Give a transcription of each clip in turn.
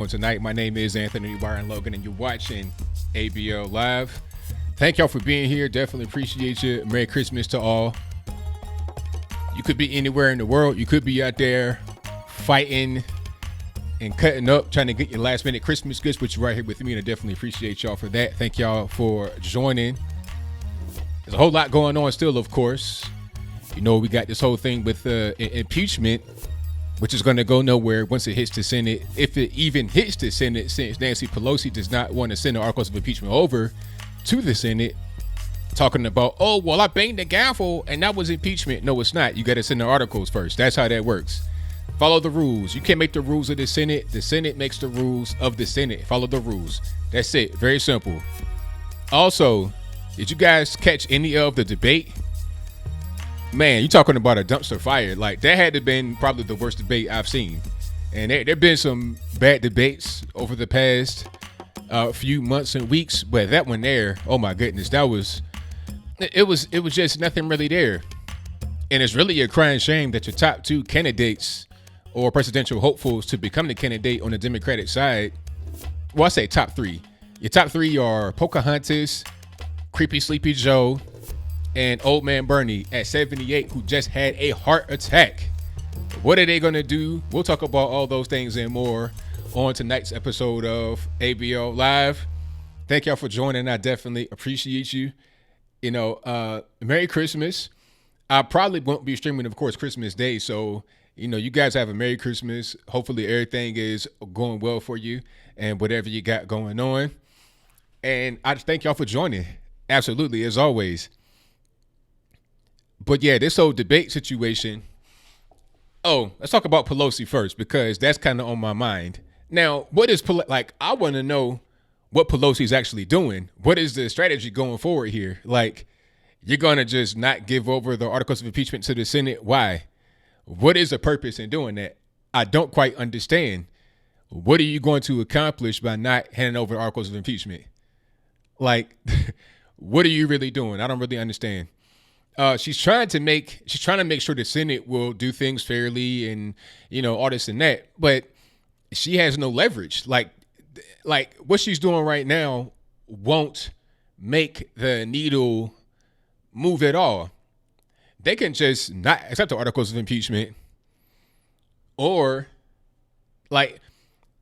Well, tonight, my name is Anthony Byron Logan, and you're watching ABL Live. Thank y'all for being here. Definitely appreciate you. Merry Christmas to all. You could be anywhere in the world. You could be out there fighting and cutting up, trying to get your last minute Christmas goods, but you're right here with me, and I definitely appreciate y'all for that. Thank y'all for joining. There's a whole lot going on still, of course. You know, we got this whole thing with impeachment, which is going to go nowhere once it hits the Senate, if it even hits the Senate, since Nancy Pelosi does not want to send the articles of impeachment over to the Senate, talking about, oh, well, I banged the gavel and that was impeachment. No, it's not. You got to send the articles first. That's how that works. Follow the rules. You can't make the rules of the Senate. The Senate makes the rules of the Senate. Follow the rules. That's it. Very simple. Also, did you guys catch any of the debate? Man, you talking about a dumpster fire. Like, that had to have been probably the worst debate I've seen. And there have been some bad debates over the past few months and weeks, but that one there, oh my goodness, it was just nothing really there. And it's really a crying shame that your top two candidates or presidential hopefuls to become the candidate on the Democratic side, well, I say top three. Your top three are Pocahontas, Creepy Sleepy Joe, and Old Man Bernie at 78, who just had a heart attack. What are they going to do? We'll talk about all those things and more on tonight's episode of ABL Live. Thank y'all for joining. I definitely appreciate you. You know, Merry Christmas. I probably won't be streaming, of course, Christmas Day. So, you know, you guys have a Merry Christmas. Hopefully everything is going well for you and whatever you got going on. And I just thank y'all for joining. Absolutely, as always. But yeah, this whole debate situation. Oh, let's talk about Pelosi first, because that's kind of on my mind. Now, what is like? I want to know what Pelosi's actually doing. What is the strategy going forward here? Like, you're gonna just not give over the articles of impeachment to the Senate? Why? What is the purpose in doing that? I don't quite understand. What are you going to accomplish by not handing over the articles of impeachment? Like, what are you really doing? I don't really understand. She's trying to make sure the Senate will do things fairly and, you know, all this and that, but she has no leverage. Like what she's doing right now won't make the needle move at all. They can just not accept the articles of impeachment, or like,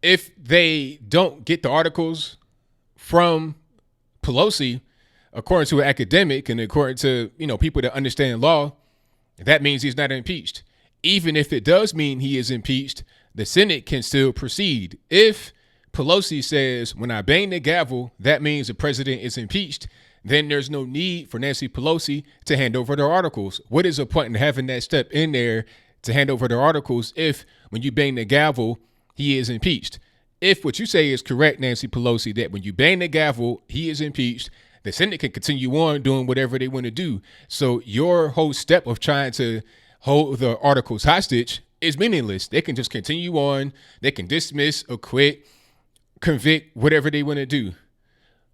if they don't get the articles from Pelosi, according to an academic and according to, you know, people that understand law, that means he's not impeached. Even if it does mean he is impeached, the Senate can still proceed. If Pelosi says, when I bang the gavel, that means the president is impeached, then there's no need for Nancy Pelosi to hand over their articles. What is the point in having that step in there to hand over their articles if, when you bang the gavel, he is impeached? If what you say is correct, Nancy Pelosi, that when you bang the gavel, he is impeached, the Senate can continue on doing whatever they want to do. So your whole step of trying to hold the articles hostage is meaningless. They can just continue on. They can dismiss, acquit, convict, whatever they want to do.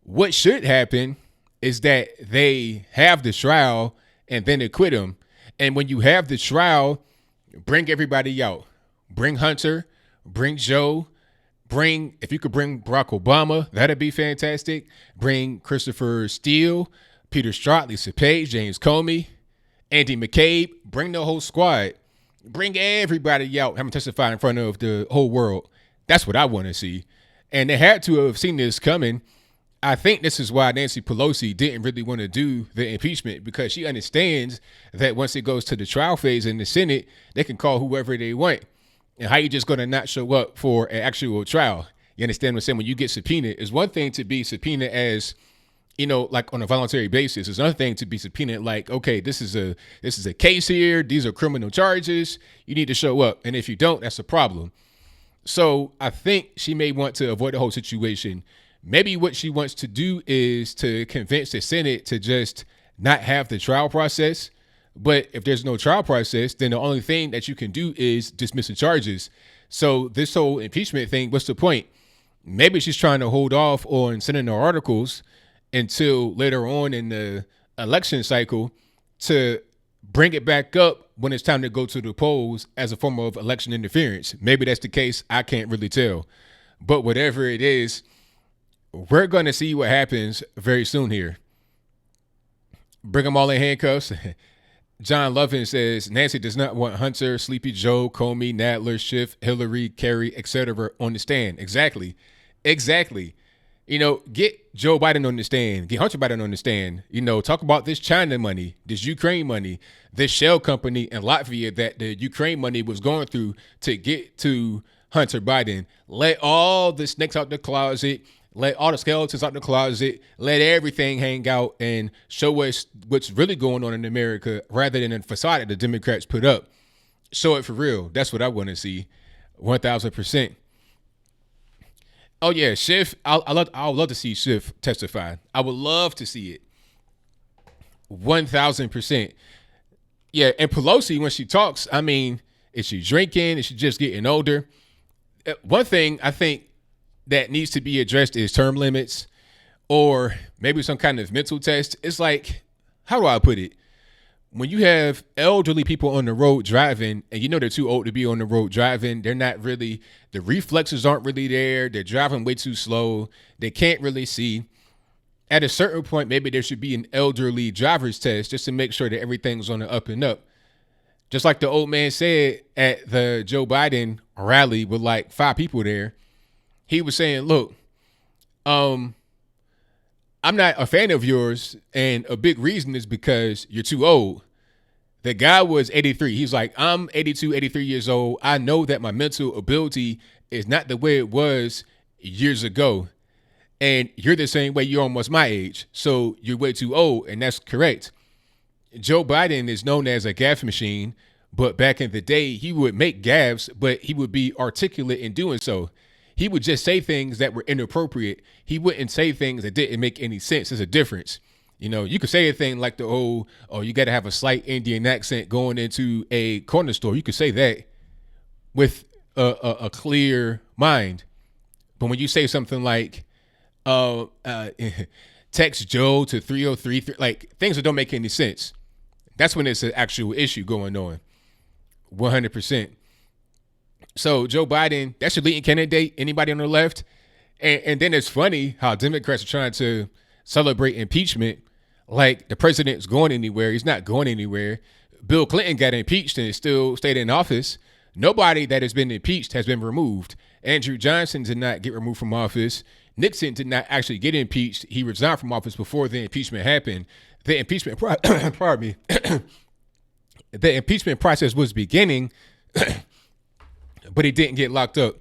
What should happen is that they have the trial and then acquit them. And when you have the trial, bring everybody out. Bring Hunter, bring Joe, if you could bring Barack Obama, that'd be fantastic. Bring Christopher Steele, Peter Strzok, Lisa Page, James Comey, Andy McCabe. Bring the whole squad. Bring everybody out, have them testify in front of the whole world. That's what I want to see. And they had to have seen this coming. I think this is why Nancy Pelosi didn't really want to do the impeachment, because she understands that once it goes to the trial phase in the Senate, they can call whoever they want. And how you just going to not show up for an actual trial? You understand what I'm saying? When you get subpoenaed, it's one thing to be subpoenaed as, you know, like on a voluntary basis. It's another thing to be subpoenaed like, okay, this is a case here. These are criminal charges. You need to show up. And if you don't, that's a problem. So I think she may want to avoid the whole situation. Maybe what she wants to do is to convince the Senate to just not have the trial process. But if there's no trial process, then the only thing that you can do is dismiss the charges. So this whole impeachment thing, what's the point? Maybe she's trying to hold off on sending her articles until later on in the election cycle to bring it back up when it's time to go to the polls as a form of election interference. Maybe that's the case. I can't really tell. But whatever it is, we're going to see what happens very soon here. Bring them all in handcuffs. John Lovin says Nancy does not want Hunter, Sleepy Joe, Comey, Nadler, Schiff, Hillary, Kerry, etc. on the stand. Exactly. Get Joe Biden on the stand. Get Hunter Biden on the stand. Talk about this China money, this Ukraine money, this shell company in Latvia that the Ukraine money was going through to get to Hunter Biden. Let all the snakes out the closet. Let all the skeletons out the closet. Let everything hang out and show us what's really going on in America rather than a facade that the Democrats put up. Show it for real. That's what I want to see. 1,000%. Oh, yeah, Schiff. I would love to see Schiff testify. I would love to see it. 1,000%. Yeah, and Pelosi, when she talks, is she drinking? Is she just getting older? One thing I think that needs to be addressed is term limits or maybe some kind of mental test. It's like, how do I put it? When you have elderly people on the road driving and they're too old to be on the road driving, they're not really, the reflexes aren't really there. They're driving way too slow. They can't really see. At a certain point, maybe there should be an elderly driver's test just to make sure that everything's on the up and up. Just like the old man said at the Joe Biden rally with like 5 people there, he was saying, look, I'm not a fan of yours, and a big reason is because you're too old. The guy was 83. He's like, I'm 82, 83 years old. I know that my mental ability is not the way it was years ago. And you're the same way. You're almost my age. So you're way too old, and that's correct. Joe Biden is known as a gaffe machine, but back in the day, he would make gaffes, but he would be articulate in doing so. He would just say things that were inappropriate. He wouldn't say things that didn't make any sense. There's a difference. You could say a thing like you got to have a slight Indian accent going into a corner store. You could say that with a clear mind. But when you say something like, text Joe to 303, like things that don't make any sense, that's when it's an actual issue going on. 100%. So Joe Biden, that's your leading candidate. Anybody on the left? And then it's funny how Democrats are trying to celebrate impeachment like the president's going anywhere. He's not going anywhere. Bill Clinton got impeached and still stayed in office. Nobody that has been impeached has been removed. Andrew Johnson did not get removed from office. Nixon did not actually get impeached. He resigned from office before the impeachment happened. The impeachment, pardon me, the impeachment process was beginning, but he didn't get locked up.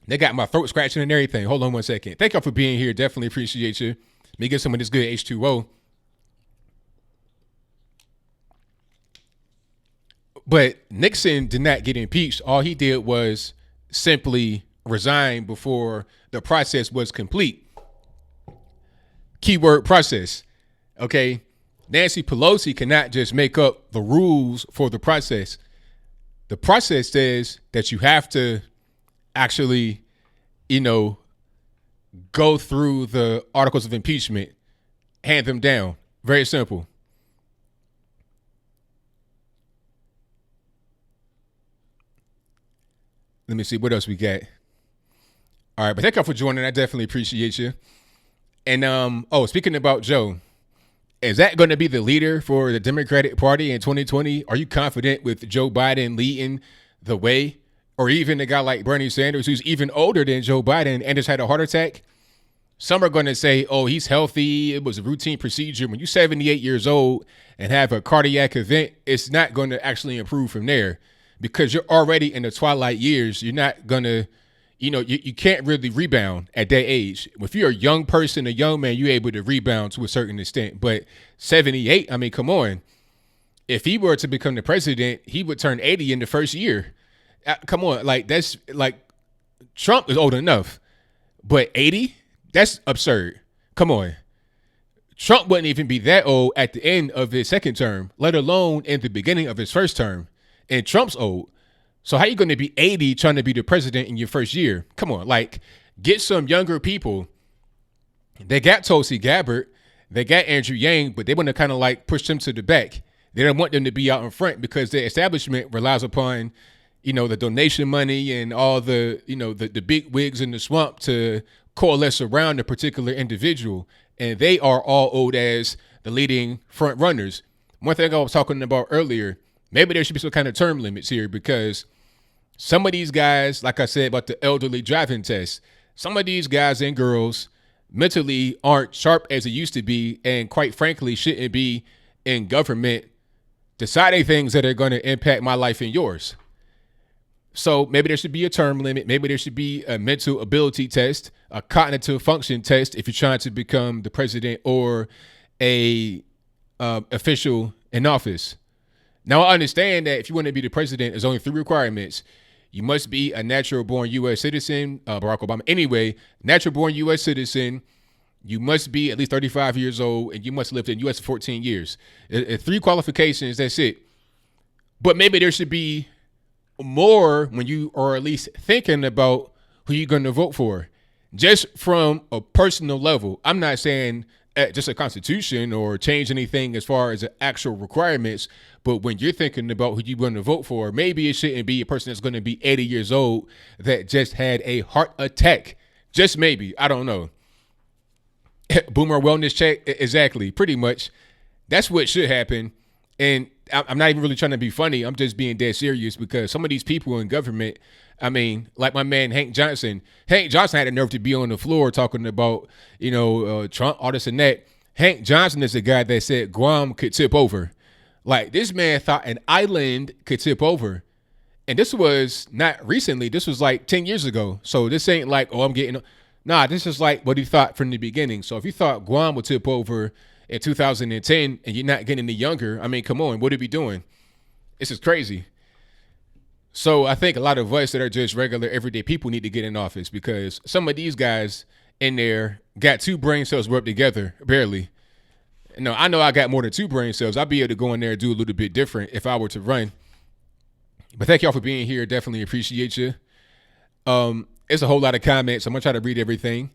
They got my throat scratching and everything. Hold on one second. Thank y'all for being here. Definitely appreciate you. Let me get some of this good H2O. But Nixon did not get impeached. All he did was simply resign before the process was complete. Keyword process. Okay. Nancy Pelosi cannot just make up the rules for the process. The process says that you have to actually, go through the articles of impeachment, hand them down. Very simple. Let me see what else we got. All right, but thank y'all for joining. I definitely appreciate you. And speaking about Joe, is that going to be the leader for the Democratic Party in 2020? Are you confident with Joe Biden leading the way? Or even a guy like Bernie Sanders, who's even older than Joe Biden and just had a heart attack? Some are going to say, oh, he's healthy. It was a routine procedure. When you're 78 years old and have a cardiac event, it's not going to actually improve from there because you're already in the twilight years. You're not going to, you can't really rebound at that age. If you're a young person, a young man, you're able to rebound to a certain extent. But 78, come on. If he were to become the president, he would turn 80 in the first year. Come on. That's Trump is old enough, but 80? That's absurd. Come on. Trump wouldn't even be that old at the end of his second term, let alone in the beginning of his first term. And Trump's old. So how you going to be 80 trying to be the president in your first year? Come on, get some younger people. They got Tulsi Gabbard. They got Andrew Yang, but they want to kind of push them to the back. They don't want them to be out in front because the establishment relies upon, the donation money and all the big wigs in the swamp to coalesce around a particular individual. And they are all owed as the leading front runners. One thing I was talking about earlier, maybe there should be some kind of term limits here, because some of these guys, like I said about the elderly driving test, some of these guys and girls mentally aren't sharp as it used to be, and quite frankly shouldn't be in government deciding things that are going to impact my life and yours. So maybe there should be a term limit. Maybe there should be a mental ability test, a cognitive function test if you're trying to become the president or a official in office. Now, I understand that if you want to be the president, there's only 3 requirements. You must be a natural born U.S. citizen, Barack Obama. Anyway, natural born U.S. citizen. You must be at least 35 years old, and you must have lived in the U.S. for 14 years. 3 qualifications, that's it. But maybe there should be more when you are at least thinking about who you're going to vote for. Just from a personal level. I'm not saying just a constitution or change anything as far as the actual requirements, but when you're thinking about who you're going to vote for, maybe it shouldn't be a person that's going to be 80 years old that just had a heart attack. Just maybe. I don't know. Boomer wellness check. Exactly. Pretty much. That's what should happen. And I'm not even really trying to be funny. I'm just being dead serious, because some of these people in government, I mean, like my man Hank Johnson. Hank Johnson had the nerve to be on the floor talking about, Trump, all this and that. Hank Johnson is the guy that said Guam could tip over. Like, this man thought an island could tip over. And this was not recently. This was like 10 years ago. So this ain't like, I'm getting. Nah, this is like what he thought from the beginning. So if you thought Guam would tip over in 2010 and you're not getting any younger, I mean, come on, what are we doing? This is crazy. So I think a lot of us that are just regular everyday people need to get in office, because some of these guys in there got 2 brain cells rubbed together, barely. No, I know I got more than 2 brain cells. I'd be able to go in there and do a little bit different if I were to run. But thank y'all for being here. Definitely appreciate you. It's a whole lot of comments. I'm going to try to read everything.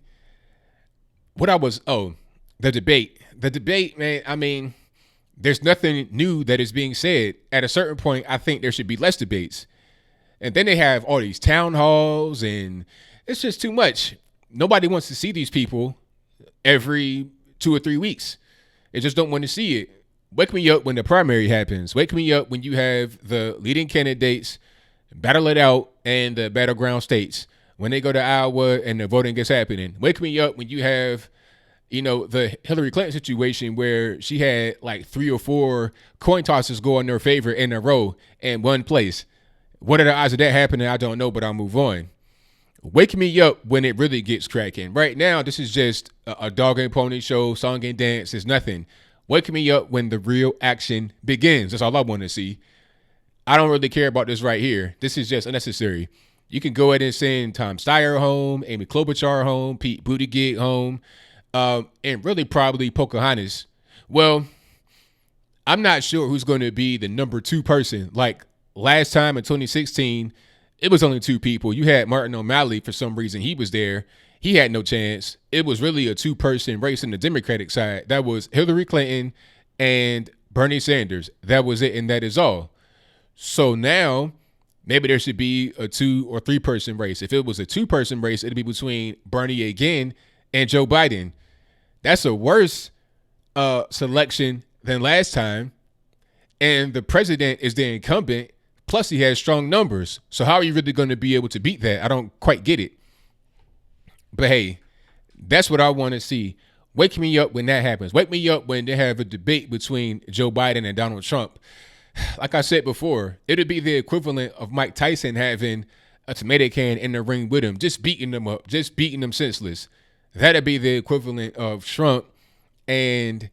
The debate. The debate, man, I mean, there's nothing new that is being said. At a certain point, I think there should be less debates. And then they have all these town halls, and it's just too much. Nobody wants to see these people every 2 or 3 weeks. They just don't want to see it. Wake me up when the primary happens. Wake me up when you have the leading candidates battle it out in the battleground states, when they go to Iowa and the voting is happening. Wake me up when you have, the Hillary Clinton situation where she had like 3 or 4 coin tosses go in her favor in a row in one place. What are the odds of that happening? I don't know, but I'll move on. Wake me up when it really gets cracking. Right now, this is just a dog and pony show, song and dance. It's nothing. Wake me up when the real action begins. That's all I want to see. I don't really care about this right here. This is just unnecessary. You can go ahead and send Tom Steyer home, Amy Klobuchar home, Pete Buttigieg home, and really probably Pocahontas. Well, I'm not sure who's going to be the number 2 person. Like last time in 2016, it was only 2 people. You had Martin O'Malley. For some reason, he was there. He had no chance. It was really a 2-person race in the Democratic side. That was Hillary Clinton and Bernie Sanders. That was it, and that is all. So now maybe there should be a 2 or 3-person race. If it was a 2-person race, it'd be between Bernie again and Joe Biden. That's a worse selection than last time. And the president is the incumbent. Plus, he has strong numbers. So how are you really going to be able to beat that? I don't quite get it. But hey, that's what I want to see. Wake me up when that happens. Wake me up when they have a debate between Joe Biden and Donald Trump. Like I said before, it would be the equivalent of Mike Tyson having a tomato can in the ring with him, just beating them up, just beating them senseless. That'd be the equivalent of Trump and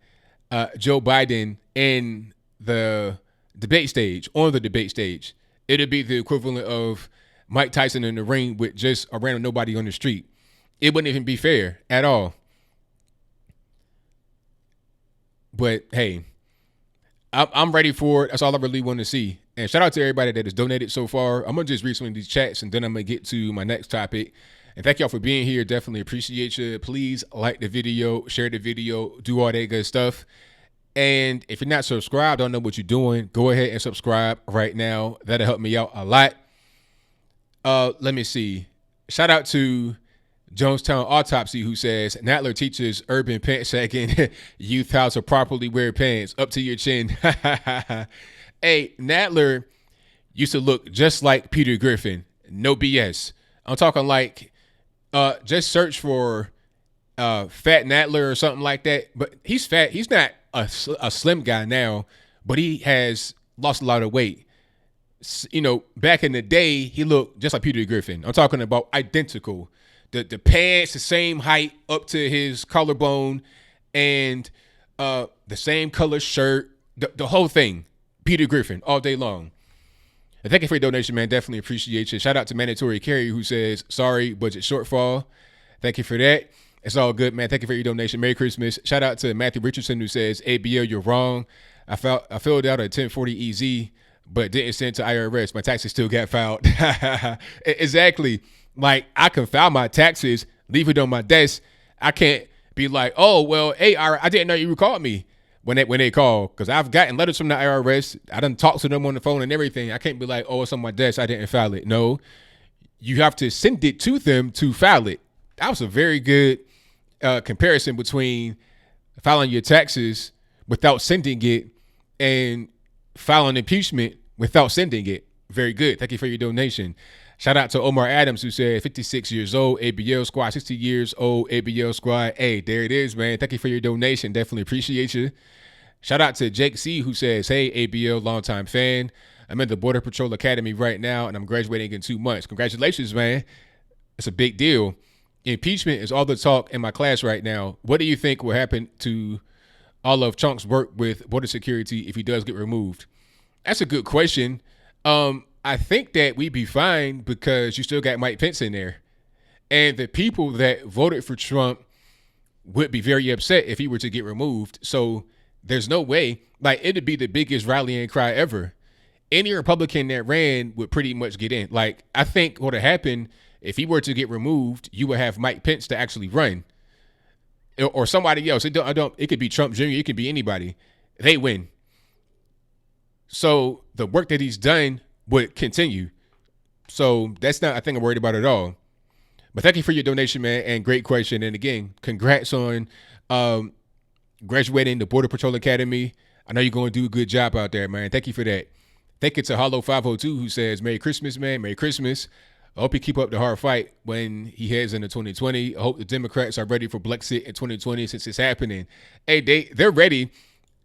Joe Biden in the debate stage, on the debate stage. It'd be the equivalent of Mike Tyson in the ring with just a random nobody on the street. It wouldn't even be fair at all. But hey, I'm ready for it. That's all I really want to see. And shout out to everybody that has donated so far. I'm going to just read some of these chats, and then I'm going to get to my next topic. And thank y'all for being here. Definitely appreciate you. Please like the video, share the video, do all that good stuff. And if you're not subscribed, don't know what you're doing, go ahead and subscribe right now. That'll help me out a lot. Let me see. Shout out to Jonestown Autopsy, who says Nadler teaches urban pants sagging youth how to properly wear pants up to your chin. Hey, Nadler used to look just like Peter Griffin. No BS. I'm talking like, just search for Fat Nadler or something like that. But he's fat. He's not a slim guy now, but he has lost a lot of weight. You know, back in the day, he looked just like Peter Griffin. I'm talking about identical. The pants, the same height up to his collarbone, and the same color shirt, the whole thing. Peter Griffin all day long. And thank you for your donation, man. Definitely appreciate you. Shout out to Mandatory Carry, who says, sorry, budget shortfall. Thank you for that. It's all good, man. Thank you for your donation. Merry Christmas. Shout out to Matthew Richardson, who says, ABL, you're wrong. I filled out a 1040 EZ, but didn't send to IRS. My taxes still got filed. Exactly. Like, I can file my taxes, leave it on my desk. I can't be like, oh, well, hey, I didn't know you recalled me when they call, because I've gotten letters from the IRS. I done talked to them on the phone and everything. I can't be like, oh, it's on my desk, I didn't file it. No, you have to send it to them to file it. That was a very good comparison between filing your taxes without sending it and filing impeachment without sending it. Very good. Thank you for your donation. Shout out to Omar Adams, who said 56 years old, ABL squad, 60 years old, ABL squad. Hey, there it is, man. Thank you for your donation. Definitely appreciate you. Shout out to Jake C, who says, hey, ABL, longtime fan. I'm in the Border Patrol Academy right now, and I'm graduating in 2 months. Congratulations, man. It's a big deal. Impeachment is all the talk in my class right now. What do you think will happen to all of Chunk's work with border security if he does get removed? That's a good question. I think that we'd be fine because you still got Mike Pence in there. And the people that voted for Trump would be very upset if he were to get removed. So there's no way. Like, it'd be the biggest rallying cry ever. Any Republican that ran would pretty much get in. Like, I think what would happen if he were to get removed, you would have Mike Pence to actually run. Or somebody else. It could be Trump Jr., it could be anybody. They win. So the work that he's done would continue. So that's not a thing I'm worried about at all. But thank you for your donation, man, and great question. And again, congrats on graduating the Border Patrol Academy. I know you're going to do a good job out there, man. Thank you for that. Thank you to Hollow 502, who says, Merry Christmas, man. Merry Christmas. I hope you keep up the hard fight when he heads into 2020. I hope the Democrats are ready for Brexit in 2020 since it's happening. Hey, they're ready,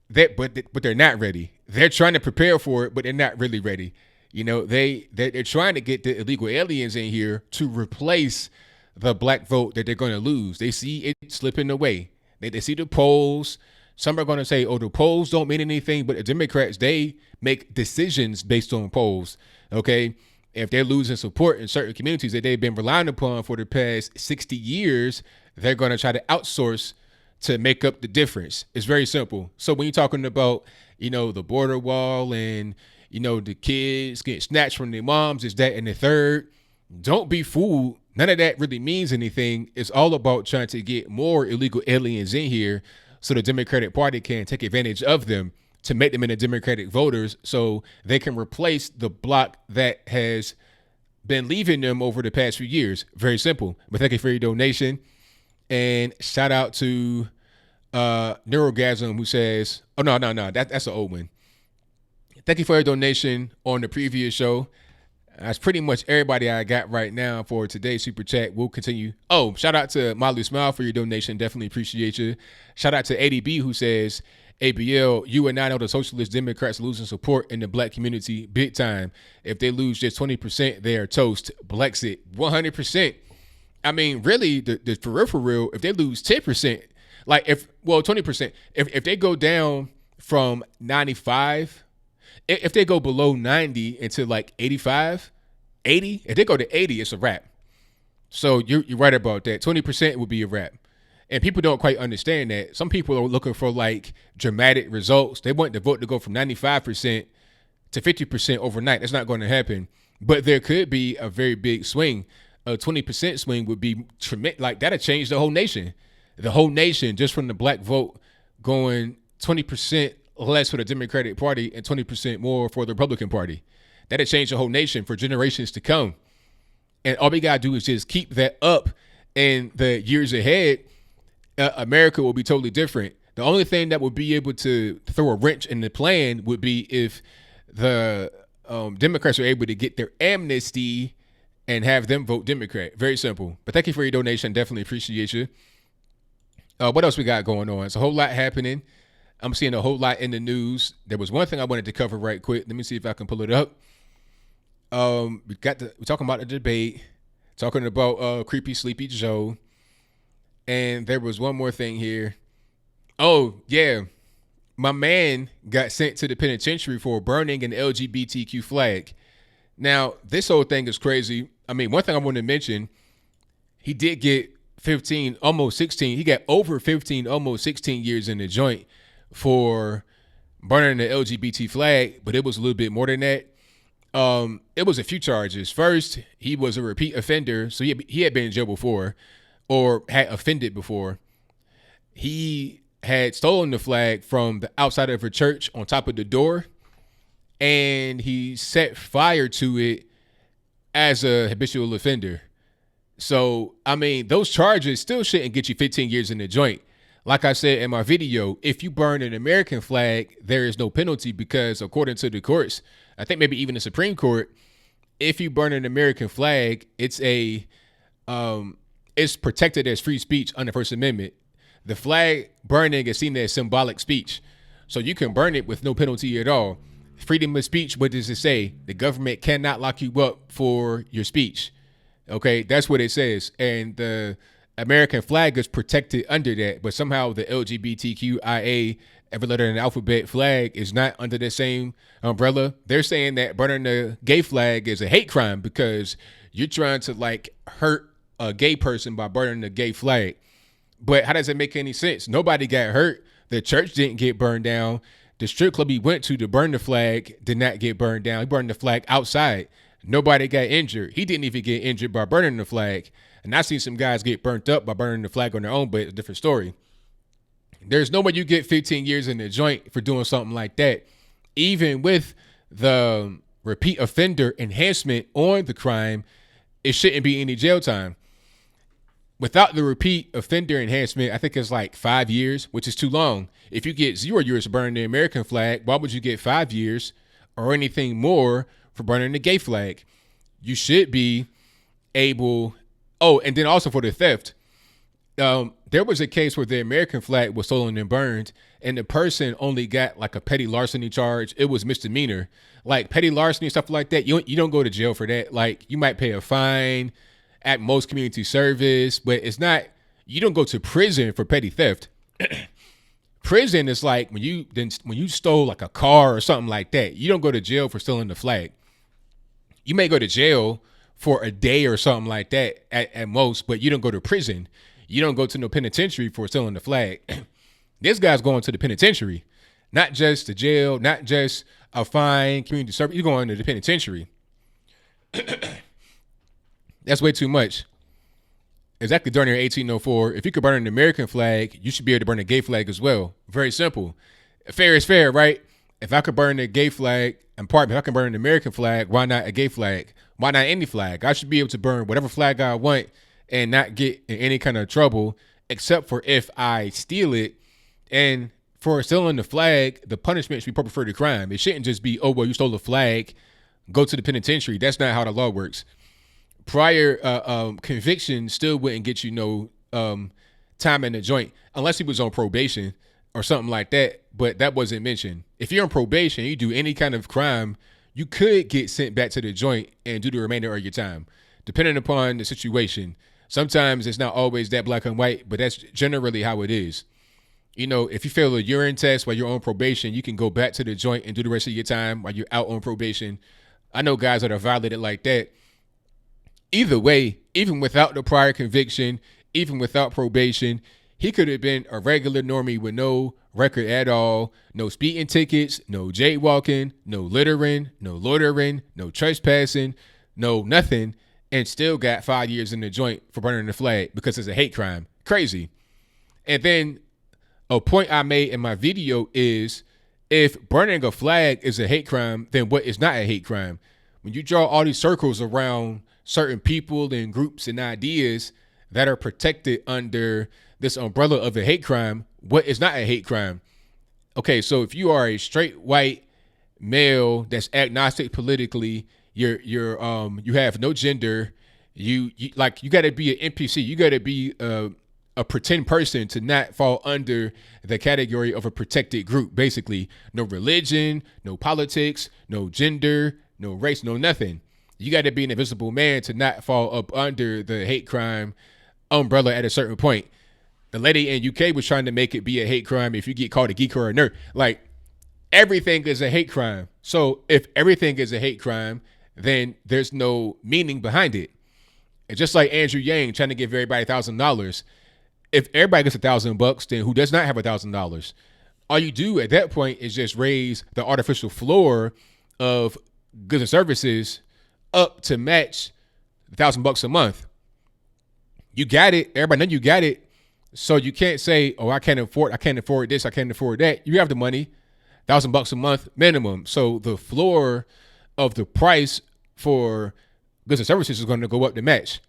but they're not ready. They're trying to prepare for it, but they're not really ready. You know, they're trying to get the illegal aliens in here to replace the black vote that they're going to lose. They see it slipping away. They see the polls. Some are going to say, oh, the polls don't mean anything, but the Democrats, they make decisions based on polls, okay? If they're losing support in certain communities that they've been relying upon for the past 60 years, they're going to try to outsource to make up the difference. It's very simple. So when you're talking about, you know, the border wall and, you know, the kids getting snatched from their moms, is that and the third, don't be fooled. None of that really means anything. It's all about trying to get more illegal aliens in here so the Democratic Party can take advantage of them to make them into Democratic voters so they can replace the bloc that has been leaving them over the past few years. Very simple. But thank you for your donation. And shout out to Neurogasm, who says, oh, no, that's an old one. Thank you for your donation on the previous show. That's pretty much everybody I got right now for today's Super Chat. We'll continue. Oh, shout out to Molly Smile for your donation. Definitely appreciate you. Shout out to ADB, who says, ABL, you and I know the Socialist Democrats losing support in the black community big time. If they lose just 20%, they are toast. Brexit, 100%. I mean, really, the for real, if they lose 10%, 20%, if they go down from 95, if they go below 90 into like 85, 80, if they go to 80, it's a wrap. So you're right about that. 20% would be a wrap. And people don't quite understand that. Some people are looking for like dramatic results. They want the vote to go from 95% to 50% overnight. That's not going to happen. But there could be a very big swing. A 20% swing would be tremendous. Like, that'll change the whole nation. The whole nation, just from the black vote, going 20% less for the Democratic Party and 20% more for the Republican Party. That'll change the whole nation for generations to come. And all we gotta do is just keep that up in the years ahead. America will be totally different. The only thing that would be able to throw a wrench in the plan would be if the Democrats are able to get their amnesty and have them vote Democrat. Very simple. But thank you for your donation. Definitely appreciate you. What else we got going on? It's a whole lot happening. I'm seeing a whole lot in the news. There was one thing I wanted to cover right quick. Let me see if I can pull it up. We're talking about the debate, talking about creepy Sleepy Joe. And there was one more thing here. Oh, yeah. My man got sent to the penitentiary for burning an LGBTQ flag. Now, this whole thing is crazy. I mean, one thing I want to mention, he did get 15, almost 16. He got over 15, almost 16 years in the joint for burning the LGBT flag, but it was a little bit more than that. It was a few charges. First, he was a repeat offender, so he had been in jail before or had offended before. He had stolen the flag from the outside of a church on top of the door, and he set fire to it as a habitual offender. So, I mean, those charges still shouldn't get you 15 years in the joint. Like I said in my video, if you burn an American flag, there is no penalty because according to the courts, I think maybe even the Supreme Court, if you burn an American flag, it's protected as free speech under First Amendment. The flag burning is seen as symbolic speech. So you can burn it with no penalty at all. Freedom of speech, what does it say? The government cannot lock you up for your speech. Okay, that's what it says. And the American flag is protected under that. But somehow the LGBTQIA, every letter in the alphabet flag is not under the same umbrella. They're saying that burning the gay flag is a hate crime because you're trying to like hurt a gay person by burning the gay flag. But how does it make any sense? Nobody got hurt. The church didn't get burned down. The strip club he went to burn the flag did not get burned down. He burned the flag outside. Nobody got injured. He didn't even get injured by burning the flag. And I've seen some guys get burnt up by burning the flag on their own, but it's a different story. There's no way you get 15 years in the joint for doing something like that. Even with the repeat offender enhancement on the crime, it shouldn't be any jail time. Without the repeat offender enhancement, I think it's like 5 years, which is too long. If you get 0 years for burning the American flag, why would you get 5 years or anything more for burning the gay flag? You should be able. Oh, and then also for the theft. There was a case where the American flag was stolen and burned, and the person only got like a petty larceny charge. It was misdemeanor. Like petty larceny, stuff like that. You don't go to jail for that. Like you might pay a fine at most community service, but it's not, you don't go to prison for petty theft. Prison is like when you stole like a car or something like that. You don't go to jail for stealing the flag. You may go to jail for a day or something like that at most, but you don't go to prison. You don't go to no penitentiary for stealing the flag. This guy's going to the penitentiary, not just the jail, not just a fine, community service. You're going to the penitentiary. That's way too much. Exactly during 1804, if you could burn an American flag, you should be able to burn a gay flag as well. Very simple. Fair is fair, right? If I could burn a gay flag, if I can burn an American flag, why not a gay flag? Why not any flag? I should be able to burn whatever flag I want and not get in any kind of trouble, except for if I steal it. And for stealing the flag, the punishment should be proper for the crime. It shouldn't just be, oh, well, you stole the flag, go to the penitentiary. That's not how the law works. Prior conviction still wouldn't get you no time in the joint unless he was on probation or something like that. But that wasn't mentioned. If you're on probation, you do any kind of crime, you could get sent back to the joint and do the remainder of your time, depending upon the situation. Sometimes it's not always that black and white, but that's generally how it is. You know, if you fail a urine test while you're on probation, you can go back to the joint and do the rest of your time while you're out on probation. I know guys that are violated like that. Either way, even without the prior conviction, even without probation, he could have been a regular normie with no record at all, no speeding tickets, no jaywalking, no littering, no loitering, no trespassing, no nothing, and still got 5 years in the joint for burning the flag because it's a hate crime. Crazy. And then a point I made in my video is if burning a flag is a hate crime, then what is not a hate crime? When you draw all these circles around certain people and groups and ideas that are protected under this umbrella of a hate crime, what is not a hate crime. Okay, so if you are a straight white male that's agnostic politically, you have no gender, you like, you got to be an NPC, you got to be a pretend person to not fall under the category of a protected group. Basically, no religion, no politics, no gender, no race, no nothing. You got to be an invisible man to not fall up under the hate crime umbrella at a certain point. The lady in UK was trying to make it be a hate crime if you get called a geek or a nerd. Like, everything is a hate crime. So if everything is a hate crime, then there's no meaning behind it. It's just like Andrew Yang trying to give everybody $1,000. If everybody gets $1,000, then who does not have $1,000? All you do at that point is just raise the artificial floor of goods and services up to match $1,000 a month. You got it. Everybody know you got it. So you can't say, oh, I can't afford this, I can't afford that. You have the money, $1,000 a month minimum. So the floor of the price for goods and services is going to go up to match.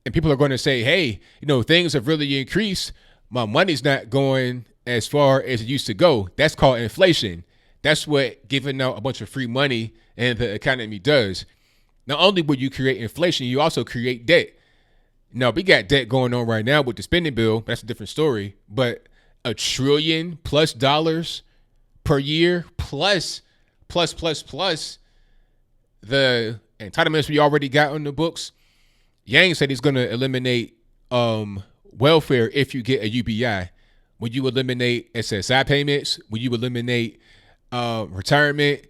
And people are going to say, hey, things have really increased. My money's not going as far as it used to go. That's called inflation. That's what giving out a bunch of free money in the economy does. Not only will you create inflation, you also create debt. Now, we got debt going on right now with the spending bill. That's a different story. But $1 trillion+ per year, plus the entitlements we already got on the books. Yang said he's going to eliminate welfare if you get a UBI. Will you eliminate SSI payments? Will you eliminate retirement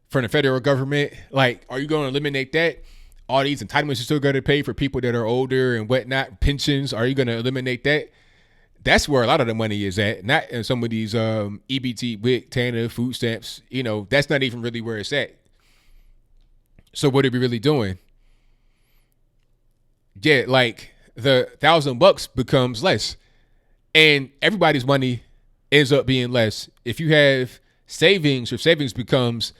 from the federal government? Like, are you going to eliminate that? All these entitlements you still got to pay for people that are older and whatnot, pensions, are you going to eliminate that? That's where a lot of the money is at, not in some of these EBT, WIC, TANF, food stamps. That's not even really where it's at. So what are we really doing? Yeah, like the $1,000 becomes less, and everybody's money ends up being less. If you have savings, your savings becomes,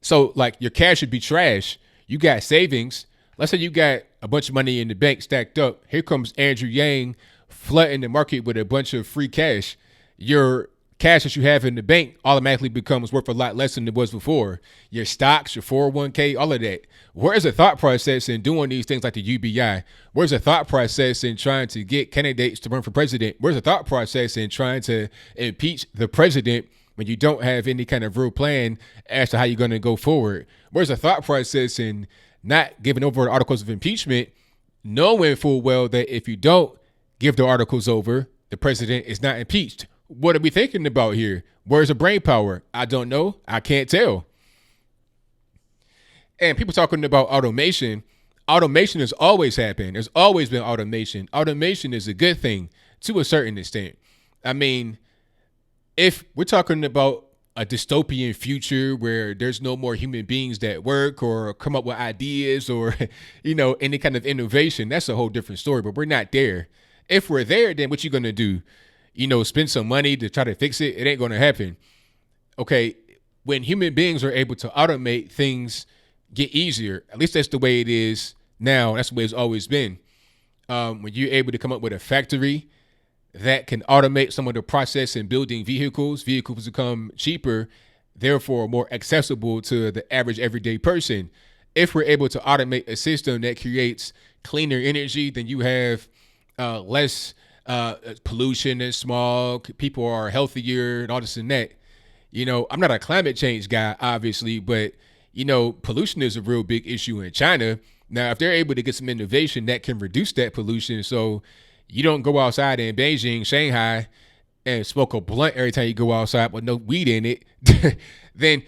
so like your cash should be trash. You got savings. Let's say you got a bunch of money in the bank stacked up. Here comes Andrew Yang flooding the market with a bunch of free cash. Your cash that you have in the bank automatically becomes worth a lot less than it was before. Your stocks, your 401k, all of that. Where's the thought process in doing these things like the UBI? Where's the thought process in trying to get candidates to run for president? Where's the thought process in trying to impeach the president when you don't have any kind of real plan as to how you're going to go forward? Where's the thought process in not giving over the articles of impeachment, knowing full well that if you don't give the articles over, the president is not impeached? What are we thinking about here? Where's the brain power? I don't know. I can't tell. And people talking about automation. Automation has always happened. There's always been automation. Automation is a good thing to a certain extent. I mean, if we're talking about a dystopian future where there's no more human beings that work or come up with ideas or, any kind of innovation, that's a whole different story, but we're not there. If we're there, then what you going to do? Spend some money to try to fix it? It ain't going to happen. Okay. When human beings are able to automate, things get easier. At least that's the way it is now. That's the way it's always been. When you're able to come up with a factory that can automate some of the process in building vehicles become cheaper, therefore more accessible to the average everyday person. If we're able to automate a system that creates cleaner energy, then you have less pollution and smog. People are healthier and all this and that. I'm not a climate change guy, obviously, but pollution is a real big issue in China. Now, if they're able to get some innovation that can reduce that pollution, so you don't go outside in Beijing, Shanghai, and smoke a blunt every time you go outside with no weed in it, then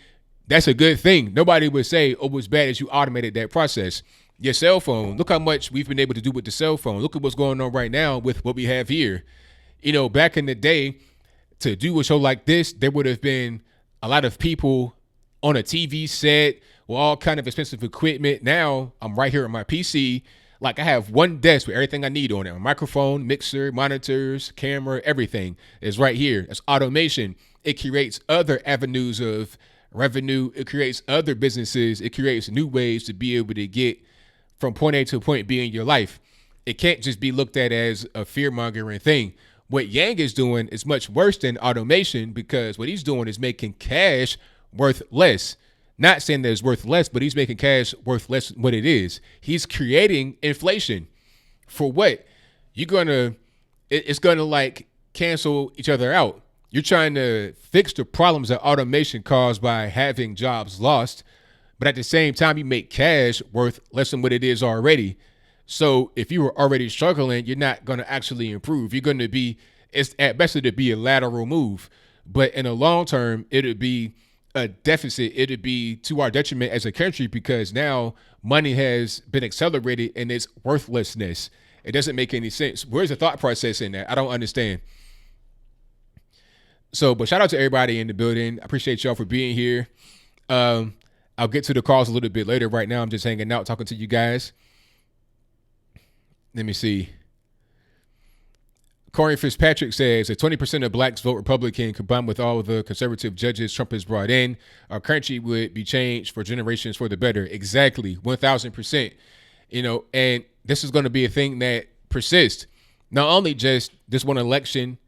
that's a good thing. Nobody would say, oh, it's bad as you automated that process. Your cell phone, look how much we've been able to do with the cell phone. Look at what's going on right now with what we have here. Back in the day, to do a show like this, there would have been a lot of people on a TV set with all kind of expensive equipment. Now I'm right here on my PC. Like, I have one desk with everything I need on it. A microphone, mixer, monitors, camera, everything is right here. It's automation. It creates other avenues of revenue. It creates other businesses. It creates new ways to be able to get from point A to point B in your life. It can't just be looked at as a fear-mongering thing. What Yang is doing is much worse than automation, because what he's doing is making cash worth less. Not saying that it's worth less, but he's making cash worth less than what it is. He's creating inflation. For what? It's gonna like cancel each other out. You're trying to fix the problems that automation caused by having jobs lost, but at the same time, you make cash worth less than what it is already. So if you were already struggling, you're not going to actually improve. You're going to be, it's at best it'd be a lateral move, but in the long term, it'd be a deficit. It'd be to our detriment as a country, because now money has been accelerated and its worthlessness. It doesn't make any sense. Where's the thought process in that? I don't understand. So, but shout out to everybody in the building. I appreciate y'all for being here. I'll get to the calls a little bit later. Right now, I'm just hanging out, talking to you guys. Let me see. Corey Fitzpatrick says that 20% of blacks vote Republican, combined with all of the conservative judges Trump has brought in, our country would be changed for generations for the better. Exactly. 1,000%. And this is going to be a thing that persists. Not only just this one election,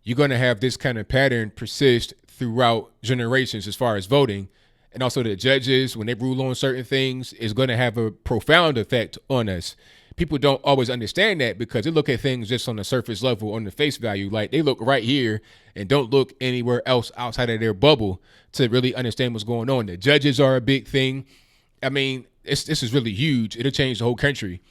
you're going to have this kind of pattern persist throughout generations as far as voting. And also the judges, when they rule on certain things, is going to have a profound effect on us. People don't always understand that, because they look at things just on the surface level, on the face value. Like, they look right here and don't look anywhere else outside of their bubble to really understand what's going on. The judges are a big thing. I mean, this is really huge. It'll change the whole country.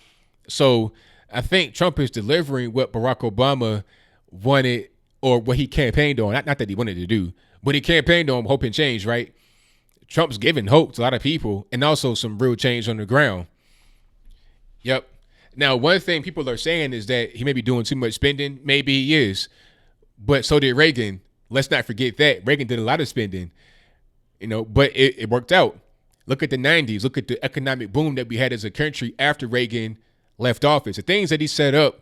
So I think Trump is delivering what Barack Obama wanted, or what he campaigned on. Not that he wanted to do, but he campaigned on hope and change, right? Trump's giving hope to a lot of people, and also some real change on the ground. Yep. Now, one thing people are saying is that he may be doing too much spending. Maybe he is, but so did Reagan. Let's not forget that. Reagan did a lot of spending, but it worked out. Look at the 90s. Look at the economic boom that we had as a country after Reagan left office. The things that he set up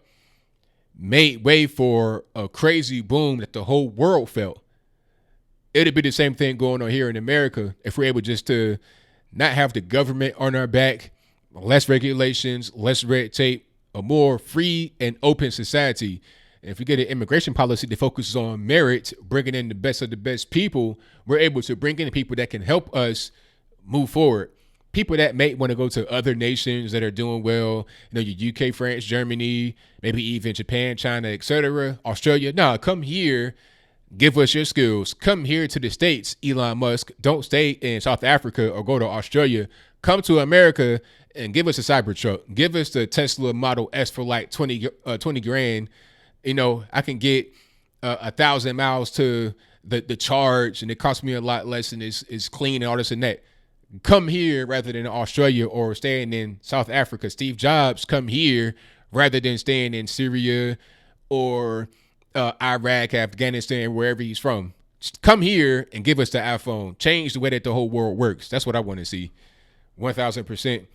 made way for a crazy boom that the whole world felt. It'd be the same thing going on here in America if we're able just to not have the government on our back, less regulations, less red tape, a more free and open society. And if we get an immigration policy that focuses on merit, bringing in the best of the best people, we're able to bring in people that can help us move forward. People that may want to go to other nations that are doing well, your UK, France, Germany, maybe even Japan, China, etc., Australia. No, come here. Give us your skills. Come here to the States, Elon Musk. Don't stay in South Africa or go to Australia. Come to America and give us a Cybertruck. Give us the Tesla Model S for like 20 grand. I can get 1,000 miles to the charge, and it costs me a lot less, and it's clean and all this and that. Come here rather than Australia or staying in South Africa. Steve Jobs, come here rather than staying in Syria or Iraq, Afghanistan, wherever he's from. Just come here and give us the iPhone. Change the way that the whole world works. That's what I want to see. 1,000%.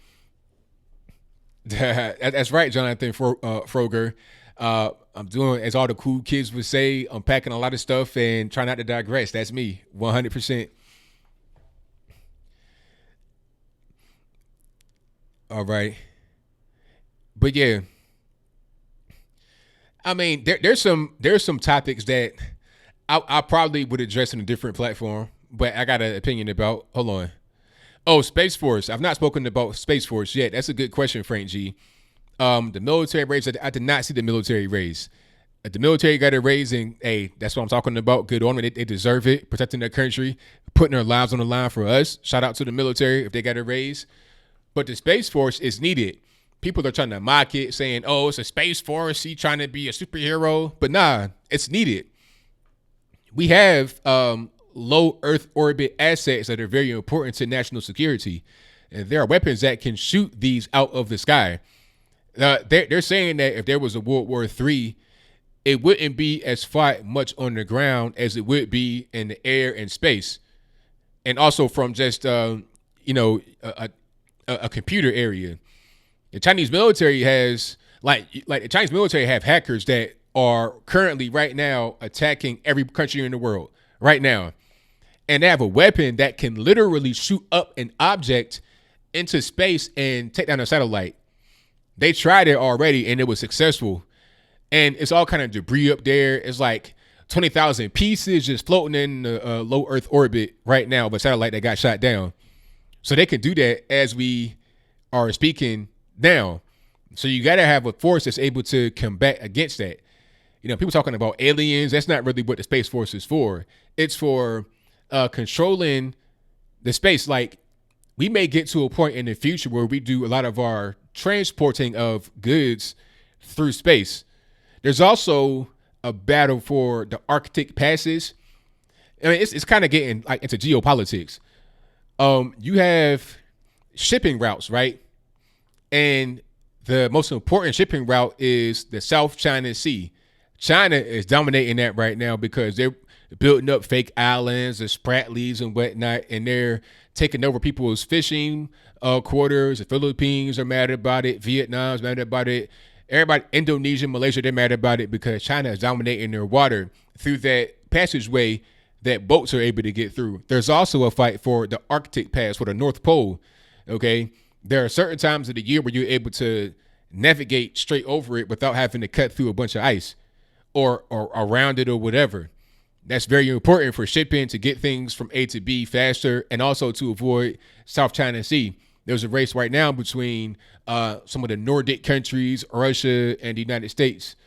That's right, Jonathan Froger. I'm doing, as all the cool kids would say, I'm packing a lot of stuff and try not to digress. That's me, 100%. All right. But yeah, I mean, there's some topics that I probably would address in a different platform, but I got an opinion about. Hold on. Oh, Space Force. I've not spoken about Space Force yet. That's a good question, Frank G. The military raise, I did not see the military raise. The military got a raise, and hey, that's what I'm talking about. Good on them. They deserve it, protecting their country, putting their lives on the line for us. Shout out to the military if they got a raise. But the Space Force is needed. People are trying to mock it, saying, oh, it's a Space Force. He trying to be a superhero. But nah, it's needed. We have low Earth orbit assets that are very important to national security. And there are weapons that can shoot these out of the sky. They're saying that if there was a World War III, it wouldn't be as fought much on the ground as it would be in the air and space. And also from just, a computer area. The Chinese military has like the Chinese military have hackers that are currently right now attacking every country in the world right now. And they have a weapon that can literally shoot up an object into space and take down a satellite. They tried it already and it was successful. And it's all kind of debris up there. It's like 20,000 pieces just floating in low Earth orbit right now of a satellite that got shot down. So they can do that as we are speaking now. So you got to have a force that's able to combat against that. You know, people talking about aliens. That's not really what the Space Force is for. It's for controlling the space. Like, we may get to a point in the future where we do a lot of our transporting of goods through space. There's also a battle for the Arctic passes. I mean, it's kind of getting like into geopolitics. You have shipping routes, right? And the most important shipping route is the South China Sea. China is dominating that right now because they're building up fake islands, the Spratlys and whatnot, and they're taking over people's fishing quarters. The Philippines are mad about it. Vietnam's mad about it. Everybody, Indonesia, Malaysia, they're mad about it because China is dominating their water through that passageway that boats are able to get through. There's also a fight for the Arctic Pass, for the North Pole, okay? There are certain times of the year where you're able to navigate straight over it without having to cut through a bunch of ice or around it or whatever. That's very important for shipping, to get things from A to B faster, and also to avoid South China Sea. There's a race right now between some of the Nordic countries, Russia, and the United States,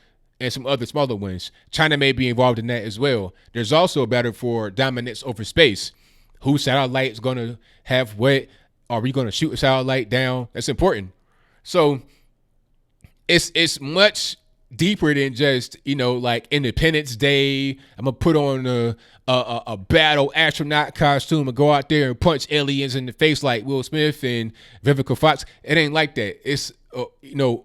and some other smaller ones. China may be involved in that as well. There's also a battle for dominance over space. Whose satellite's going to have what? Are we going to shoot a satellite down? That's important. So it's much deeper than just, you know, like Independence Day. I'm going to put on a battle astronaut costume and go out there and punch aliens in the face like Will Smith and Vivica Fox. It ain't like that. It's,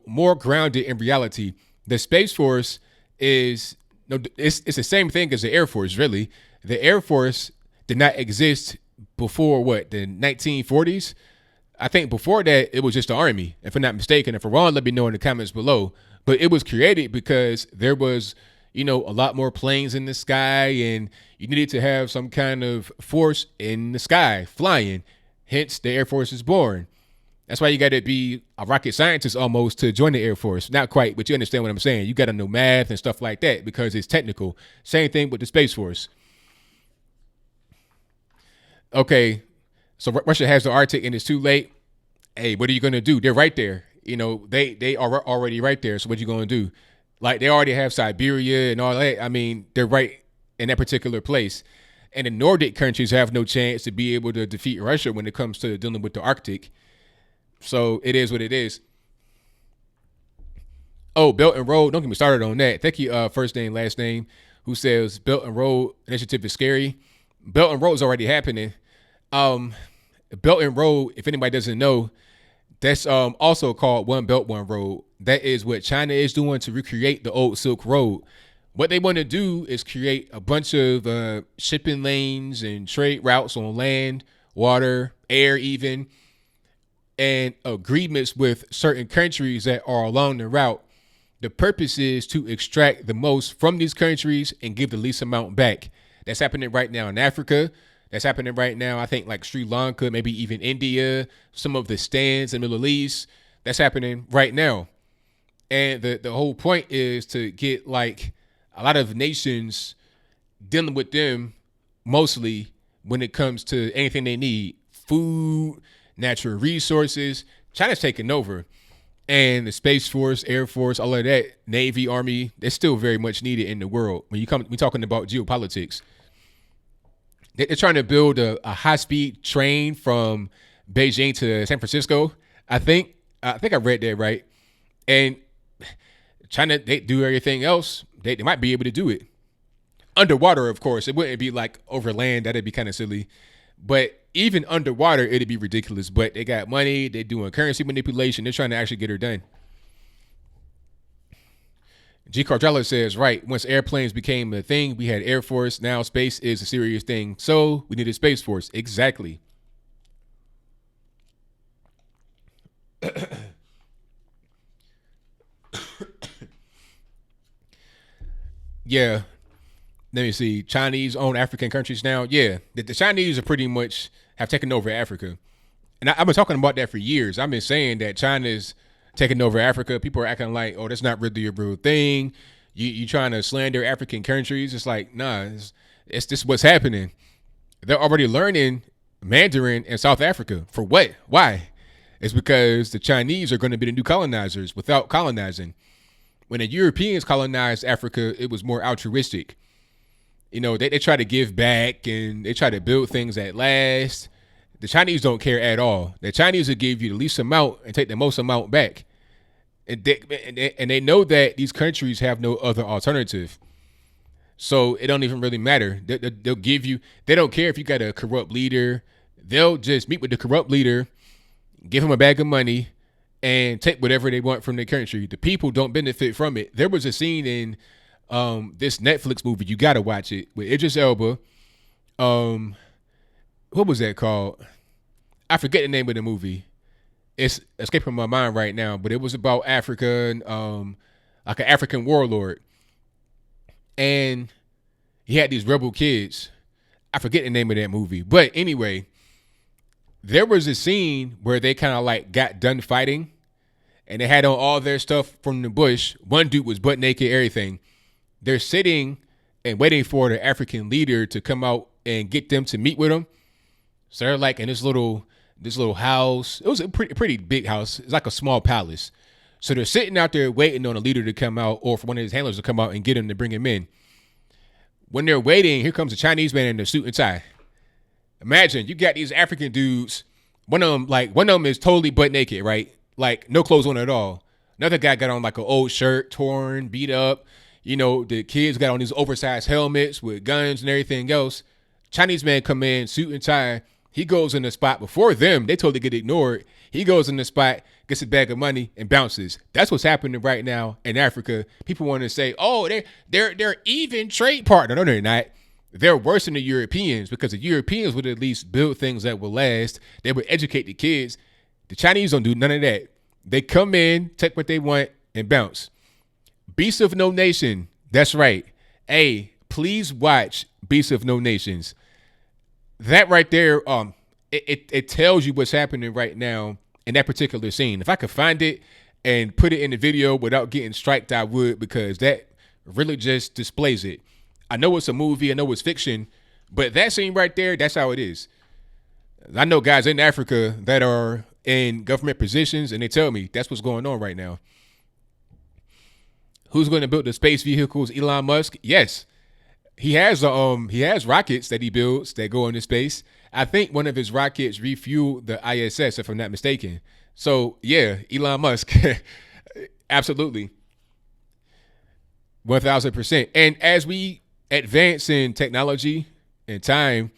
more grounded in reality. The Space Force is, it's the same thing as the Air Force, really. The Air Force did not exist before the 1940s. I think before that, it was just the Army, if I'm not mistaken. If I'm wrong, let me know in the comments below. But it was created because there was, a lot more planes in the sky, and you needed to have some kind of force in the sky flying. Hence, the Air Force is born. That's why you got to be a rocket scientist almost to join the Air Force. Not quite, but you understand what I'm saying. You got to know math and stuff like that because it's technical. Same thing with the Space Force. Okay, so Russia has the Arctic and it's too late. Hey, what are you going to do? They're right there. They are already right there. So what you going to do? Like, they already have Siberia and all that. I mean, they're right in that particular place. And the Nordic countries have no chance to be able to defeat Russia when it comes to dealing with the Arctic. So it is what it is. Oh, Belt and Road. Don't get me started on that. Thank you, first name, last name, who says Belt and Road initiative is scary. Belt and Road is already happening. Belt and Road, if anybody doesn't know, that's also called One Belt, One Road. That is what China is doing to recreate the old Silk Road. What they want to do is create a bunch of shipping lanes and trade routes on land, water, air even, and agreements with certain countries that are along the route. The purpose is to extract the most from these countries and give the least amount back. That's happening right now in Africa. That's happening right now, I think, like Sri Lanka, maybe even India, some of the stands in the Middle East. That's happening right now. And the whole point is to get like a lot of nations dealing with them mostly when it comes to anything they need. Food, natural resources. China's taking over. And the Space Force, Air Force, all of that, Navy, Army, they're still very much needed in the world. We're talking about geopolitics. They're trying to build a high-speed train from Beijing to San Francisco. I think I read that right. And China, they do everything else. They might be able to do it. Underwater, of course. It wouldn't be like over land. That'd be kind of silly. But even underwater, it'd be ridiculous. But they got money. They're doing currency manipulation. They're trying to actually get her done. G. Cardrella says, right, once airplanes became a thing, we had Air Force. Now space is a serious thing. So we need a Space Force. Exactly. Yeah. Let me see. Chinese own African countries now. Yeah. The Chinese are pretty much have taken over Africa. And I've been talking about that for years. I've been saying that China's taking over Africa. People are acting like, oh, that's not really a real thing. You trying to slander African countries. It's like, nah, it's just what's happening. They're already learning Mandarin in South Africa. For what? Why? It's because the Chinese are going to be the new colonizers without colonizing. When the Europeans colonized Africa, it was more altruistic. They try to give back and they try to build things that last. The Chinese don't care at all. The Chinese will give you the least amount and take the most amount back. And they know that these countries have no other alternative. So it don't even really matter. They'll give you, they don't care if you got a corrupt leader. They'll just meet with the corrupt leader, give him a bag of money, and take whatever they want from the country. The people don't benefit from it. There was a scene in this Netflix movie, you got to watch it, with Idris Elba. What was that called? I forget the name of the movie. It's escaping my mind right now, but it was about Africa and like an African warlord. And he had these rebel kids. I forget the name of that movie. But anyway, there was a scene where they kind of like got done fighting and they had on all their stuff from the bush. One dude was butt naked, everything. They're sitting and waiting for the African leader to come out and get them to meet with them. So they're like in this little house. It was a pretty big house. It's like a small palace. So they're sitting out there waiting on a leader to come out or for one of his handlers to come out and get him to bring him in. When they're waiting, here comes a Chinese man in a suit and tie. Imagine you got these African dudes. One of them is totally butt naked, right? Like no clothes on at all. Another guy got on like an old shirt, torn, beat up. The kids got on these oversized helmets with guns and everything else. Chinese man come in, suit and tie. He goes in the spot before them. They totally get ignored. He goes in the spot, gets a bag of money, and bounces. That's what's happening right now in Africa. People want to say, oh, they're even trade partner. No, they're not. They're worse than the Europeans because the Europeans would at least build things that will last. They would educate the kids. The Chinese don't do none of that. They come in, take what they want, and bounce. Beasts of No Nation. That's right. Hey, please watch Beasts of No Nations. That right there, it tells you what's happening right now in that particular scene. If I could find it and put it in the video without getting striked, I would, because that really just displays it. I know it's a movie, I know it's fiction, but that scene right there, that's how it is. I know guys in Africa that are in government positions, and they tell me that's what's going on right now. Who's going to build the space vehicles? Elon Musk? Yes. He has rockets that he builds that go into space. I think one of his rockets refueled the ISS, if I'm not mistaken. So yeah, Elon Musk, absolutely, 1,000%. And as we advance in technology and time,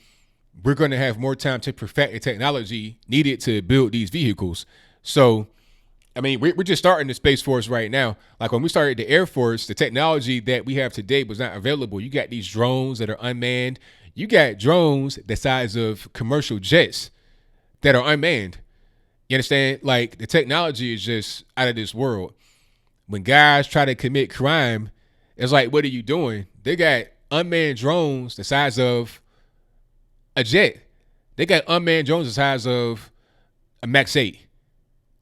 we're going to have more time to perfect the technology needed to build these vehicles. So I mean, we're just starting the Space Force right now. Like when we started the Air Force, the technology that we have today was not available. You got these drones that are unmanned. You got drones the size of commercial jets that are unmanned. You understand? Like the technology is just out of this world. When guys try to commit crime, it's like, what are you doing? They got unmanned drones the size of a jet. They got unmanned drones the size of a Max 8.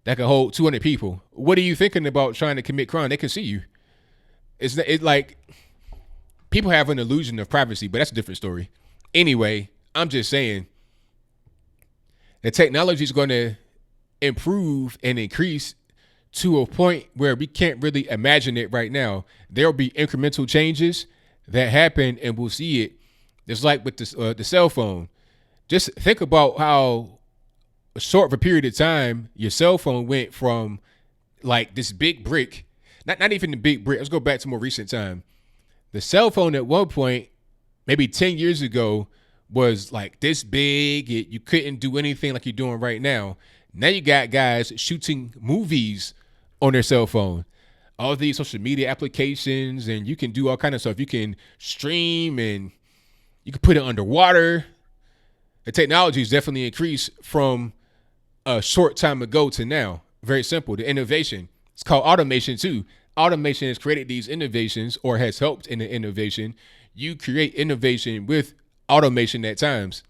That can hold 200 people. What are you thinking about trying to commit crime? They can see you. It's like people have an illusion of privacy, but that's a different story. Anyway, I'm just saying the technology is going to improve and increase to a point where we can't really imagine it right now. There'll be incremental changes that happen and we'll see it. It's like with the cell phone. Just think about how short of a period of time, your cell phone went from like this big brick, not even the big brick. Let's go back to more recent time. The cell phone at one point, maybe 10 years ago, was like this big. You couldn't do anything like you're doing right now. Now you got guys shooting movies on their cell phone. All these social media applications, and you can do all kind of stuff. You can stream and you can put it underwater. The technology has definitely increased from a short time ago to now. Very simple. The innovation. It's called automation too. Automation has created these innovations or has helped in the innovation. You create innovation with automation at times.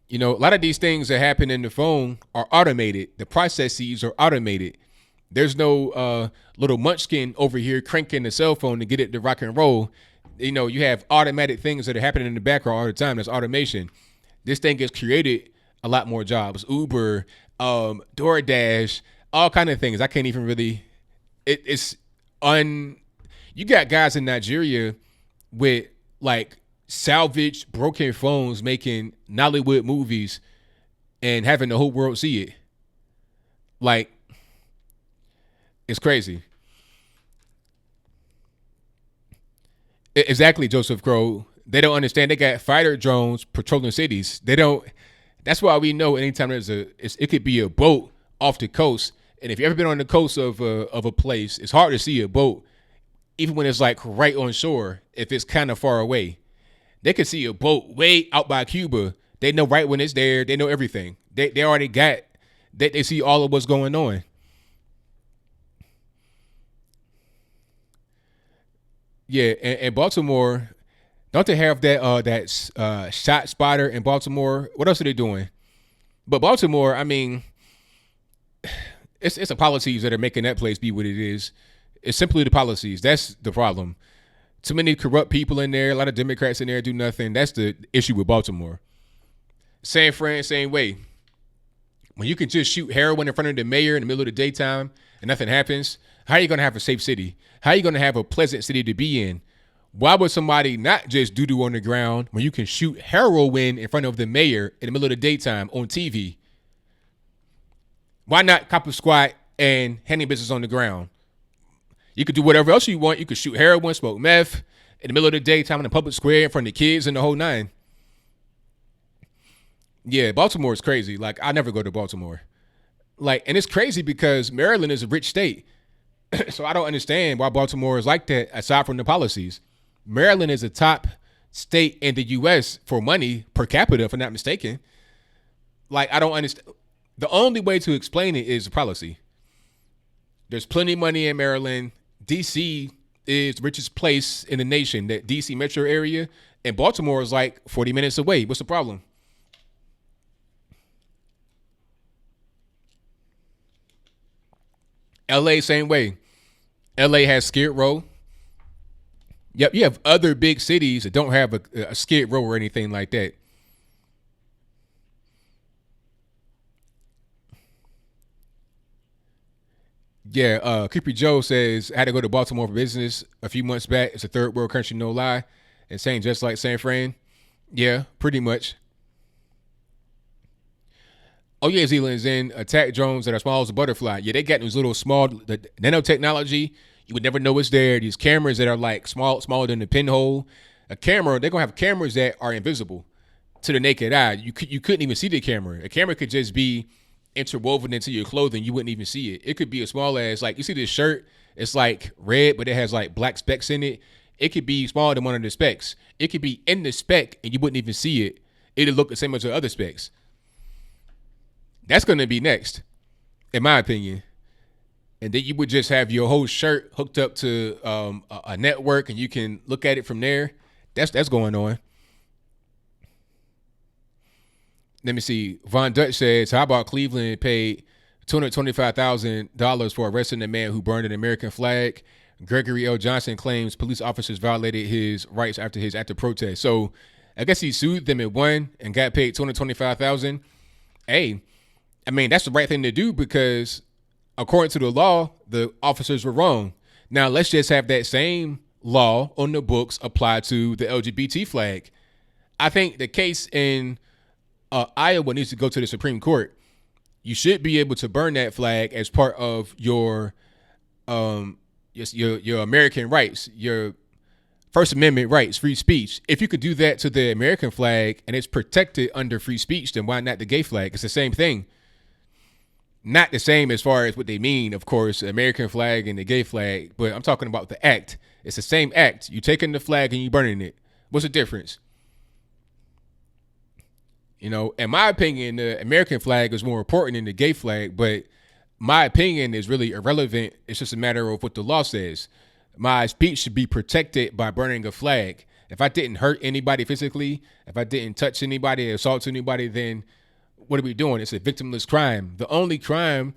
You know, a lot of these things that happen in the phone are automated. The processes are automated. There's no little munchkin over here cranking the cell phone to get it to rock and roll. You know, you have automatic things that are happening in the background all the time. That's automation. This thing has created a lot more jobs. Uber, DoorDash, all kind of things. I can't even really. It's You got guys in Nigeria with like salvaged broken phones making Nollywood movies and having the whole world see it. Like, it's crazy. Exactly, Joseph Crow. They don't understand. They got fighter drones patrolling cities. They don't. That's why we know anytime it could be a boat off the coast. And if you've ever been on the coast of a place, it's hard to see a boat, even when it's like right on shore. If it's kind of far away, they can see a boat way out by Cuba. They know right when it's there. They know everything. They already got. They see all of what's going on. Yeah, and Baltimore, don't they have that shot spotter in Baltimore? What else are they doing? But Baltimore, I mean, it's the policies that are making that place be what it is. It's simply the policies. That's the problem. Too many corrupt people in there. A lot of Democrats in there do nothing. That's the issue with Baltimore. San Fran, same way. When you can just shoot heroin in front of the mayor in the middle of the daytime and nothing happens, how are you going to have a safe city? How are you going to have a pleasant city to be in? Why would somebody not just doo-doo on the ground when you can shoot heroin in front of the mayor in the middle of the daytime on TV? Why not cop a squat and handling business on the ground? You could do whatever else you want. You could shoot heroin, smoke meth in the middle of the daytime in the public square in front of the kids and the whole nine. Yeah, Baltimore is crazy. Like, I never go to Baltimore. Like, and it's crazy because Maryland is a rich state. So I don't understand why Baltimore is like that aside from the policies. Maryland is a top state in the U.S. for money per capita, if I'm not mistaken. Like, I don't understand. The only way to explain it is policy. There's plenty of money in Maryland. D.C. is the richest place in the nation, that D.C. metro area. And Baltimore is like 40 minutes away. What's the problem? L.A., same way. L.A. has Skid Row. Yep, you have other big cities that don't have a Skid Row or anything like that. Yeah, Creepy Joe says, I had to go to Baltimore for business a few months back. It's a third world country, no lie. And saying just like San Fran. Yeah, pretty much. Oh, yeah, Zealand's in attack drones that are small as a butterfly. Yeah, they got these little small the nanotechnology. You would never know it's there. These cameras that are like smaller than the pinhole. A camera, they're going to have cameras that are invisible to the naked eye. You couldn't even see the camera. A camera could just be interwoven into your clothing. You wouldn't even see it. It could be as small as, like, you see this shirt. It's like red, but it has like black specks in it. It could be smaller than one of the specs. It could be in the spec and you wouldn't even see it. It'd look the same as the other specs. That's going to be next, in my opinion. And then you would just have your whole shirt hooked up to a network and you can look at it from there. That's going on. Let me see. Von Dutch says, how about Cleveland paid $225,000 for arresting a man who burned an American flag? Gregory L. Johnson claims police officers violated his rights after his active protest. So I guess he sued them and won and got paid $225,000. Hey, I mean, that's the right thing to do because according to the law, the officers were wrong. Now, let's just have that same law on the books applied to the LGBT flag. I think the case in Iowa needs to go to the Supreme Court. You should be able to burn that flag as part of your American rights, your First Amendment rights, free speech. If you could do that to the American flag and it's protected under free speech, then why not the gay flag? It's the same thing. Not the same as far as what they mean, of course, American flag and the gay flag, but I'm talking about the act. It's the same act. You taking the flag and you burning it. What's the difference? You know, in my opinion, the American flag is more important than the gay flag, but my opinion is really irrelevant. It's just a matter of what the law says. My speech should be protected by burning a flag. If I didn't hurt anybody physically, if I didn't touch anybody, assault anybody, then what are we doing? It's a victimless crime. The only crime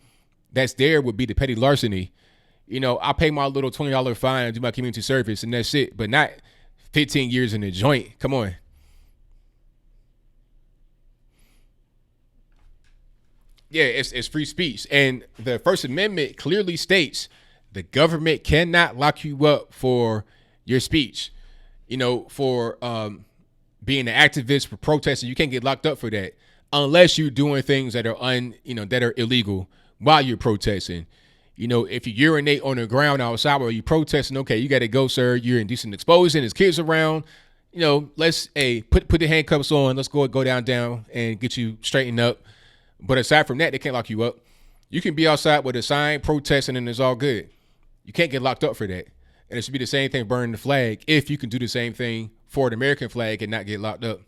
that's there would be the petty larceny. I pay my little $20 fine and do my community service, and that's it. But not 15 years in a joint. Come on. Yeah, it's free speech. And the First Amendment clearly states the government cannot lock you up for your speech. For being an activist, for protesting, you can't get locked up for that unless you're doing things that are that are illegal while you're protesting. If you urinate on the ground outside while you're protesting, okay, you got to go, sir. You're indecent exposing. There's kids around. Let's put the handcuffs on. Let's go down and get you straightened up. But aside from that, they can't lock you up. You can be outside with a sign protesting and it's all good. You can't get locked up for that. And it should be the same thing burning the flag if you can do the same thing for the American flag and not get locked up.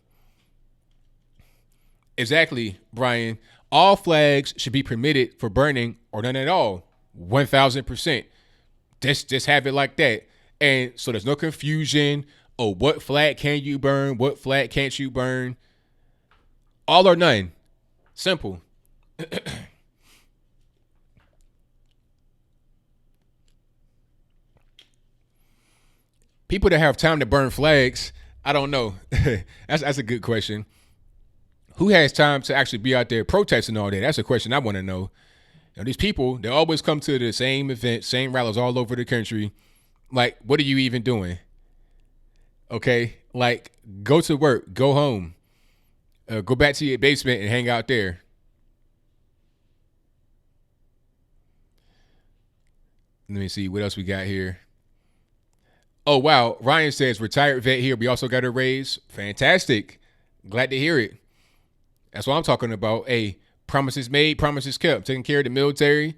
Exactly, Brian. All flags should be permitted for burning or none at all. 1,000%. Just have it like that. And so there's no confusion. Oh, what flag can you burn? What flag can't you burn? All or none. Simple. People that have time to burn flags, I don't know. That's a good question. Who has time to actually be out there protesting all day? That's a question I want to know. These people, they always come to the same events, same rallies all over the country. Like, what are you even doing? Okay? Like, go to work, go home, go back to your basement and hang out there. Let me see what else we got here. Oh, wow. Ryan says, retired vet here. We also got a raise. Fantastic. Glad to hear it. That's what I'm talking about. Hey, promises made, promises kept. Taking care of the military,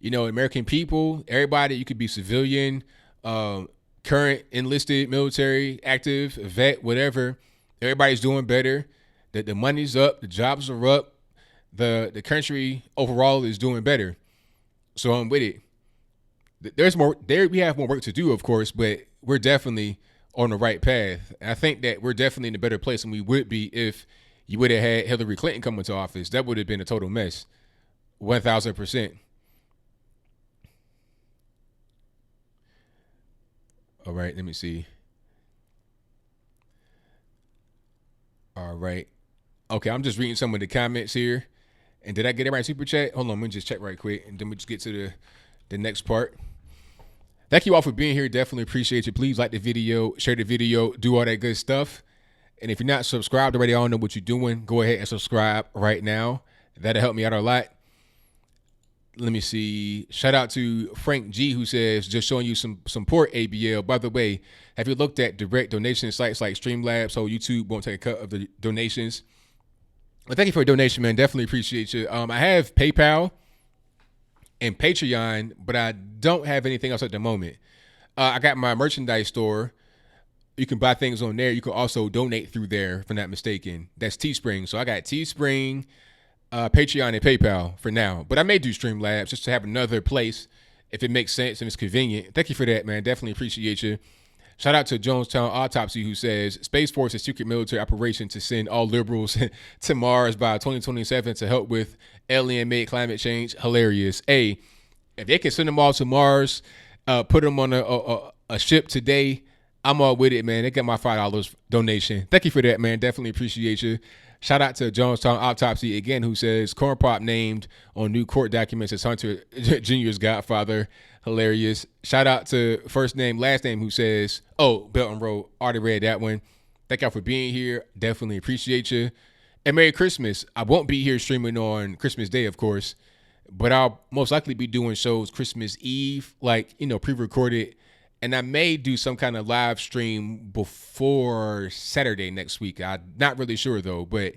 American people, everybody. You could be civilian, current enlisted military, active, vet, whatever. Everybody's doing better. The money's up. The jobs are up. The country overall is doing better. So I'm with it. There's more there. We have more work to do, of course, but we're definitely on the right path. I think that we're definitely in a better place than we would be if you would have had Hillary Clinton come into office. That would have been a total mess. 1,000%. All right, let me see. All right. Okay, I'm just reading some of the comments here. And did I get it right? Super chat? Hold on, let me just check right quick. And then we just get to the next part. Thank you all for being here. Definitely appreciate you. Please like the video, share the video, do all that good stuff. And if you're not subscribed already, I don't know what you're doing. Go ahead and subscribe right now. That'll help me out a lot. Let me see. Shout out to Frank G, who says, just showing you some support, ABL. By the way, have you looked at direct donation sites like Streamlabs so YouTube won't take a cut of the donations? Well, thank you for a donation, man. Definitely appreciate you. I have PayPal and Patreon, but I don't have anything else at the moment. I got my merchandise store. You can buy things on there. You can also donate through there, if I'm not mistaken. That's Teespring. So I got Teespring, Patreon, and PayPal for now. But I may do Streamlabs just to have another place if it makes sense and it's convenient. Thank you for that, man. Definitely appreciate you. Shout out to Jonestown Autopsy, who says, Space Force is a secret military operation to send all liberals to Mars by 2027 to help with alien-made climate change. Hilarious. Hey, if they can send them all to Mars, put them on a ship today, I'm all with it, man. They got my $5 donation. Thank you for that, man. Definitely appreciate you. Shout out to Jonestown Autopsy again, who says Corn Pop named on new court documents as Hunter Jr.'s godfather. Hilarious. Shout out to first name, last name, who says, oh, Belton Road. Already read that one. Thank y'all for being here. Definitely appreciate you. And Merry Christmas. I won't be here streaming on Christmas Day, of course, but I'll most likely be doing shows Christmas Eve, like, pre-recorded. And I may do some kind of live stream before Saturday next week. I'm not really sure, though. But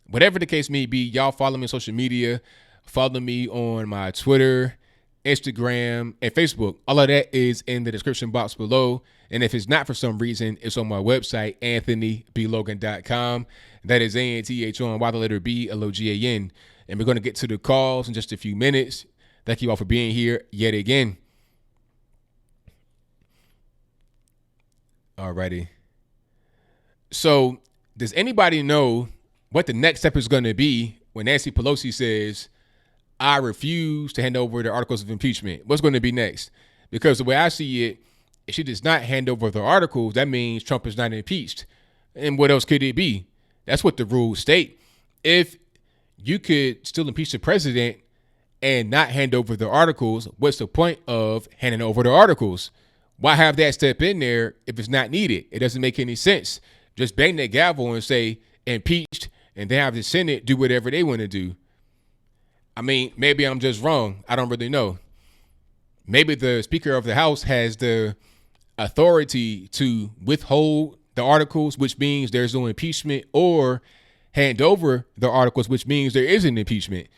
whatever the case may be, y'all follow me on social media. Follow me on my Twitter, Instagram, and Facebook. All of that is in the description box below. And if it's not for some reason, it's on my website, anthonyblogan.com. That is ANTHON, Y the letter B, LOGAN. And we're going to get to the calls in just a few minutes. Thank you all for being here yet again. Alrighty. So does anybody know what the next step is going to be when Nancy Pelosi says, I refuse to hand over the articles of impeachment? What's going to be next? Because the way I see it, if she does not hand over the articles, that means Trump is not impeached. And what else could it be? That's what the rules state. If you could still impeach the president and not hand over the articles, what's the point of handing over the articles? Why have that step in there if it's not needed? It doesn't make any sense. Just bang that gavel and say impeached, and then have the Senate do whatever they want to do. I mean, maybe I'm just wrong. I don't really know. Maybe the Speaker of the House has the authority to withhold the articles, which means there's no impeachment, or hand over the articles, which means there is an impeachment.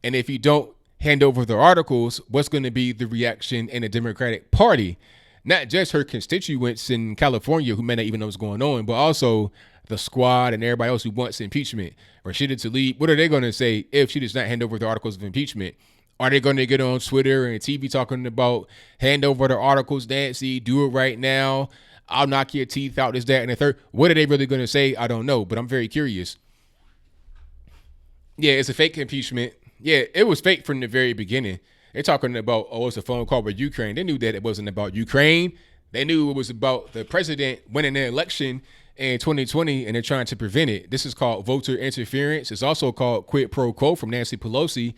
And if you don't hand over the articles, what's going to be the reaction in the Democratic Party? Not just her constituents in California who may not even know what's going on, but also the squad and everybody else who wants impeachment. Rashida Tlaib, what are they going to say if she does not hand over the articles of impeachment? Are they going to get on Twitter and TV talking about hand over the articles, Nancy, do it right now, I'll knock your teeth out, this, that, and the third? What are they really going to say? I don't know, but I'm very curious. Yeah, it's a fake impeachment. Yeah, it was fake from the very beginning. They're talking about, oh, it's a phone call with Ukraine. They knew that it wasn't about Ukraine. They knew it was about the president winning the election in 2020, and they're trying to prevent it. This is called voter interference. It's also called quid pro quo from Nancy Pelosi.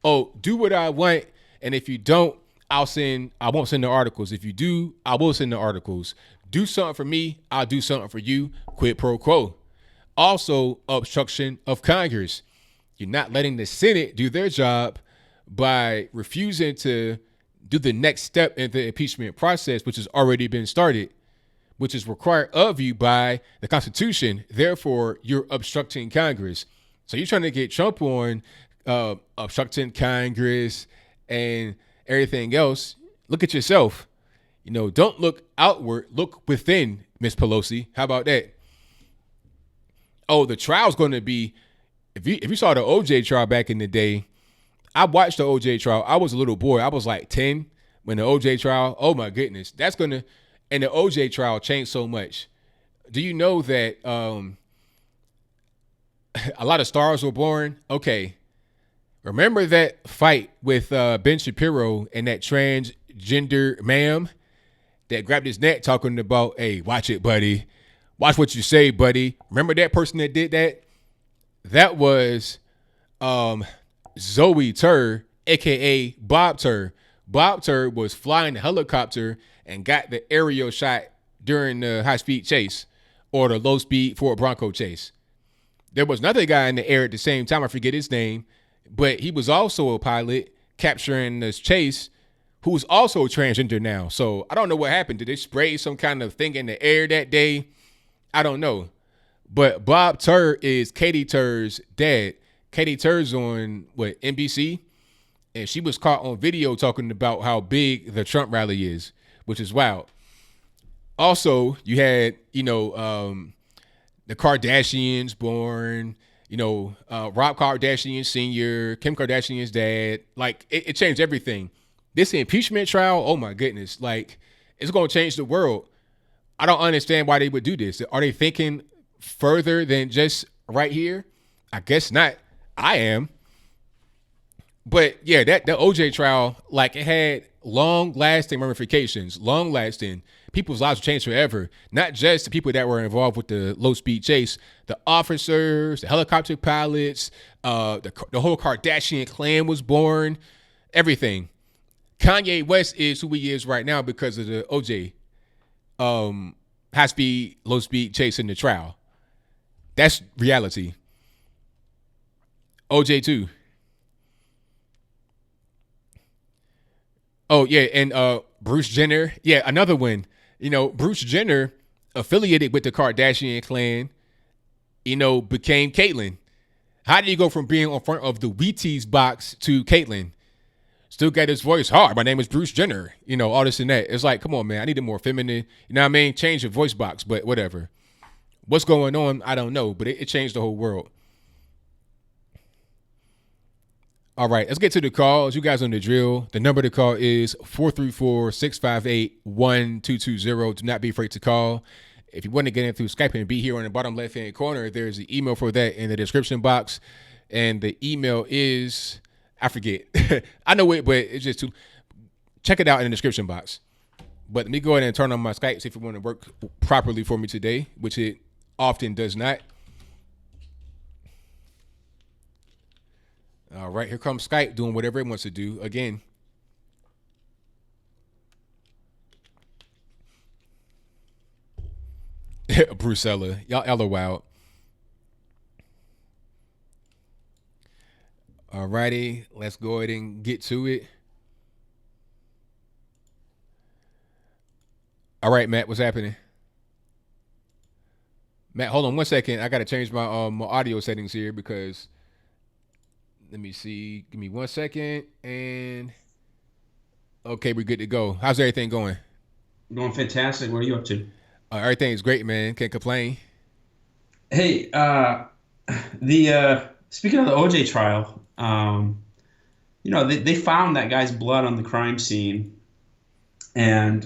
Oh, do what I want, and if you don't, I won't send the articles. If you do, I will send the articles. Do something for me, I'll do something for you. Quid pro quo. Also, obstruction of Congress. You're not letting the Senate do their job by refusing to do the next step in the impeachment process, which has already been started, which is required of you by the Constitution. Therefore, you're obstructing Congress. So you're trying to get Trump on obstructing Congress and everything else. Look at yourself. You know, don't look outward, look within, Miss Pelosi. How about that? Oh, the trial's going to be, if you saw the OJ trial back in the day, I watched the OJ trial. I was a little boy. I was like 10 when the OJ trial, oh my goodness, and the OJ trial changed so much. Do you know that a lot of stars were born? Okay. Remember that fight with Ben Shapiro and that transgender ma'am that grabbed his neck talking about, hey, watch it, buddy. Watch what you say, buddy. Remember that person that did that? That was Zoe Tur, a.k.a. Bob Tur. Bob Tur was flying the helicopter and got the aerial shot during the high-speed chase or the low-speed Ford Bronco chase. There was another guy in the air at the same time. I forget his name, but he was also a pilot capturing this chase who was also transgender now. So I don't know what happened. Did they spray some kind of thing in the air that day? I don't know. But Bob Tur is Katie Tur's dad. Katie Tur's on, NBC? And she was caught on video talking about how big the Trump rally is, which is wild. Also, you had, the Kardashians born, Rob Kardashian Sr., Kim Kardashian's dad. Like, it changed everything. This impeachment trial, oh my goodness, like, it's going to change the world. I don't understand why they would do this. Are they thinking further than just right here? I guess not. I am. But yeah, the OJ trial, like, it had long-lasting ramifications, long-lasting. People's lives changed forever. Not just the people that were involved with the low-speed chase, the officers, the helicopter pilots, the whole Kardashian clan was born, everything. Kanye West is who he is right now because of the OJ high-speed, low-speed chase in the trial. That's reality. OJ too. Oh, yeah, and Bruce Jenner. Yeah, another one. Bruce Jenner, affiliated with the Kardashian clan, became Caitlyn. How did you go from being on front of the Wheaties box to Caitlyn? Still got his voice hard. My name is Bruce Jenner. All this and that. It's like, come on, man. I need a more feminine, you know what I mean? Change your voice box, but whatever. What's going on? I don't know, but it changed the whole world. All right, let's get to the calls. You guys on the drill. The number to call is 434-658-1220. Do not be afraid to call. If you want to get in through Skype and be here on the bottom left-hand corner, there's an email for that in the description box. And the email is, I forget. I know it, but it's just too. Check it out in the description box. But let me go ahead and turn on my Skype, see if it want to work properly for me today, which it often does not. All right, here comes Skype doing whatever it wants to do. Again, Brucella, y'all are wild. All righty, let's go ahead and get to it. All right, Matt, what's happening? Matt, hold on 1 second. I got to change my my audio settings here because, let me see. Give me 1 second. And, okay, we're good to go. How's everything going? Going fantastic. What are you up to? Everything's great, man. Can't complain. Hey, the speaking of the OJ trial, they found that guy's blood on the crime scene, and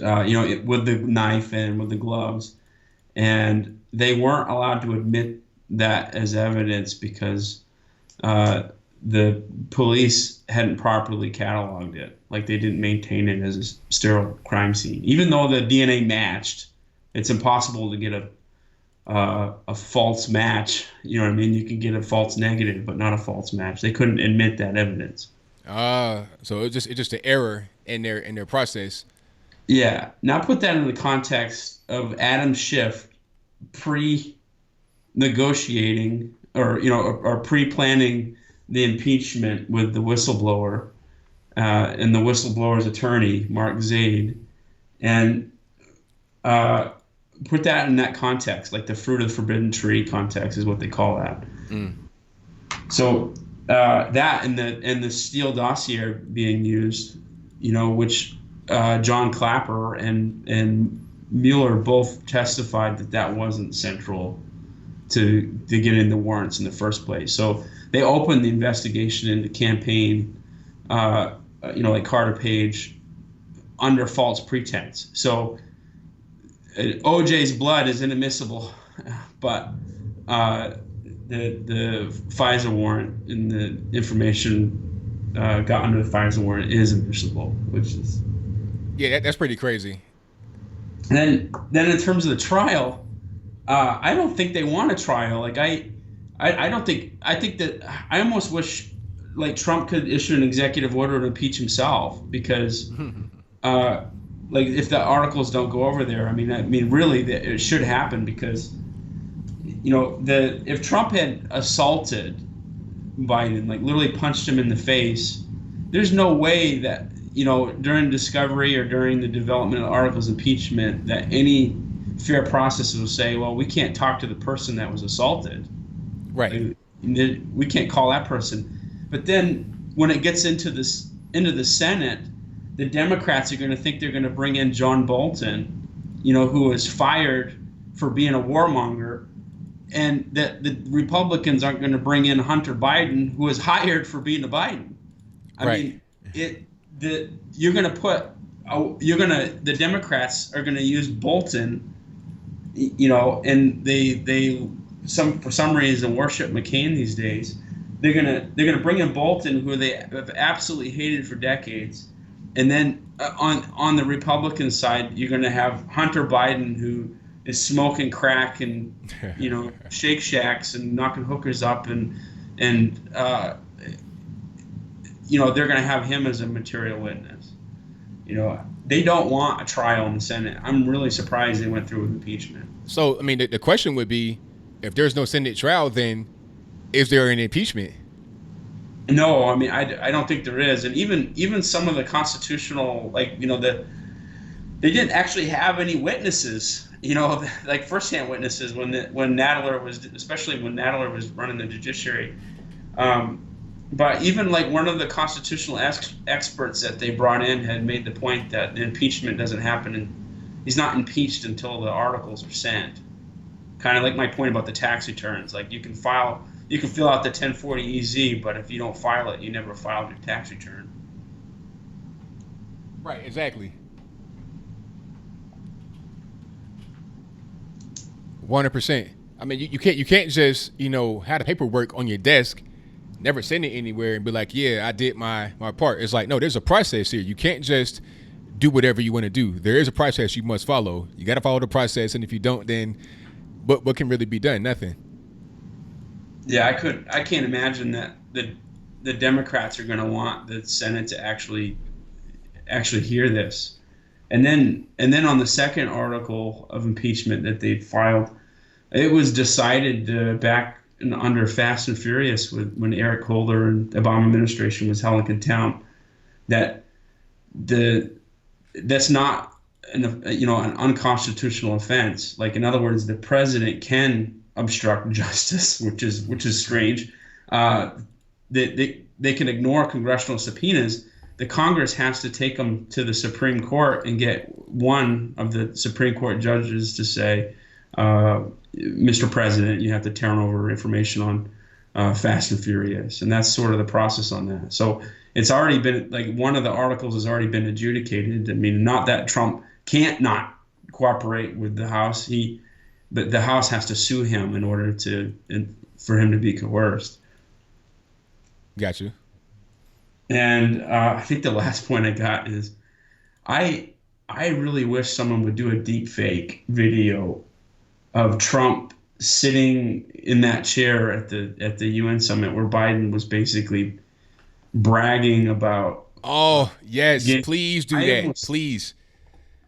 with the knife and with the gloves, and they weren't allowed to admit that as evidence because the police hadn't properly cataloged it. Like, they didn't maintain it as a sterile crime scene, even though the DNA matched. It's impossible to get a false match. You know what I mean? You can get a false negative, but not a false match. They couldn't admit that evidence. So it's just an error in their process. Yeah. Now put that in the context of Adam Schiff pre-negotiating or pre-planning the impeachment with the whistleblower and the whistleblower's attorney, Mark Zaid, and put that in that context, like the fruit of the forbidden tree context is what they call that. So that and the Steele dossier being used, which John Clapper and Mueller both testified that wasn't central to getting the warrants in the first place. So they opened the investigation into campaign, like Carter Page, under false pretense. So OJ's blood is inadmissible, but the FISA warrant and the information got under the FISA warrant is admissible, which is that's pretty crazy. And then in terms of the trial, I don't think they want a trial. Like I think that I almost wish like Trump could issue an executive order to impeach himself because. Like if the articles don't go over there, I mean, really, it should happen because, if Trump had assaulted Biden, like literally punched him in the face, there's no way that during discovery or during the development of articles of impeachment that any fair process will say, well, we can't talk to the person that was assaulted, right? Like, we can't call that person. But then when it gets into the Senate, the Democrats are going to think they're going to bring in John Bolton, who was fired for being a warmonger, and that the Republicans aren't going to bring in Hunter Biden, who was hired for being a Biden. I mean, the Democrats are going to use Bolton, and they for some reason worship McCain these days. They're gonna bring in Bolton, who they have absolutely hated for decades. And then on the Republican side, you're going to have Hunter Biden, who is smoking crack and Shake Shacks and knocking hookers up, and they're going to have him as a material witness. They don't want a trial in the Senate. I'm really surprised they went through with impeachment. So I mean, the question would be, if there's no Senate trial, then is there an impeachment? No, I mean, I don't think there is. And even some of the constitutional, they didn't actually have any witnesses, like firsthand witnesses when Nadler was, especially when Nadler was running the judiciary. But even like one of the constitutional experts that they brought in had made the point that impeachment doesn't happen, and he's not impeached until the articles are sent. Kind of like my point about the tax returns. Like you can fill out the 1040 EZ, but if you don't file it, you never filed your tax return. Right, exactly. 100%. I mean, you can't just have the paperwork on your desk, never send it anywhere, and be like, yeah, I did my part. It's like, no, there's a process here. You can't just do whatever you want to do. There is a process you must follow. You got to follow the process, and if you don't, then what can really be done? Nothing. Yeah, I can't imagine that the Democrats are going to want the Senate to actually hear this. And then on the second article of impeachment that they filed, it was decided back under Fast and Furious when Eric Holder and the Obama administration was held in contempt that that's not an unconstitutional offense. Like, in other words, the president can obstruct justice, which is strange. They can ignore congressional subpoenas. The Congress has to take them to the Supreme Court and get one of the Supreme Court judges to say, Mr. President, you have to turn over information on Fast and Furious. And that's sort of the process on that. So it's already been, like, one of the articles has already been adjudicated. I mean, not that Trump can't not cooperate with the House. But the House has to sue him in order for him to be coerced. Got you. And I think the last point I got is I really wish someone would do a deep fake video of Trump sitting in that chair at the UN summit where Biden was basically bragging about. Oh yes, please do that, please.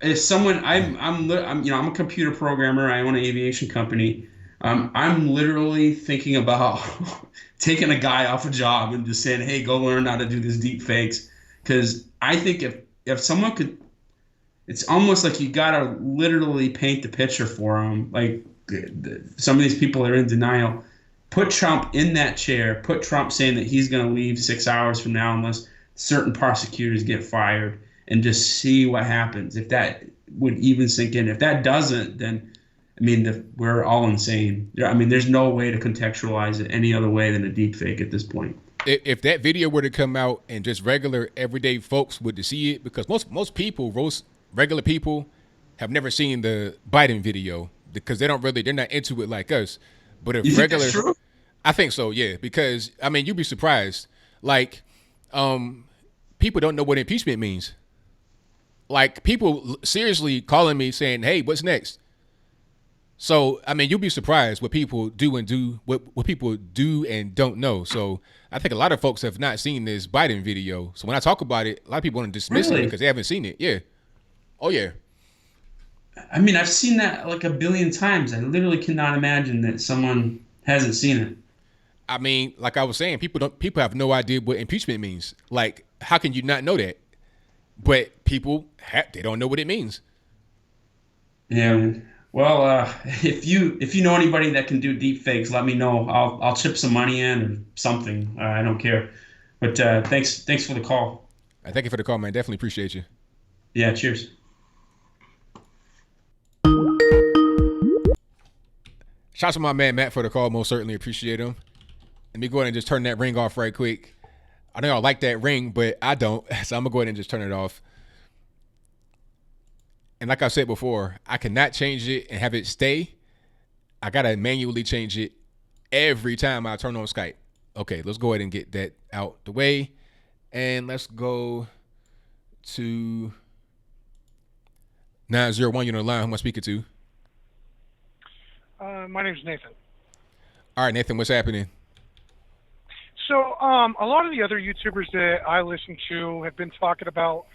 If someone, I'm a computer programmer. I own an aviation company. I'm literally thinking about taking a guy off a job and just saying, "Hey, go learn how to do this deep fakes." Because I think if someone could, it's almost like you gotta literally paint the picture for them. Like, some of these people are in denial. Put Trump in that chair. Put Trump saying that he's going to leave 6 hours from now unless certain prosecutors get fired, and just see what happens. If that would even sink in. If that doesn't, then I mean, we're all insane. I mean, there's no way to contextualize it any other way than a deep fake at this point. If that video were to come out and just regular everyday folks would to see it, because most people, regular people, have never seen the Biden video because they're not into it like us. But if you regular, think that's true? I think so, yeah. Because I mean, you'd be surprised. Like, people don't know what impeachment means. Like, people seriously calling me saying, "Hey, what's next?" So, I mean, you'll be surprised what people what people do and don't know. So, I think a lot of folks have not seen this Biden video. So, when I talk about it, a lot of people want to dismiss it because they haven't seen it. Yeah. Oh, yeah. I mean, I've seen that like a billion times. I literally cannot imagine that someone hasn't seen it. I mean, like I was saying, people have no idea what impeachment means. Like, how can you not know that? But they don't know what it means. Yeah. Well, if you know anybody that can do deep fakes, let me know. I'll chip some money in or something. I don't care. But thanks for the call. Thank you for the call, man. Definitely appreciate you. Yeah. Cheers. Shout out to my man Matt for the call. Most certainly appreciate him. Let me go ahead and just turn that ring off right quick. I know y'all like that ring, but I don't. So I'm gonna go ahead and just turn it off. And like I said before, I cannot change it and have it stay. I gotta manually change it every time I turn on Skype. Okay, let's go ahead and get that out the way. And let's go to 901. You're on the line. Who am I speaking to? My name's Nathan. All right, Nathan, what's happening? So a lot of the other YouTubers that I listen to have been talking about,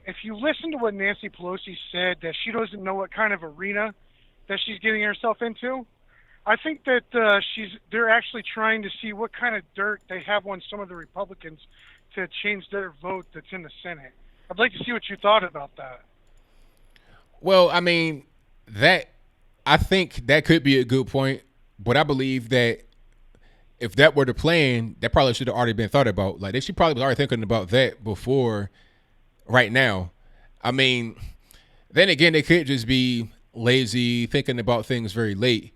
if you listen to what Nancy Pelosi said, that she doesn't know what kind of arena that she's getting herself into, I think that they're actually trying to see what kind of dirt they have on some of the Republicans to change their vote that's in the Senate. I'd like to see what you thought about that. Well, I mean, I think that could be a good point, but I believe that if that were the plan, that probably should have already been thought about. Like, they should probably was already thinking about that before right now. I mean, then again, they could just be lazy, thinking about things very late.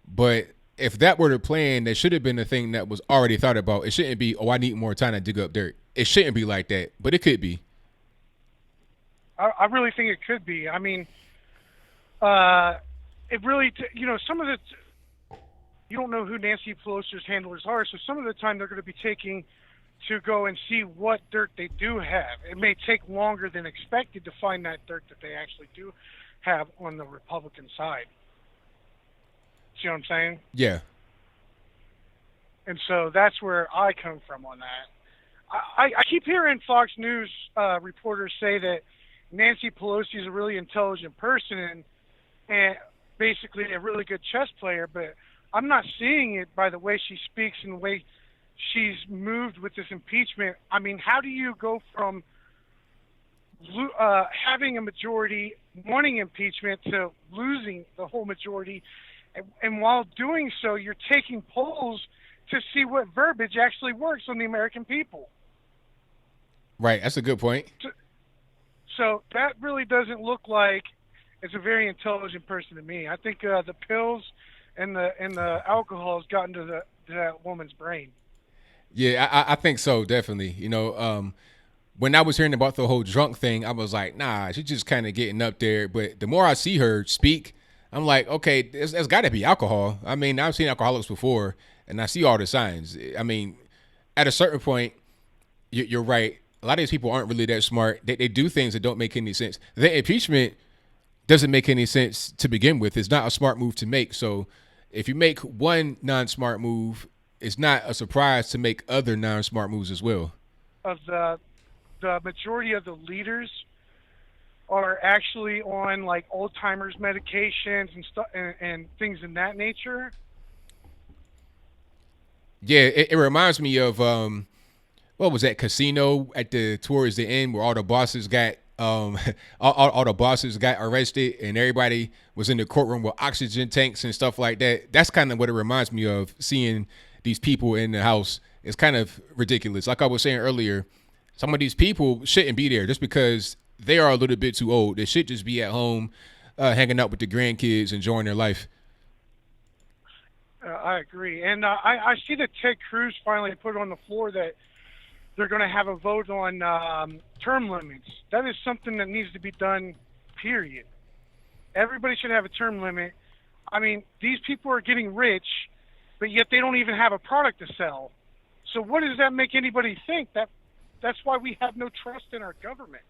But if that were the plan, that should have been the thing that was already thought about. It shouldn't be, I need more time to dig up dirt. It shouldn't be like that, but it could be. I really think it could be. I mean, it really, some of the, you don't know who Nancy Pelosi's handlers are, so some of the time they're going to be taking to go and see what dirt they do have. It may take longer than expected to find that dirt that they actually do have on the Republican side. See what I'm saying? Yeah. And so that's where I come from on that. I keep hearing Fox News reporters say that Nancy Pelosi is a really intelligent person and basically a really good chess player, but I'm not seeing it by the way she speaks and the way she's moved with this impeachment. I mean, how do you go from having a majority wanting impeachment to losing the whole majority? And while doing so, you're taking polls to see what verbiage actually works on the American people. Right. That's a good point. So that really doesn't look like it's a very intelligent person to me. I think the pills and the alcohol has gotten to that woman's brain. Yeah, I think so, definitely. When I was hearing about the whole drunk thing, I was like, nah, she's just kind of getting up there. But the more I see her speak, I'm like, okay, there's got to be alcohol. I mean, I've seen alcoholics before, and I see all the signs. I mean, at a certain point, you're right. A lot of these people aren't really that smart. They do things that don't make any sense. The impeachment doesn't make any sense to begin with. It's not a smart move to make. So if you make one non-smart move, it's not a surprise to make other non-smart moves as well. Of the majority of the leaders are actually on like Alzheimer's medications and stuff and things in that nature. Yeah, it reminds me of what was that casino towards the end where all the bosses got all the bosses got arrested and everybody was in the courtroom with oxygen tanks and stuff like that. That's kind of what it reminds me of, seeing these people in the house. It's kind of ridiculous. Like I was saying earlier, some of these people shouldn't be there just because they are a little bit too old. They should just be at home, hanging out with the grandkids, enjoying their life. I agree. And I see that Ted Cruz finally put on the floor that they're going to have a vote on term limits. That is something that needs to be done, period. Everybody should have a term limit. I mean, these people are getting rich, but yet they don't even have a product to sell. So what does that make anybody think? That's why we have no trust in our government.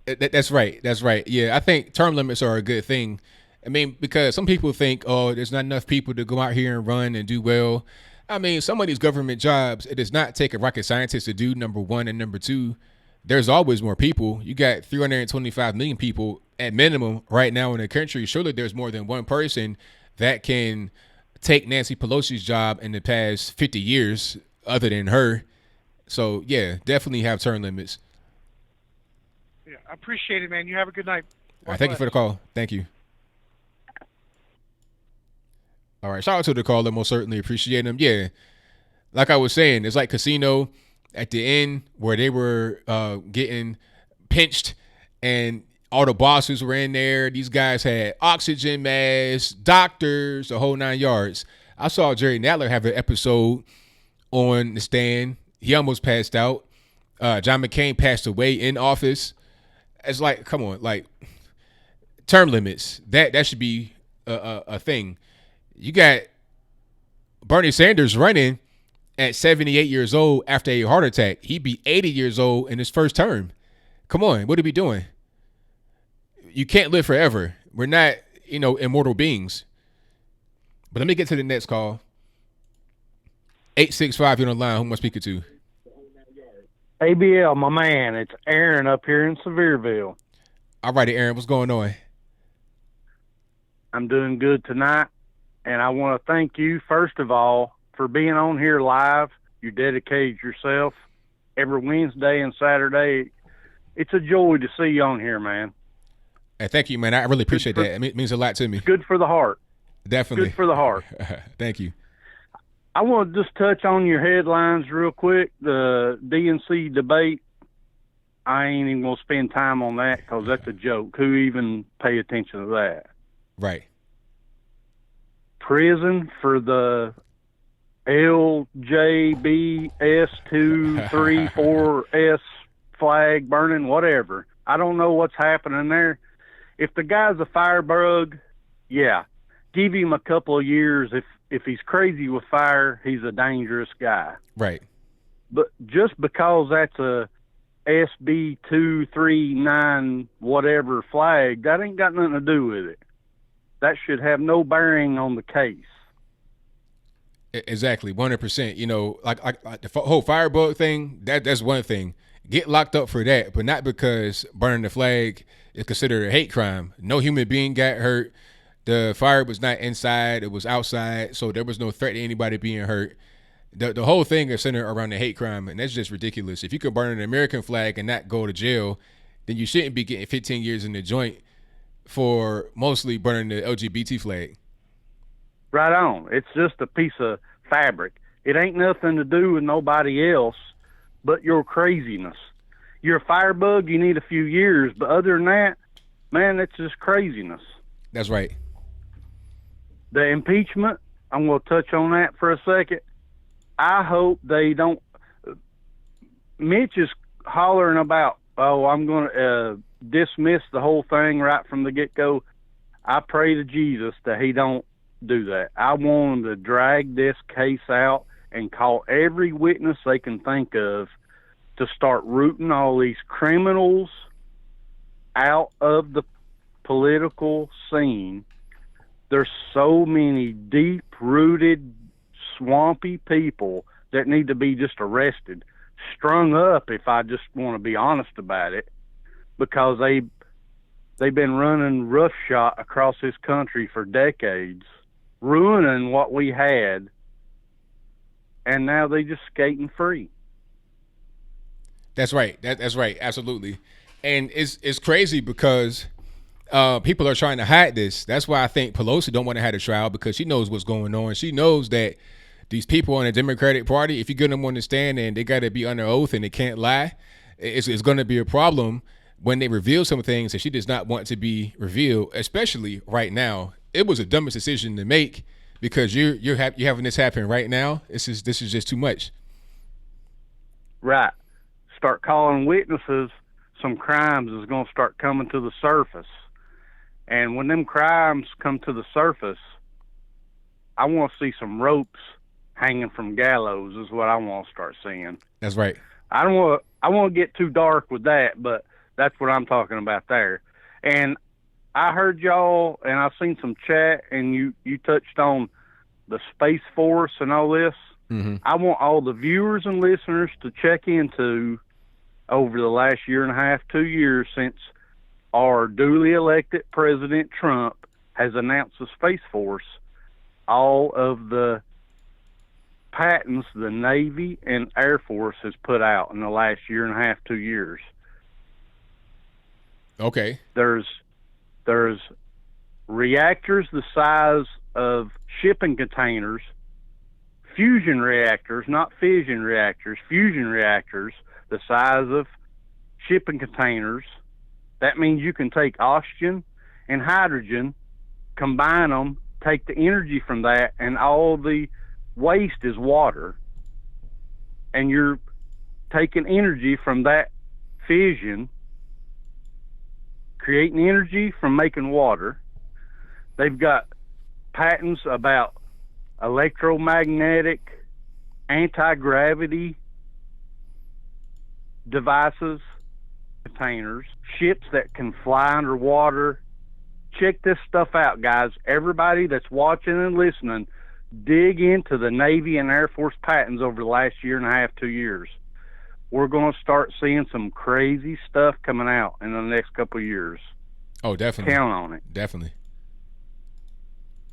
That's right. That's right. Yeah, I think term limits are a good thing. I mean, because some people think, oh, there's not enough people to go out here and run and do well. I mean, some of these government jobs, it does not take a rocket scientist to do, number one. And number two, there's always more people. You got 325 million people at minimum right now in the country. Surely there's more than one person that can take Nancy Pelosi's job in the past 50 years other than her. So, yeah, definitely have term limits. Yeah, I appreciate it, man. You have a good night. All right, thank you for the call. Thank you. All right, shout out to the caller. Most certainly appreciate him. Yeah, like I was saying, it's like casino at the end where they were getting pinched and all the bosses were in there. These guys had oxygen masks, doctors, the whole 9 yards. I saw Jerry Nadler have an episode on the stand. He almost passed out. John McCain passed away in office. It's like, come on, like term limits. That should be a thing. You got Bernie Sanders running at 78 years old after a heart attack. He'd be 80 years old in his first term. Come on, what are we doing? You can't live forever. We're not, immortal beings. But let me get to the next call. 865, you're on the line. Who am I speaking to? ABL, my man. It's Aaron up here in Sevierville. All righty, Aaron. What's going on? I'm doing good tonight. And I want to thank you, first of all, for being on here live. You dedicated yourself every Wednesday and Saturday. It's a joy to see you on here, man. Hey, thank you, man. I really appreciate that. It means a lot to me. Good for the heart. Definitely. Good for the heart. Thank you. I want to just touch on your headlines real quick. The DNC debate, I ain't even going to spend time on that because that's a joke. Who even pay attention to that? Right. Prison for the LJBS234S flag burning, whatever. I don't know what's happening there. If the guy's a firebug, yeah, give him a couple of years. If he's crazy with fire, he's a dangerous guy. Right. But just because that's a SB 239 whatever flag, that ain't got nothing to do with it. That should have no bearing on the case. Exactly, 100%. You know, like the whole firebug thing, that's one thing. Get locked up for that, but not because burning the flag is considered a hate crime. No human being got hurt. The fire was not inside, it was outside, so there was no threat to anybody being hurt. The whole thing is centered around the hate crime, and that's just ridiculous. If you could burn an American flag and not go to jail, then you shouldn't be getting 15 years in the joint for mostly burning the LGBT flag. Right on. It's just a piece of fabric. It ain't nothing to do with nobody else but your craziness. You're a firebug, you need a few years, but other than that, man, it's just craziness. That's right. The impeachment, I'm going to touch on that for a second. I hope they don't. Mitch is hollering about, oh, I'm going to dismiss the whole thing right from the get-go. I pray to Jesus that he don't do that. I want them to drag this case out and call every witness they can think of to start rooting all these criminals out of the political scene. There's so many deep-rooted, swampy people that need to be just arrested, strung up, if I just want to be honest about it, because they've been running roughshod across this country for decades, ruining what we had, and now they just skating free. That's right. That's right. Absolutely. And it's crazy because people are trying to hide this. That's why I think Pelosi don't want to have a trial, because she knows what's going on. She knows that these people in the Democratic Party, if you get them on the stand and they got to be under oath and they can't lie, it's going to be a problem when they reveal some things that she does not want to be revealed, especially right now. It was the dumbest decision to make, because you're having this happen right now. This is just too much. Right. Start calling witnesses, some crimes is going to start coming to the surface. And when them crimes come to the surface, I want to see some ropes hanging from gallows is what I want to start seeing. That's right. I want to get too dark with that, but that's what I'm talking about there. And I heard y'all, and I've seen some chat, and you touched on the Space Force and all this. Mm-hmm. I want all the viewers and listeners to check into over the last year and a half, 2 years since our duly elected President Trump has announced the Space Force, all of the patents the Navy and Air Force has put out in the last year and a half, 2 years. Okay. There's reactors the size of shipping containers, fusion reactors, not fission reactors, fusion reactors the size of shipping containers. That means you can take oxygen and hydrogen, combine them, take the energy from that, and all the waste is water. And you're taking energy from that fission, creating energy from making water. They've got patents about electromagnetic, anti-gravity devices, containers, ships that can fly underwater. Check this stuff out, guys. Everybody that's watching and listening, dig into the Navy and Air Force patents over the last year and a half, 2 years. We're going to start seeing some crazy stuff coming out in the next couple of years. Oh, definitely. Count on it. Definitely.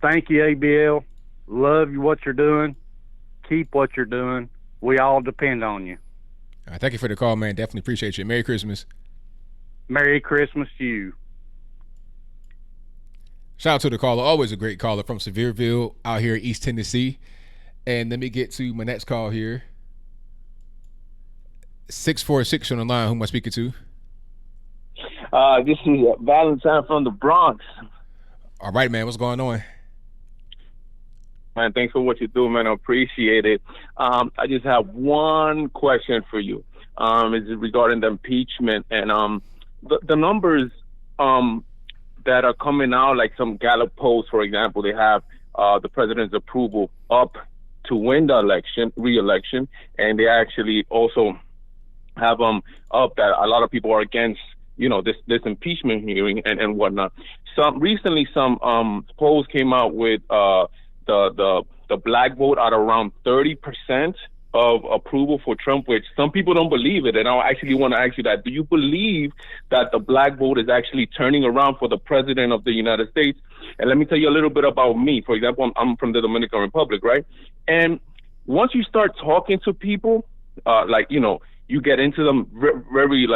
Thank you, ABL. Love what you're doing. Keep what you're doing. We all depend on you. All right, thank you for the call, man. Definitely appreciate you. Merry Christmas. Merry Christmas to you. Shout out to the caller. Always a great caller from Sevierville out here in East Tennessee. And let me get to my next call here. 646 on the line. Who am I speaking to? This is Valentine from the Bronx. All right, man. What's going on? Man, thanks for what you do, man. I appreciate it. I just have one question for you. It's regarding the impeachment and the numbers that that are coming out, like some Gallup polls, for example, they have the president's approval up to win the re-election, and they actually also have up that a lot of people are against, this impeachment hearing and whatnot. Recently some polls came out with the black vote at around 30% of approval for Trump, which some people don't believe it. And I actually want to ask you that. Do you believe that the black vote is actually turning around for the president of the United States? And let me tell you a little bit about me. For example, I'm from the Dominican Republic, right? And once you start talking to people, you get into them very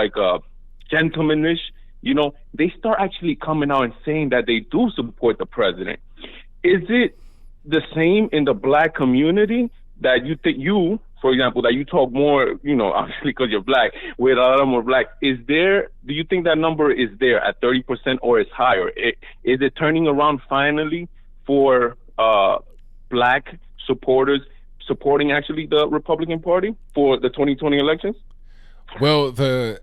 gentlemanish, they start actually coming out and saying that they do support the president. Is it the same in the black community that you think for example, that you talk more, obviously because you're black, with a lot more black, do you think that number is there at 30% or is higher? Is it turning around finally for black supporters supporting actually the Republican Party for the 2020 elections? Well, the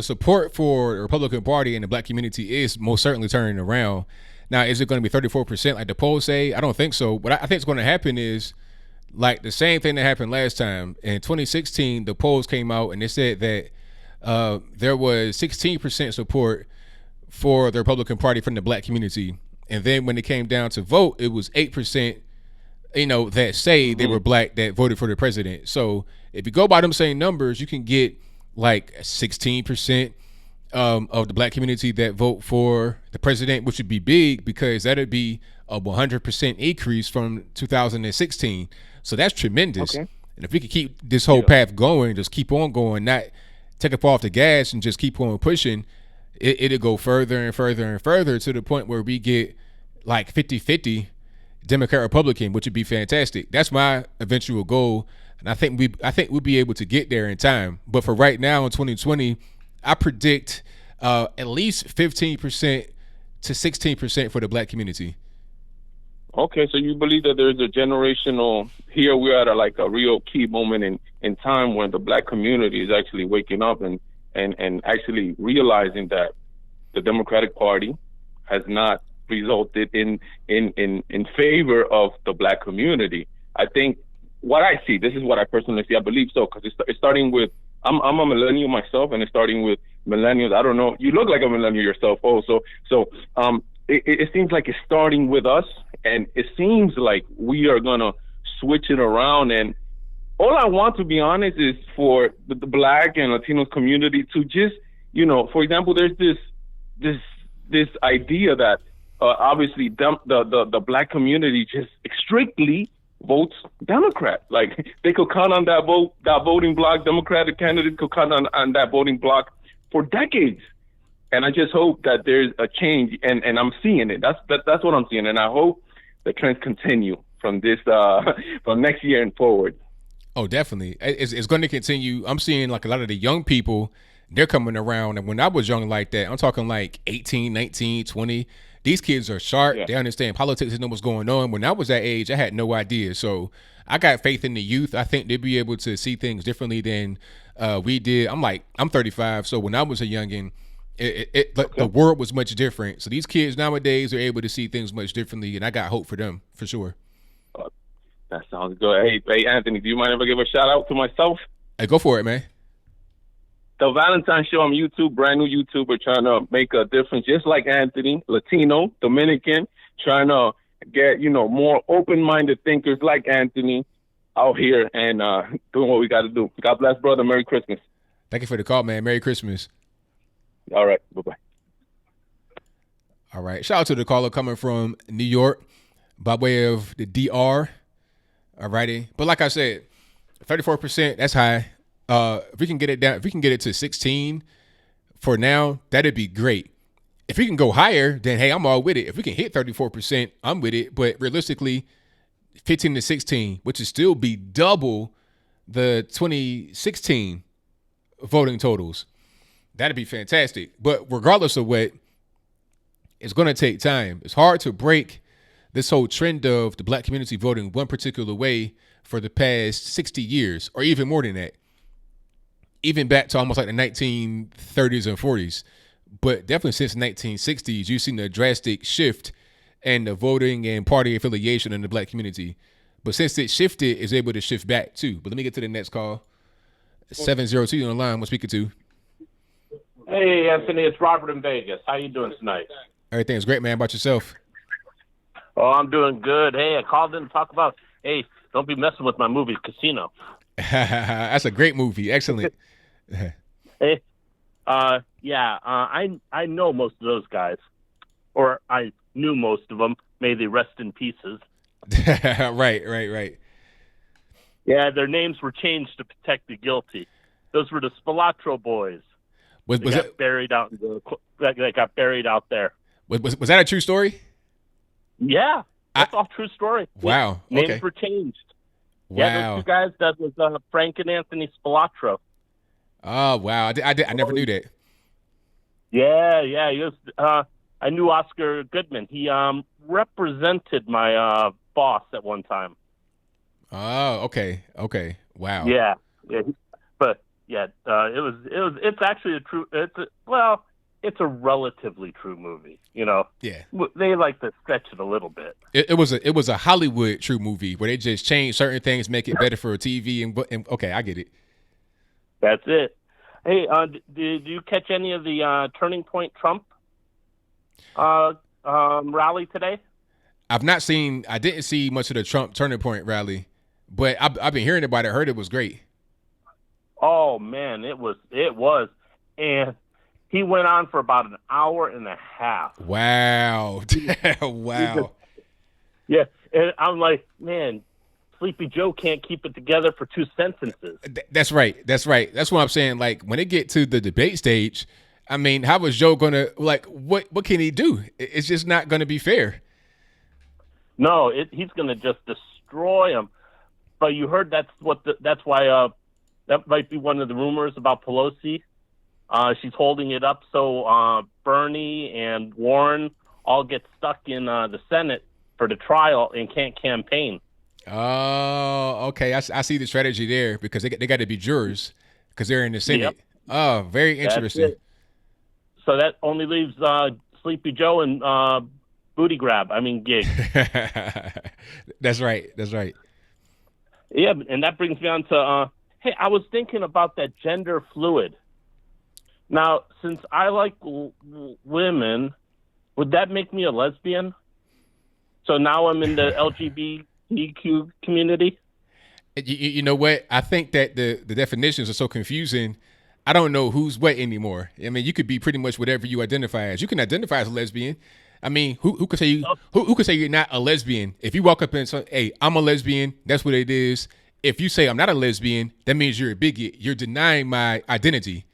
support for the Republican Party and the black community is most certainly turning around. Now, is it going to be 34% like the polls say? I don't think so. What I think is going to happen is like the same thing that happened last time. In 2016, the polls came out and they said that there was 16% support for the Republican Party from the black community. And then when it came down to vote, it was 8%, that say they were black that voted for the president. So if you go by them same numbers, you can get like 16% of the black community that vote for the president, which would be big because that'd be a 100% increase from 2016. So that's tremendous. Okay. And if we could keep this whole path going, just keep on going, not take up off the gas and just keep on pushing, it'll go further and further and further to the point where we get like 50-50 Democrat Republican, which would be fantastic. That's my eventual goal. And I think we'll be able to get there in time. But for right now in 2020, I predict at least 15% to 16% for the black community. Okay, so you believe that there's a generational, here we are at a real key moment in time when the black community is actually waking up and actually realizing that the Democratic Party has not resulted in favor of the black community. I think what I see, this is what I personally see, I believe so, because it's starting with, I'm a millennial myself, and it's starting with millennials. I don't know, you look like a millennial yourself also. So it seems like it's starting with us, and it seems like we are going to switch it around. And all I want, to be honest, is for the black and Latino community to just, for example, there's this idea that obviously the black community just strictly votes Democrat. Like they could count on that voting block. Democratic candidates could count on that voting block for decades. And I just hope that there's a change, and I'm seeing it. That's what I'm seeing, and I hope the trends continue from this from next year and forward. Oh, definitely, it's going to continue. I'm seeing like a lot of the young people, they're coming around, and when I was young like that, I'm talking like 18, 19, 20. These kids are sharp. Yeah. They understand politics and know what's going on. When I was that age, I had no idea. So I got faith in the youth. I think they'll be able to see things differently than we did. I'm 35, so when I was a youngin', the world was much different. So these kids nowadays are able to see things much differently, and I got hope for them for sure. That sounds good. Hey, Anthony, do you mind if I give a shout out to myself? Hey, go for it, man. The Valentine Show on YouTube, brand new YouTuber, trying to make a difference, just like Anthony, Latino, Dominican, trying to get, more open-minded thinkers like Anthony out here and doing what we got to do. God bless, brother. Merry Christmas. Thank you for the call, man. Merry Christmas. All right. Bye-bye. All right. Shout out to the caller coming from New York by way of the DR. All righty. But like I said, 34%, that's high. If we can get it down, if we can get it to 16 for now, that'd be great. If we can go higher, then hey, I'm all with it. If we can hit 34%, I'm with it. But realistically, 15 to 16, which would still be double the 2016 voting totals. That'd be fantastic. But regardless of what, it's going to take time. It's hard to break this whole trend of the black community voting one particular way for the past 60 years, or even more than that. Even back to almost like the 1930s and 40s. but definitely since 1960s, you've seen a drastic shift in the voting and party affiliation in the black community. But since it shifted, it's able to shift back too. But let me get to the next call. 702 on the line. We're speaking to. Hey, Anthony, it's Robert in Vegas. How you doing tonight? Everything's great, man. How about yourself? Oh, I'm doing good. Hey, I called in to talk about, hey, don't be messing with my movie, Casino. That's a great movie. Excellent. Hey, I know most of those guys, or I knew most of them. May they rest in pieces. Right. Yeah, their names were changed to protect the guilty. Those were the Spilatro boys. Was got it buried out? They got buried out there. Was that a true story? Yeah, that's all true story. Wow. Names were changed. Wow. Yeah, those two guys. That was Frank and Anthony Spilatro. Oh wow! I never knew that. Yeah. He was. I knew Oscar Goodman. He represented my boss at one time. Oh, okay. Wow. Yeah. But yeah, it's actually a true. It's a relatively true movie. You know. Yeah. They like to stretch it a little bit. It was a Hollywood true movie where they just change certain things, make it better for TV, and okay, I get it. That's it. Hey, did you catch any of the Turning Point Trump rally today? I didn't see much of the Trump Turning Point rally, but I've been hearing about it. Heard it was great. Oh man, it was, and he went on for about an hour and a half. Wow, wow. Yeah, and I'm like, man, Sleepy Joe can't keep it together for two sentences. That's right. That's what I'm saying. Like when it get to the debate stage, I mean, how is Joe gonna what can he do? It's just not gonna be fair. No, he's gonna just destroy him. But you heard that's why that might be one of the rumors about Pelosi. She's holding it up so Bernie and Warren all get stuck in the Senate for the trial and can't campaign. Oh, okay. I see the strategy there because they got to be jurors because they're in the Senate. Yep. Oh, very interesting. So that only leaves Sleepy Joe and Booty Grab. Gig. That's right. Yeah, and that brings me on to, hey, I was thinking about that gender fluid. Now, since I like women, would that make me a lesbian? So now I'm in the LGBTQ community? You know what? I think that the definitions are so confusing. I don't know who's what anymore. I mean, you could be pretty much whatever you identify as. You can identify as a lesbian. I mean, who could say you? Who could say you're not a lesbian? If you walk up and say, "Hey, I'm a lesbian," that's what it is. If you say I'm not a lesbian, that means you're a bigot. You're denying my identity.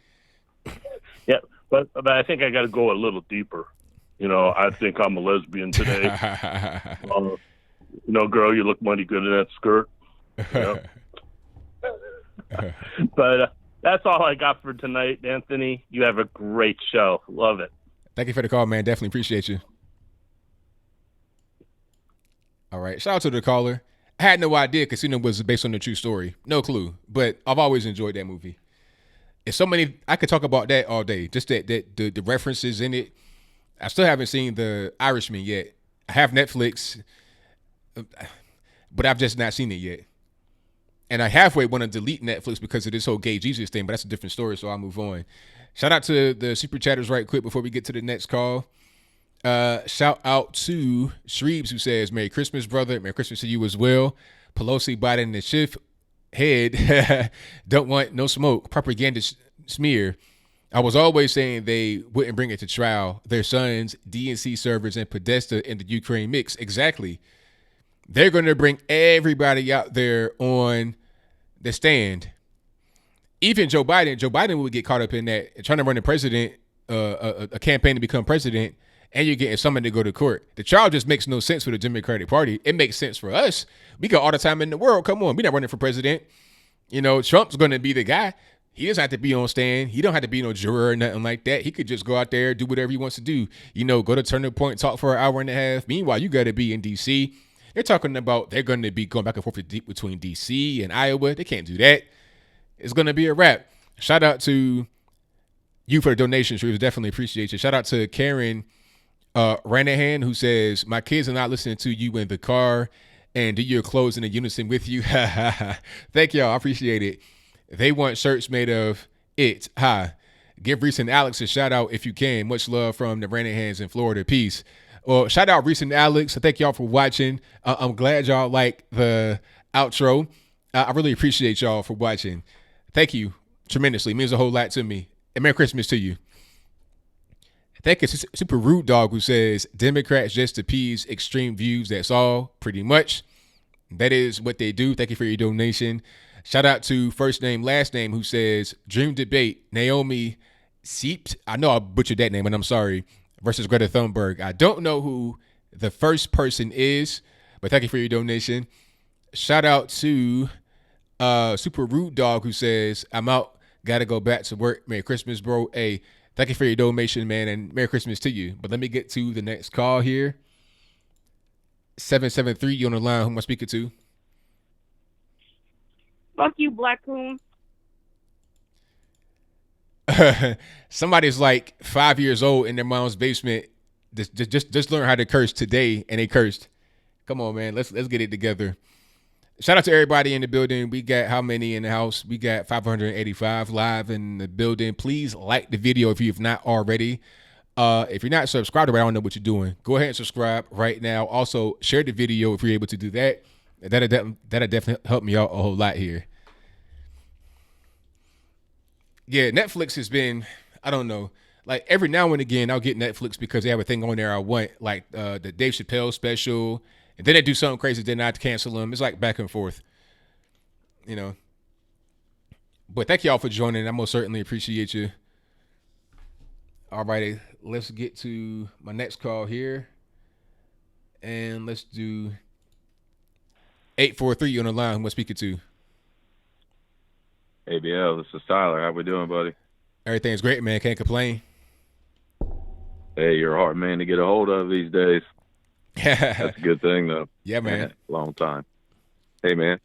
Yeah, but I think I got to go a little deeper. I think I'm a lesbian today. Girl, you look mighty good in that skirt. But that's all I got for tonight, Anthony. You have a great show. Love it. Thank you for the call, man. Definitely appreciate you. All right. Shout out to the caller. I had no idea Casino was based on a true story. No clue. But I've always enjoyed that movie. It's so many. I could talk about that all day. Just the references in it. I still haven't seen The Irishman yet. I have Netflix, but I've just not seen it yet. And I halfway want to delete Netflix because of this whole gay Jesus thing, but that's a different story, so I'll move on. Shout out to the super chatters right quick before we get to the next call. Shout out to Shreebs who says, Merry Christmas, brother. Merry Christmas to you as well. Pelosi, Biden, and Schiff head don't want no smoke. Propaganda smear. I was always saying they wouldn't bring it to trial. Their sons, DNC servers, and Podesta in the Ukraine mix. Exactly. They're going to bring everybody out there on the stand. Even Joe Biden would get caught up in that, trying to run a president, a campaign to become president, and you're getting someone to go to court. The trial just makes no sense for the Democratic Party. It makes sense for us. We got all the time in the world. Come on, we're not running for president. Trump's going to be the guy. He doesn't have to be on stand. He don't have to be no juror or nothing like that. He could just go out there, do whatever he wants to do. Go to Turning Point, talk for an hour and a half. Meanwhile, you got to be in D.C. They're talking about they're going to be going back and forth between D.C. and Iowa. They can't do that. It's going to be a wrap. Shout out to you for the donations. We definitely appreciate you. Shout out to Karen Ranahan, who says, my kids are not listening to you in the car and do your clothes in unison with you. Thank y'all. I appreciate it. They want shirts made of it. Ha. Give Reese and Alex a shout out if you can. Much love from the Ranahans in Florida. Peace. Well, shout out Reese and Alex. Thank y'all for watching. I'm glad y'all like the outro. I really appreciate y'all for watching. Thank you tremendously. It means a whole lot to me. And Merry Christmas to you. Thank you, Super Rude Dog, who says, Democrats just appease extreme views. That's all, pretty much. That is what they do. Thank you for your donation. Shout out to First Name, Last Name, who says, Dream Debate, Naomi Seept. I know I butchered that name, and I'm sorry. Versus Greta Thunberg. I don't know who the first person is, but thank you for your donation. Shout out to Super Rude Dog, who says, I'm out. Got to go back to work. Merry Christmas, bro. Hey, thank you for your donation, man, and Merry Christmas to you. But let me get to the next call here. 773, you on the line. Who am I speaking to? Fuck you, Black Coon. Somebody's like 5 years old in their mom's basement. Just learn how to curse today, and they cursed. Come on, man. Let's get it together. Shout out to everybody in the building. We got how many in the house? We got 585 live in the building. Please like the video if you've not already. If you're not subscribed already, I don't know what you're doing. Go ahead and subscribe right now. Also, share the video if you're able to do that. That'll definitely help me out a whole lot here. Yeah, Netflix has been, I don't know, like every now and again I'll get Netflix because they have a thing on there I want, like the Dave Chappelle special, and then they do something crazy, then I have to cancel them. It's like back and forth, you know. But thank y'all for joining. I most certainly appreciate you. All righty, let's get to my next call here. And let's do 843 on the line. Who am I speaking to? ABL, this is Tyler. How we doing, buddy? Everything's great, man. Can't complain. Hey, you're a hard man to get a hold of these days. That's a good thing, though. Yeah, man. Long time. Hey, man.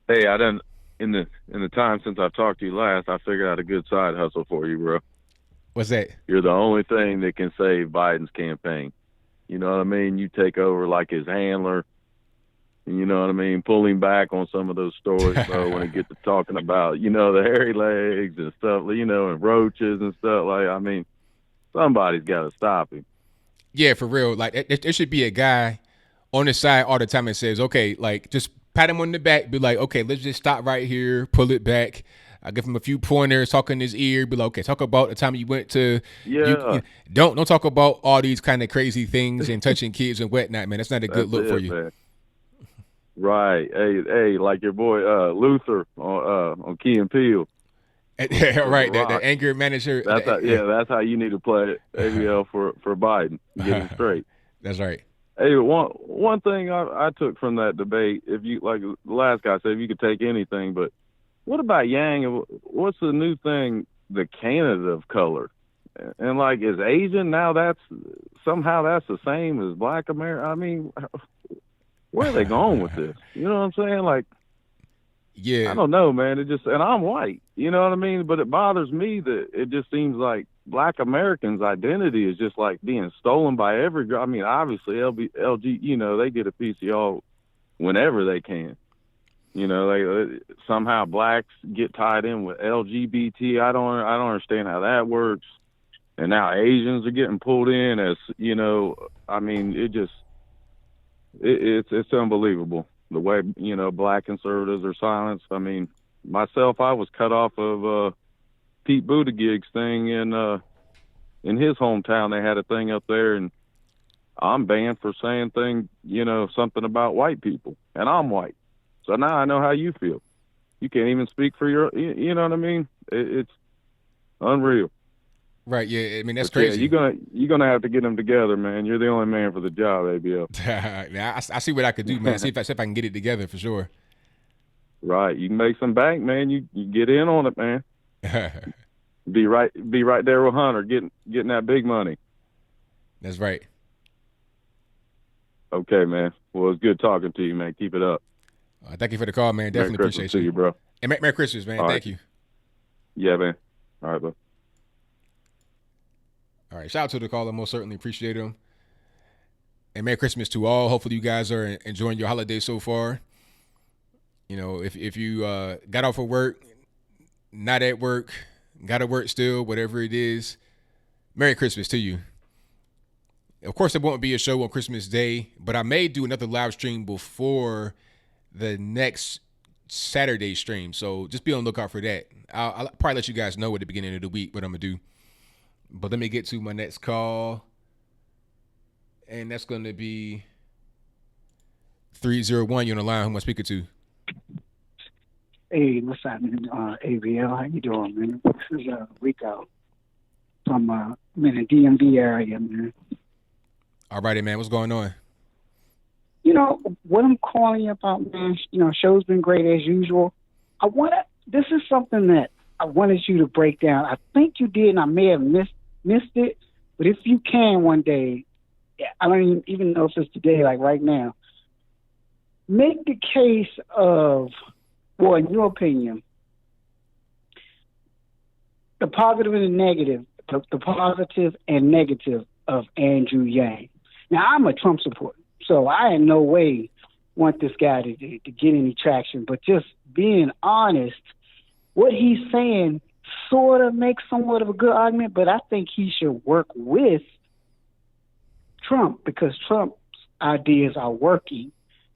Hey, I done in the time since I've talked to you last, I figured out a good side hustle for you, bro. What's that? You're the only thing that can save Biden's campaign. You know what I mean? You take over like his handler. You know what I mean? Pull him back on some of those stories, bro, when it gets to talking about, you know, the hairy legs and stuff, you know, and roaches and stuff. Like, I mean, somebody's got to stop him. Yeah, for real. Like, there should be a guy on the side all the time and says, okay, like, just pat him on the back, be like, okay, let's just stop right here, pull it back. I give him a few pointers, talk in his ear, be like, okay, talk about the time you went to. Yeah. Don't talk about all these kind of crazy things and touching kids and whatnot, man. That's not a good look for you. Man. Right. Hey, like your boy Luther on Key and Peele. Right, the anger manager. That's how you need to play it, ABL for Biden. Get him straight. That's right. Hey, one thing I took from that debate, if you like the last guy said, if you could take anything, but what about Yang? What's the new thing? The candidate of color, and like is Asian now? That's the same as Black America. I mean, where are they going with this? You know what I'm saying? Like, yeah, I don't know, man. It just, and I'm white. You know what I mean? But it bothers me that it just seems like Black Americans' identity is just like being stolen by every. I mean, obviously LG, you know, they get a piece of y'all whenever they can. You know, somehow blacks get tied in with LGBT. I don't understand how that works. And now Asians are getting pulled in as, you know, I mean, it's unbelievable the way, you know, Black conservatives are silenced. I mean, myself, I was cut off of Pete Buttigieg's thing in his hometown. They had a thing up there, and I'm banned for saying something about white people, and I'm white. So now I know how you feel. You can't even speak for your, you know what I mean? It's unreal. Right. Yeah. I mean, that's crazy. Yeah, you're gonna have to get them together, man. You're the only man for the job, ABL. I see what I could do, man. See if I can get it together for sure. Right. You can make some bank, man. You get in on it, man. Be right there with Hunter, getting that big money. That's right. Okay, man. Well, it's good talking to you, man. Keep it up. Thank you for the call, man. Definitely Merry appreciate to you, bro. And Merry Christmas, man. All Thank right. you. Yeah, man. All right, bro. All right. Shout out to the caller. Most certainly appreciate him. And Merry Christmas to all. Hopefully you guys are enjoying your holiday so far. You know, if you got off of work, not at work, got to work still, whatever it is, Merry Christmas to you. Of course, there won't be a show on Christmas Day, but I may do another live stream before the next Saturday stream. So just be on the lookout for that. I'll probably let you guys know at the beginning of the week what I'm going to do. But let me get to my next call. And that's going to be 301. You're on the line. Who am I speaking to? Hey, what's happening, ABL? How you doing, man? This is Rico from I'm in the DMV area, man. All righty, man. What's going on? You know, what I'm calling you about, man, you know, show's been great as usual. This is something that I wanted you to break down. I think you did, and I may have missed it, but if you can one day, I don't even know if it's today, like right now, make the case of, well, in your opinion, the positive and the negative, the positive and negative of Andrew Yang. Now, I'm a Trump supporter, so I in no way want this guy to get any traction, but just being honest, what he's saying sort of makes somewhat of a good argument, but I think he should work with Trump because Trump's ideas are working.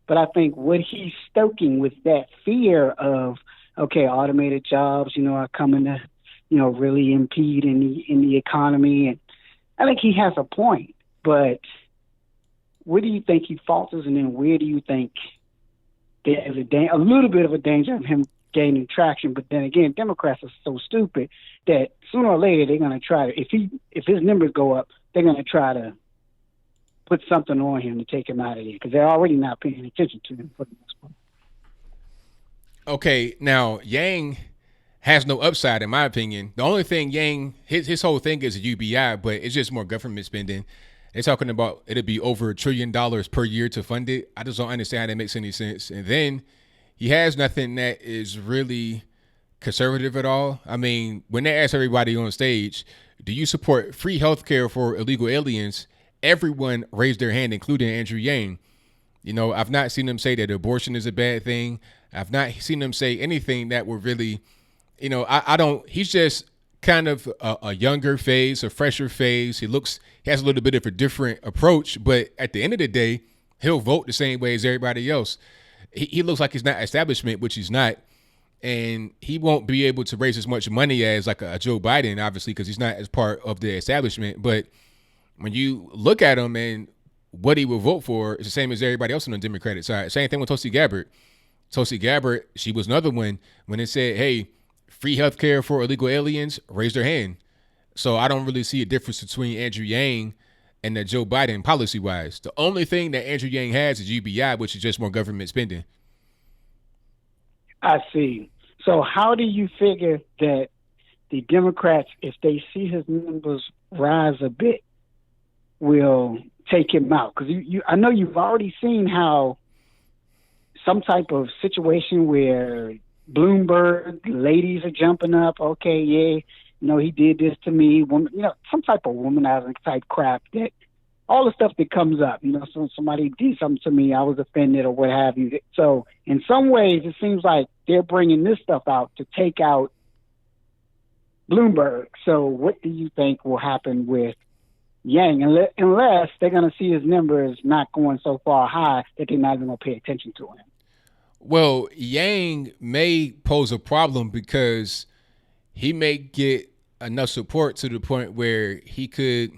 But I think what he's stoking with that fear of, okay, automated jobs, you know, are coming to, you know, really impede in the economy. And I think he has a point, but where do you think he falters? And then where do you think there's a little bit of a danger of him gaining traction? But then again, Democrats are so stupid that sooner or later they're going to try to, if his numbers go up, they're going to try to put something on him to take him out of there because they're already not paying attention to him for the most part. Okay, now Yang has no upside in my opinion. The only thing Yang, his whole thing is a UBI, but it's just more government spending. They're talking about it'll be over $1 trillion per year to fund it. I just don't understand how that makes any sense. And then he has nothing that is really conservative at all. I mean, when they ask everybody on stage, do you support free health care for illegal aliens? Everyone raised their hand, including Andrew Yang. You know, I've not seen them say that abortion is a bad thing. I've not seen them say anything that would really, you know, I don't, he's just kind of a younger phase, a fresher phase. He has a little bit of a different approach, but at the end of the day, he'll vote the same way as everybody else. He looks like he's not establishment, which he's not. And he won't be able to raise as much money as like a Joe Biden, obviously, because he's not as part of the establishment. But when you look at him and what he will vote for is the same as everybody else on the Democratic side. Same thing with Tulsi Gabbard. Tulsi Gabbard, she was another one when it said, hey, free health care for illegal aliens, raised their hand. So I don't really see a difference between Andrew Yang and Joe Biden policy-wise. The only thing that Andrew Yang has is UBI, which is just more government spending. I see. So how do you figure that the Democrats, if they see his numbers rise a bit, will take him out? Because I know you've already seen how some type of situation where Bloomberg ladies are jumping up. Okay, yeah, you know, he did this to me. Woman, you know, some type of womanizing type crap that all the stuff that comes up. You know, so somebody did something to me, I was offended or what have you. So in some ways, it seems like they're bringing this stuff out to take out Bloomberg. So what do you think will happen with Yang, unless they're going to see his numbers not going so far high that they're not even going to pay attention to him? Well, Yang may pose a problem because he may get enough support to the point where he could.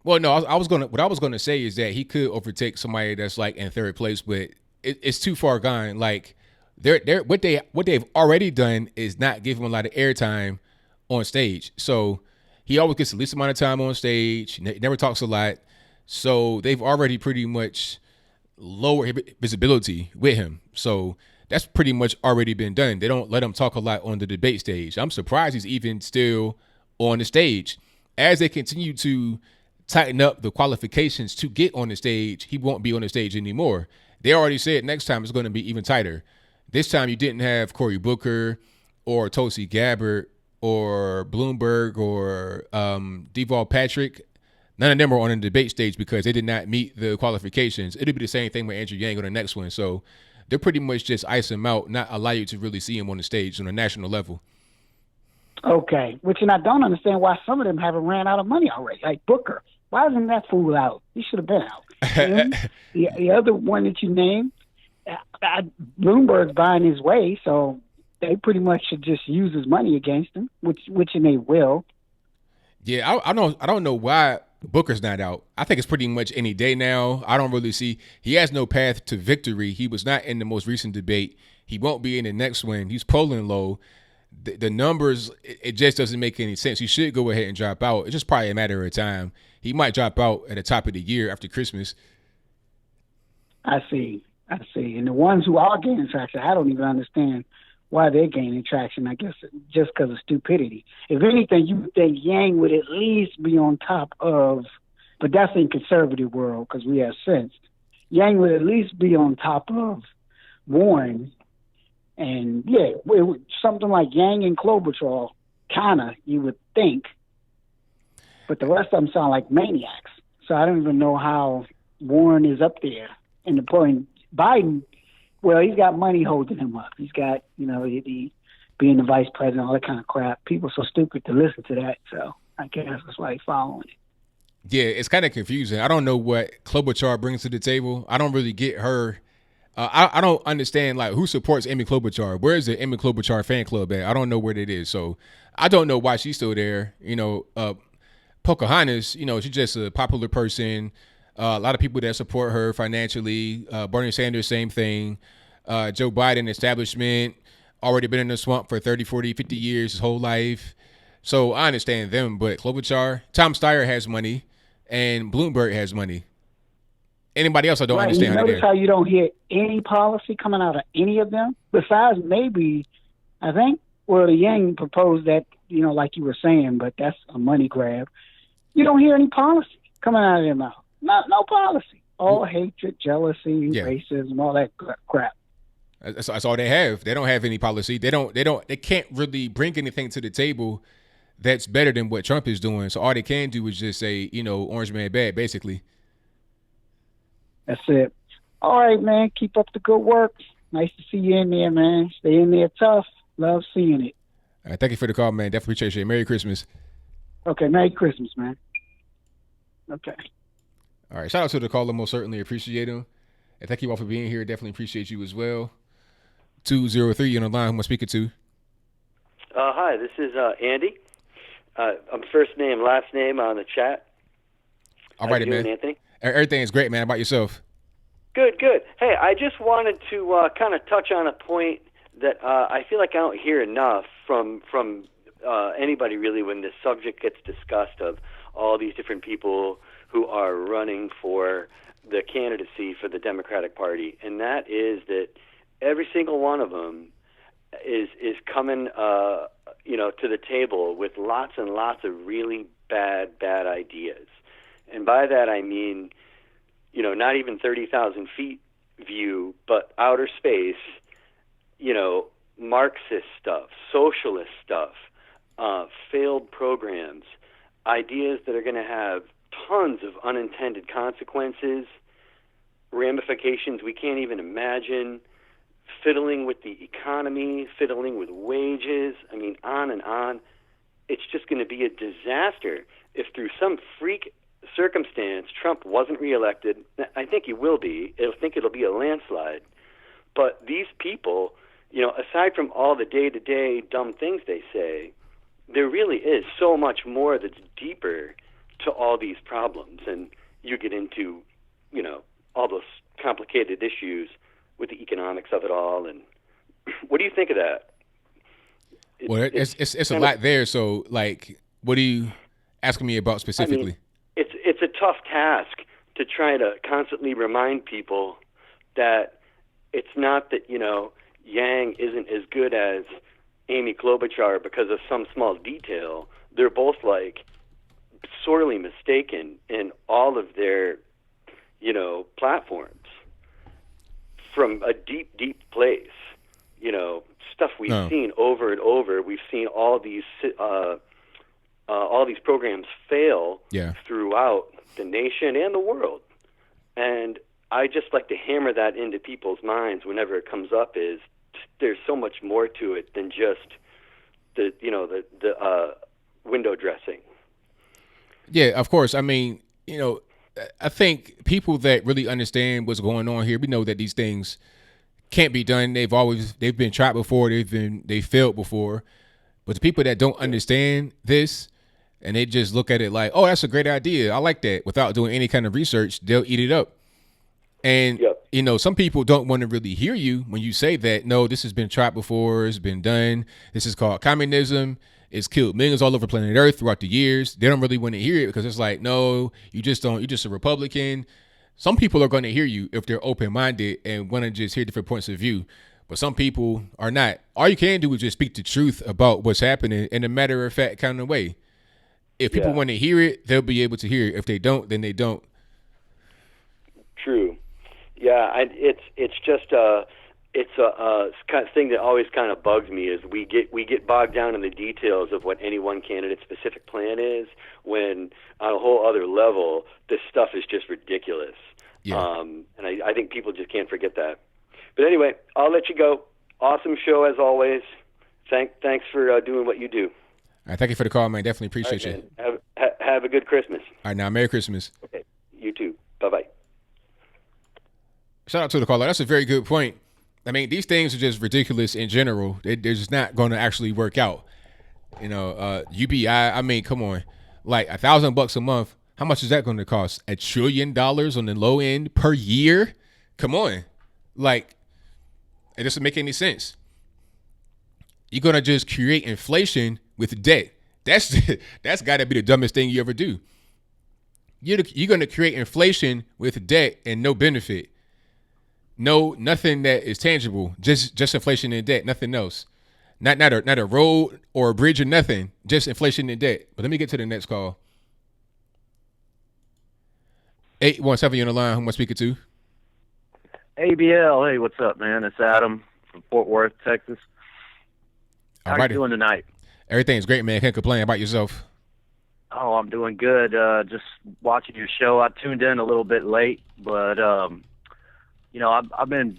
Well, no, what I was gonna say is that he could overtake somebody that's like in third place, but it's too far gone. Like what they've already done is not give him a lot of airtime on stage. So he always gets the least amount of time on stage. Never talks a lot. So they've already pretty much lowered visibility with him. So that's pretty much already been done. They don't let him talk a lot on the debate stage. I'm surprised he's even still on the stage. As they continue to tighten up the qualifications to get on the stage, he won't be on the stage anymore. They already said next time it's going to be even tighter. This time you didn't have Cory Booker or Tulsi Gabbard or Bloomberg or Deval Patrick, none of them are on the debate stage because they did not meet the qualifications. It'll be the same thing with Andrew Yang on the next one. So they're pretty much just ice him out, not allow you to really see him on the stage on a national level. Okay, which and I don't understand why some of them haven't ran out of money already. Like Booker, why isn't that fool out? He should have been out. The other one that you named, Bloomberg's buying his way, so they pretty much should just use his money against him, which and they will. Yeah, I don't know why Booker's not out. I think it's pretty much any day now. I don't really see he has no path to victory. He was not in the most recent debate. He won't be in the next one. He's polling low. The numbers, it just doesn't make any sense. He should go ahead and drop out. It's just probably a matter of time. He might drop out at the top of the year after Christmas. I see. And the ones who are gaining traction, I don't even understand why they're gaining traction. I guess just because of stupidity. If anything, you would think Yang would at least be on top of, but that's in conservative world because we have sense. Yang would at least be on top of Warren. And yeah, something like Yang and Klobuchar, kind of, you would think. But the rest of them sound like maniacs. So I don't even know how Warren is up there. And the point, Biden, well, he's got money holding him up. He's got, he being the vice president, all that kind of crap. People are so stupid to listen to that. So I guess that's why he's following it. Yeah, it's kind of confusing. I don't know what Klobuchar brings to the table. I don't really get her. I don't understand, like, who supports Amy Klobuchar. Where is the Amy Klobuchar fan club at? I don't know where it is. So I don't know why she's still there. Pocahontas, she's just a popular person. A lot of people that support her financially. Bernie Sanders, same thing. Joe Biden, establishment, already been in the swamp for 30, 40, 50 years, his whole life. So I understand them. But Klobuchar, Tom Steyer has money, and Bloomberg has money. Anybody else, I don't understand. You notice how you don't hear any policy coming out of any of them? Besides maybe, I think, the Yang proposed that, like you were saying, but that's a money grab. You don't hear any policy coming out of their mouth. No policy. All hatred, jealousy, racism, all that crap. That's all they have. They don't have any policy. They can't really bring anything to the table that's better than what Trump is doing. So all they can do is just say, orange man bad, basically. That's it. All right, man. Keep up the good work. Nice to see you in there, man. Stay in there tough. Love seeing it. All right, thank you for the call, man. Definitely appreciate it. Merry Christmas. Okay, Merry Christmas, man. Okay. All right, shout out to the caller. Most certainly appreciate him. And thank you all for being here. Definitely appreciate you as well. 203 on the line. Who am I speaking to? Hi, this is Andy. I'm first name, last name on the chat. All right, man. Anthony? Everything is great, man. How about yourself? Good. Hey, I just wanted to kind of touch on a point that I feel like I don't hear enough from anybody really when this subject gets discussed, of all these different people who are running for the candidacy for the Democratic Party, and that is that every single one of them is coming to the table with lots and lots of really bad ideas. And by that I mean, not even 30,000 feet view, but outer space, Marxist stuff, socialist stuff, failed programs, ideas that are going to have tons of unintended consequences, ramifications we can't even imagine, fiddling with the economy, fiddling with wages, on and on. It's just going to be a disaster if through some freak circumstance Trump wasn't reelected. I think he will be. I think it'll be a landslide. But these people, aside from all the day-to-day dumb things they say, there really is so much more that's deeper to all these problems. And you get into, all those complicated issues with the economics of it all. And what do you think of that? It's a lot there. So, like, what are you asking me about specifically? It's a tough task to try to constantly remind people that it's not that, Yang isn't as good as Amy Klobuchar because of some small detail. They're both, sorely mistaken in all of their, platforms from a deep, deep place. stuff we've seen over and over. We've seen all these programs fail throughout the nation and the world. And I just like to hammer that into people's minds whenever it comes up, is there's so much more to it than just the window dressing. Yeah, of course. I mean, I think people that really understand what's going on here, we know that these things can't be done. They've been tried before. They failed before. But the people that don't understand this, and they just look at it like, oh, that's a great idea, I like that, without doing any kind of research, they'll eat it up. And, some people don't want to really hear you when you say that, no, this has been tried before, it's been done, this is called communism, it's killed millions all over planet Earth throughout the years. They don't really want to hear it because it's like, no, you're just a Republican. Some people are going to hear you if they're open-minded and want to just hear different points of view. But some people are not. All you can do is just speak the truth about what's happening in a matter-of-fact kind of way. If people want to hear it, they'll be able to hear it. If they don't, then they don't. True. Yeah, it's just it's a kind of thing that always kind of bugs me, is we get bogged down in the details of what any one candidate's specific plan is, when on a whole other level, this stuff is just ridiculous. Yeah. And I think people just can't forget that. But anyway, I'll let you go. Awesome show as always. Thanks for doing what you do. All right, thank you for the call, man. Definitely appreciate you. Have a good Christmas. All right, now, Merry Christmas. Okay, you too. Bye-bye. Shout out to the caller. That's a very good point. I mean, these things are just ridiculous in general. They're just not going to actually work out. UBI, I mean, come on. Like $1,000 a month, how much is that going to cost? $1 trillion on the low end per year? Come on. Like, it doesn't make any sense. You're going to just create inflation with debt. That's got to be the dumbest thing you ever do. You're going to create inflation with debt and no benefit. No, nothing that is tangible. Just inflation and debt, nothing else. Not a road or a bridge or nothing. Just inflation and debt. But let me get to the next call. 817, you on the line. Who am I speaking to? ABL. Hey, what's up, man? It's Adam from Fort Worth, Texas. How are you doing tonight? Everything's great, man. Can't complain. How about yourself? Oh, I'm doing good. Just watching your show. I tuned in a little bit late, but I've been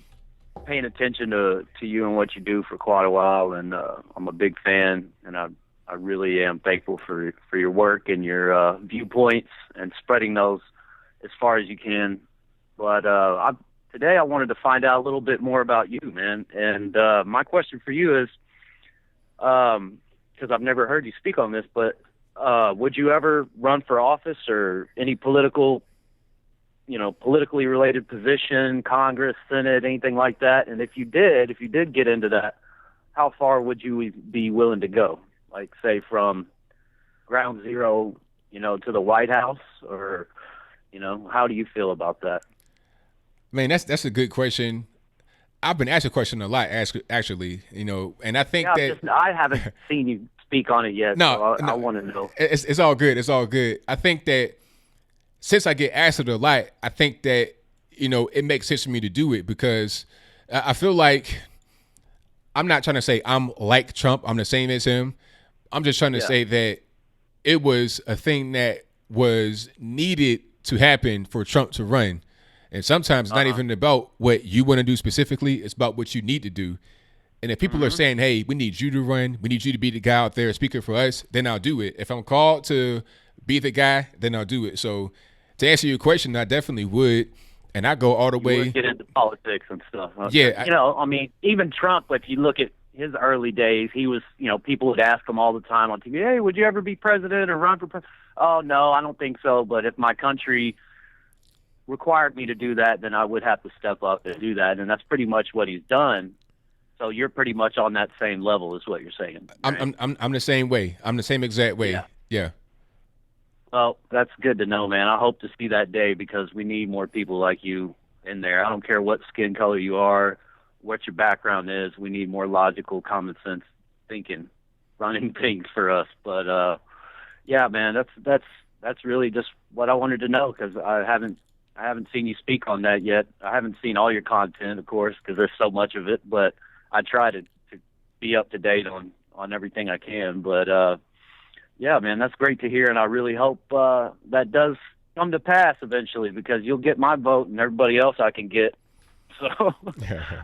paying attention to you and what you do for quite a while, and I'm a big fan, and I really am thankful for your work and your viewpoints and spreading those as far as you can. But today I wanted to find out a little bit more about you, man. And my question for you is, because I've never heard you speak on this, but would you ever run for office or any politically related position, Congress, Senate, anything like that? And if you did get into that, how far would you be willing to go? Like, say, from ground zero, to the White House, or, how do you feel about that? Man, that's a good question. I've been asked a question a lot, actually, and I think I haven't seen you speak on it yet. No, I want to know. It's all good. It's all good. I think that since I get asked it a lot, I think that, it makes sense for me to do it, because I feel like I'm not trying to say I'm like Trump. I'm the same as him. I'm just trying to say that it was a thing that was needed to happen for Trump to run. And sometimes it's not even about what you want to do specifically. It's about what you need to do. And if people are saying, hey, we need you to run, we need you to be the guy out there speaking for us, then I'll do it. If I'm called to be the guy, then I'll do it. So to answer your question, I definitely would. And I go all the way. Would get into politics and stuff. Huh? Yeah. Even Trump, if you look at his early days, he was, people would ask him all the time on TV, hey, would you ever be president or run for president? Oh, no, I don't think so. But if my country required me to do that, then I would have to step up and do that. And that's pretty much what he's done. So you're pretty much on that same level, is what you're saying. Right? I'm the same way. I'm the same exact way. Yeah. Well, that's good to know, man. I hope to see that day, because we need more people like you in there. I don't care what skin color you are, what your background is. We need more logical, common sense thinking, running things for us. But yeah, man, that's really just what I wanted to know, because I haven't seen you speak on that yet. I haven't seen all your content, of course, because there's so much of it. But I try to be up to date on everything I can. But yeah, man, that's great to hear, and I really hope that does come to pass eventually, because you'll get my vote and everybody else I can get. So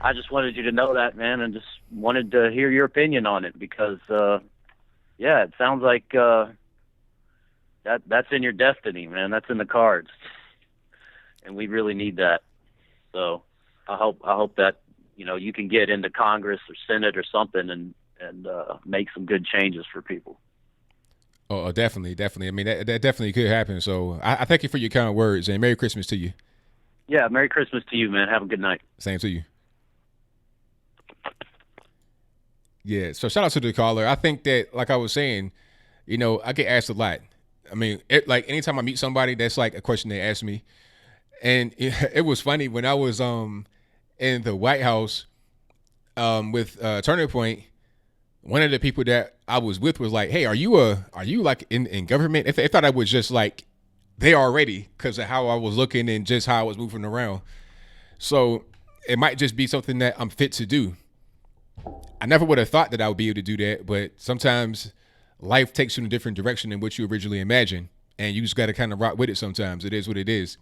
I just wanted you to know that, man, and just wanted to hear your opinion on it, because yeah, it sounds like that's in your destiny, man. That's in the cards, and we really need that. So I hope that, you know, you can get into Congress or Senate or something and make some good changes for people. Oh, definitely. I mean, that definitely could happen. So I thank you for your kind words, and Merry Christmas to you. Yeah, Merry Christmas to you, man. Have a good night. Same to you. Yeah, so shout out to the caller. I think that, like I was saying, you know, I get asked a lot. I mean, like anytime I meet somebody, that's like a question they ask me. And it was funny when I was in the White House with Turning Point. One of the people that I was with was like, "Hey, are you like in government?" They thought I was just like there already because of how I was looking and just how I was moving around. So it might just be something that I'm fit to do. I never would have thought that I would be able to do that, but sometimes life takes you in a different direction than what you originally imagined, and you just got to kind of rock with it. Sometimes it is what it is.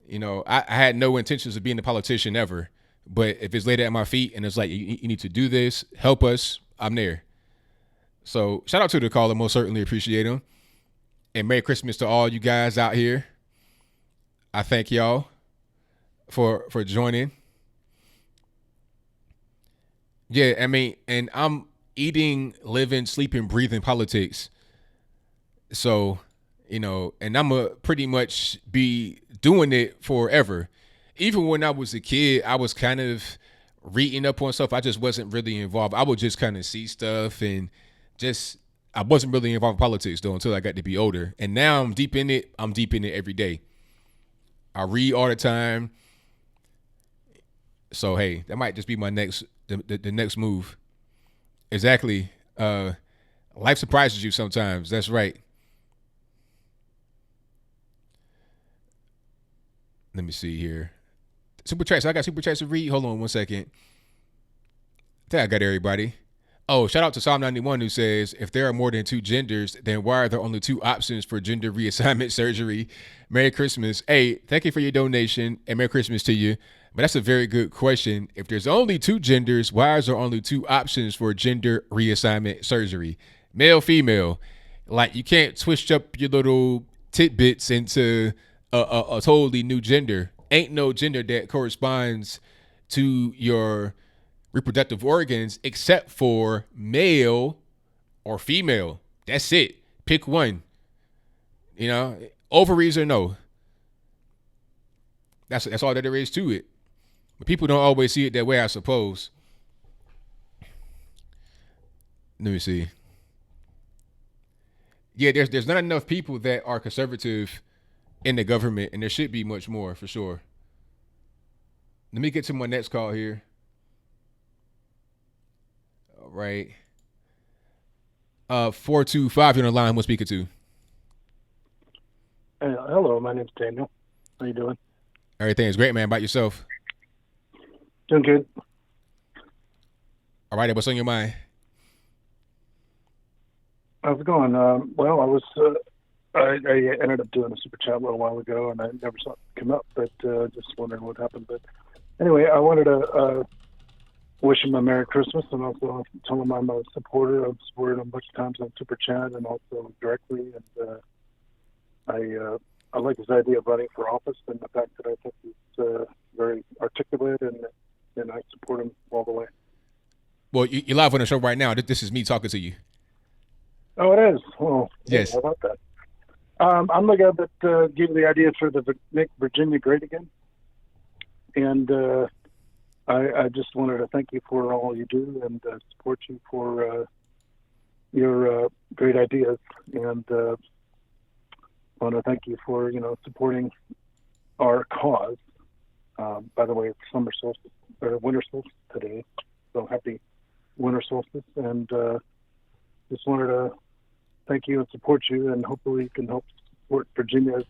You know, I had no intentions of being a politician ever, but if it's laid at my feet and it's like, you need to do this, help us, I'm there. So shout out to the caller, most certainly appreciate him. And Merry Christmas to all you guys out here. I thank y'all for joining. Yeah, I mean, and I'm eating, living, sleeping, breathing politics. So, you know, and I'm going to pretty much be doing it forever. Even when I was a kid, I was kind of reading up on stuff. I just wasn't really involved. I would just kind of see stuff and just, I wasn't really involved in politics though until I got to be older. And now I'm deep in it. I'm deep in it every day. I read all the time. So, hey, that might just be my next, the next move. Exactly. Life surprises you sometimes. That's right. Let me see here. Super chats. I got super chats to read. Hold on one second. I think I got everybody. Oh, shout out to Psalm 91 who says, if there are more than two genders, then why are there only two options for gender reassignment surgery? Merry Christmas. Hey, thank you for your donation and Merry Christmas to you. But that's a very good question. If there's only two genders, why is there only two options for gender reassignment surgery? Male, female. Like, you can't twist up your little tidbits into a totally new gender. Ain't no gender that corresponds to your reproductive organs except for male or female. That's it. Pick one. You know, ovaries or no. That's all that there is to it. But people don't always see it that way, I suppose. Let me see. Yeah, there's not enough people that are conservative in the government, and there should be much more for sure. Let me get to my next call here. All right. 425, you're on the line. Who's speaking to? Hello, my name's Daniel. How you doing? Everything is great, man. About yourself? Doing good. All right, what's on your mind? How's it going? Well, I ended up doing a super chat a little while ago, and I never saw it come up, but just wondering what happened. But anyway, I wanted to wish him a Merry Christmas, and also tell him I'm a supporter. I've supported him a bunch of times on super chat and also directly, and I like his idea of running for office, and the fact that I think he's very articulate, and I support him all the way. Well, you're live on the show right now. This is me talking to you. Oh, it is? Oh, yes. How about that? I'm the guy that gave the idea for the Make Virginia Great Again. And I just wanted to thank you for all you do and support you for your great ideas. And I want to thank you for, supporting our cause. By the way, it's summer solstice, or winter solstice today. So happy winter solstice. And just wanted to thank you and support you, and hopefully you can help support Virginia's,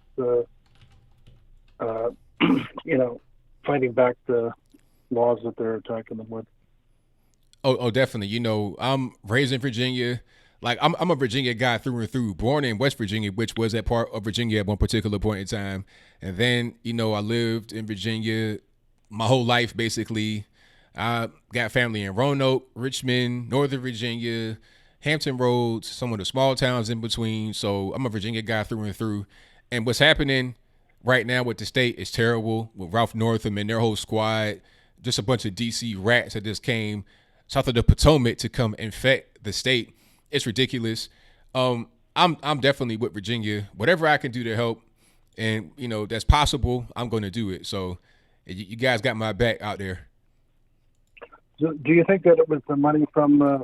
fighting back the laws that they're attacking them with. Oh, definitely. I'm raised in Virginia. Like I'm a Virginia guy through and through. Born in West Virginia, which was a part of Virginia at one particular point in time, and then I lived in Virginia my whole life basically. I got family in Roanoke, Richmond, Northern Virginia, Hampton Roads, some of the small towns in between. So I'm a Virginia guy through and through. And what's happening right now with the state is terrible with Ralph Northam and their whole squad. Just a bunch of DC rats that just came south of the Potomac to come infect the state. It's ridiculous. I'm definitely with Virginia. Whatever I can do to help, and that's possible, I'm going to do it. So you guys got my back out there. So do you think that it was the money from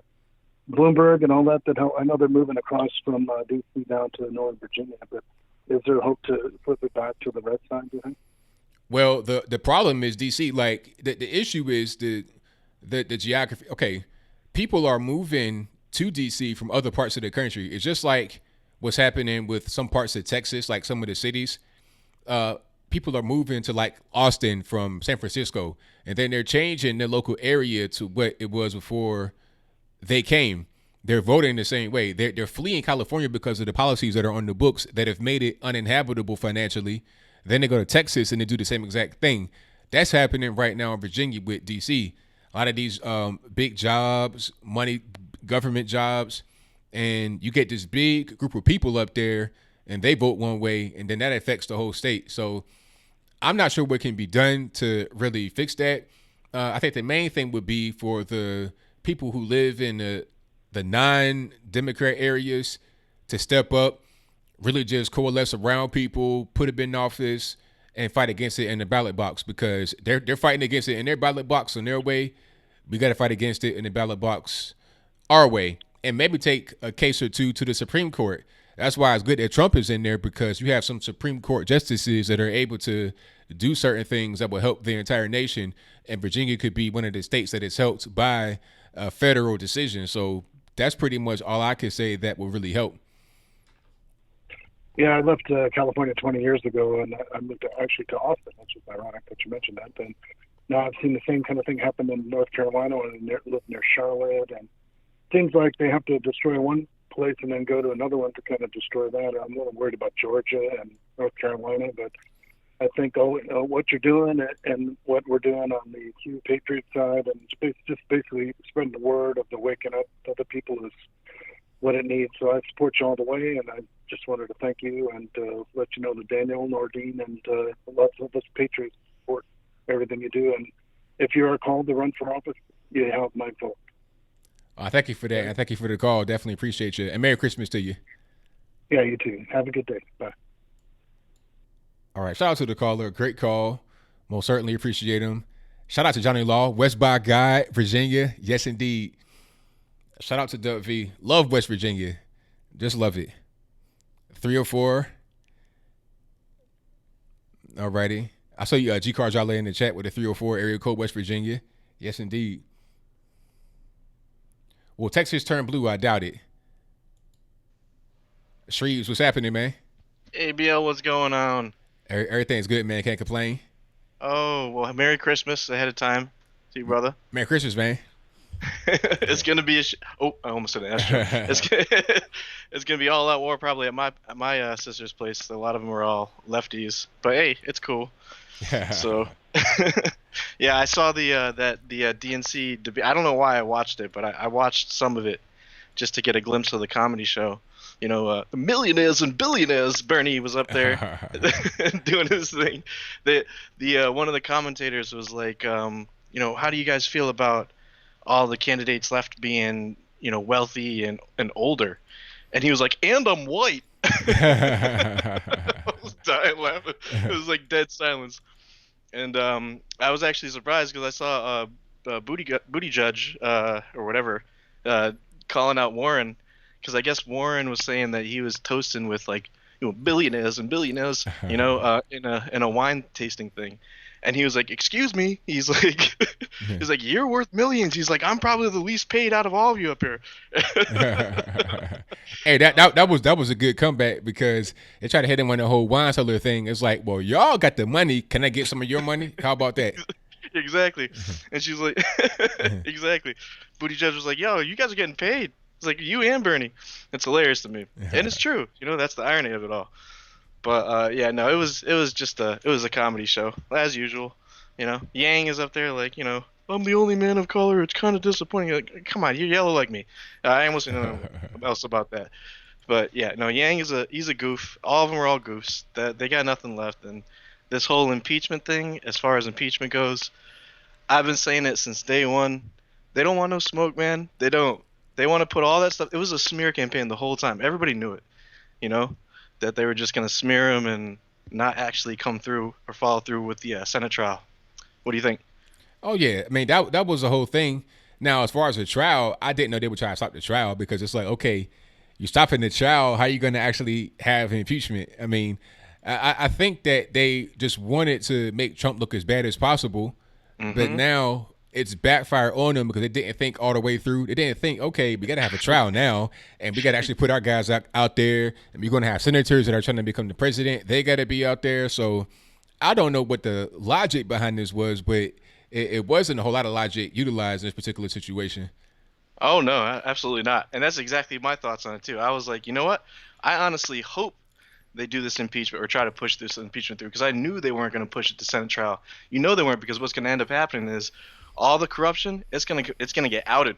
Bloomberg and all that helped? I know they're moving across from D.C. down to Northern Virginia, but is there hope to flip it back to the red side, do you think? Well, the problem is D.C. Like the issue is the geography. Okay, people are moving to D.C. from other parts of the country. It's just like what's happening with some parts of Texas, like some of the cities. People are moving to like Austin from San Francisco, and then they're changing their local area to what it was before they came. They're voting the same way. They're fleeing California because of the policies that are on the books that have made it uninhabitable financially. Then they go to Texas and they do the same exact thing. That's happening right now in Virginia with DC. A lot of these big jobs, money, government jobs, and you get this big group of people up there and they vote one way, and then that affects the whole state. So I'm not sure what can be done to really fix that. I think the main thing would be for the people who live in the non-Democrat areas to step up, really just coalesce around people, put them in office, and fight against it in the ballot box, because they're fighting against it in their ballot box on their way. We got to fight against it in the ballot box our way, and maybe take a case or two to the Supreme Court. That's why it's good that Trump is in there, because you have some Supreme Court justices that are able to do certain things that will help the entire nation. And Virginia could be one of the states that is helped by a federal decision. So that's pretty much all I can say that will really help. Yeah, I left California 20 years ago, and I moved actually to Austin, which is ironic that you mentioned that. And now I've seen the same kind of thing happen in North Carolina, and live near Charlotte, and things like they have to destroy one place and then go to another one to kind of destroy that. I'm a little worried about Georgia and North Carolina, but I think what you're doing and what we're doing on the Q Patriot side, and just basically spreading the word of the waking up of the people is what it needs. So I support you all the way, and I just wanted to thank you and let you know that Daniel, Nordine, and lots of us Patriots support everything you do. And if you are called to run for office, you have my vote. Thank you for that, and thank you for the call. Definitely appreciate you, and Merry Christmas to you. Yeah, you too. Have a good day. Bye. All right, shout out to the caller. Great call. Most certainly appreciate him. Shout out to Johnny Law, West by Guy, Virginia. Yes, indeed. Shout out to Doug V. Love West Virginia. Just love it. 304. All righty. I saw you, G. Car Jolly in the chat with a 304 area code, West Virginia. Yes, indeed. Will Texas turn blue? I doubt it. Shreves, what's happening, man? ABL, what's going on? Everything's good, man. Can't complain. Oh, well, Merry Christmas ahead of time to you, brother. Merry Christmas, man. It's going to be I almost said an Astro. It's going to be all out war probably at my sister's place. A lot of them are all lefties. But, hey, it's cool. So, yeah, I saw the DNC debate. I don't know why I watched it, but I watched some of it just to get a glimpse of the comedy show. Millionaires and billionaires. Bernie was up there doing his thing. The one of the commentators was like, how do you guys feel about all the candidates left being, wealthy and older? And he was like, and I'm white. I was dying laughing. It was like dead silence. And I was actually surprised because I saw Booty Judge or whatever calling out Warren, because I guess Warren was saying that he was toasting with billionaires and billionaires, in a wine tasting thing. And he was like, excuse me. He's like, he's like, you're worth millions. He's like, I'm probably the least paid out of all of you up here. Hey, that was a good comeback, because they tried to hit him on the whole wine cellar thing. It's like, well, y'all got the money. Can I get some of your money? How about that? Exactly. And she's like, exactly. Buttigieg was like, yo, you guys are getting paid. It's like you and Bernie. It's hilarious to me, and it's true. That's the irony of it all. But yeah, no, it was just it was a comedy show as usual. Yang is up there like, I'm the only man of color. It's kind of disappointing. Like, come on, you're yellow like me. I almost didn't know else about that. But yeah, no, Yang he's a goof. All of them are all goofs. They got nothing left. And this whole impeachment thing, as far as impeachment goes, I've been saying it since day one. They don't want no smoke, man. They don't. They want to put all that stuff. It was a smear campaign the whole time. Everybody knew it, that they were just going to smear him and not actually come through or follow through with the Senate trial. What do you think? Oh, yeah. I mean, that was the whole thing. Now, as far as the trial, I didn't know they would try to stop the trial because it's like, okay, you're stopping the trial. How are you going to actually have impeachment? I mean, I think that they just wanted to make Trump look as bad as possible. But now it's backfired on them because they didn't think all the way through. They didn't think, okay, we got to have a trial now, and we got to actually put our guys out there, and we're going to have senators that are trying to become the president. They got to be out there. So I don't know what the logic behind this was, but it wasn't a whole lot of logic utilized in this particular situation. Oh, no, absolutely not. And that's exactly my thoughts on it, too. I was like, you know what? I honestly hope they do this impeachment or try to push this impeachment through because I knew they weren't going to push it to Senate trial. They weren't, because what's going to end up happening is all the corruption, it's going to get outed.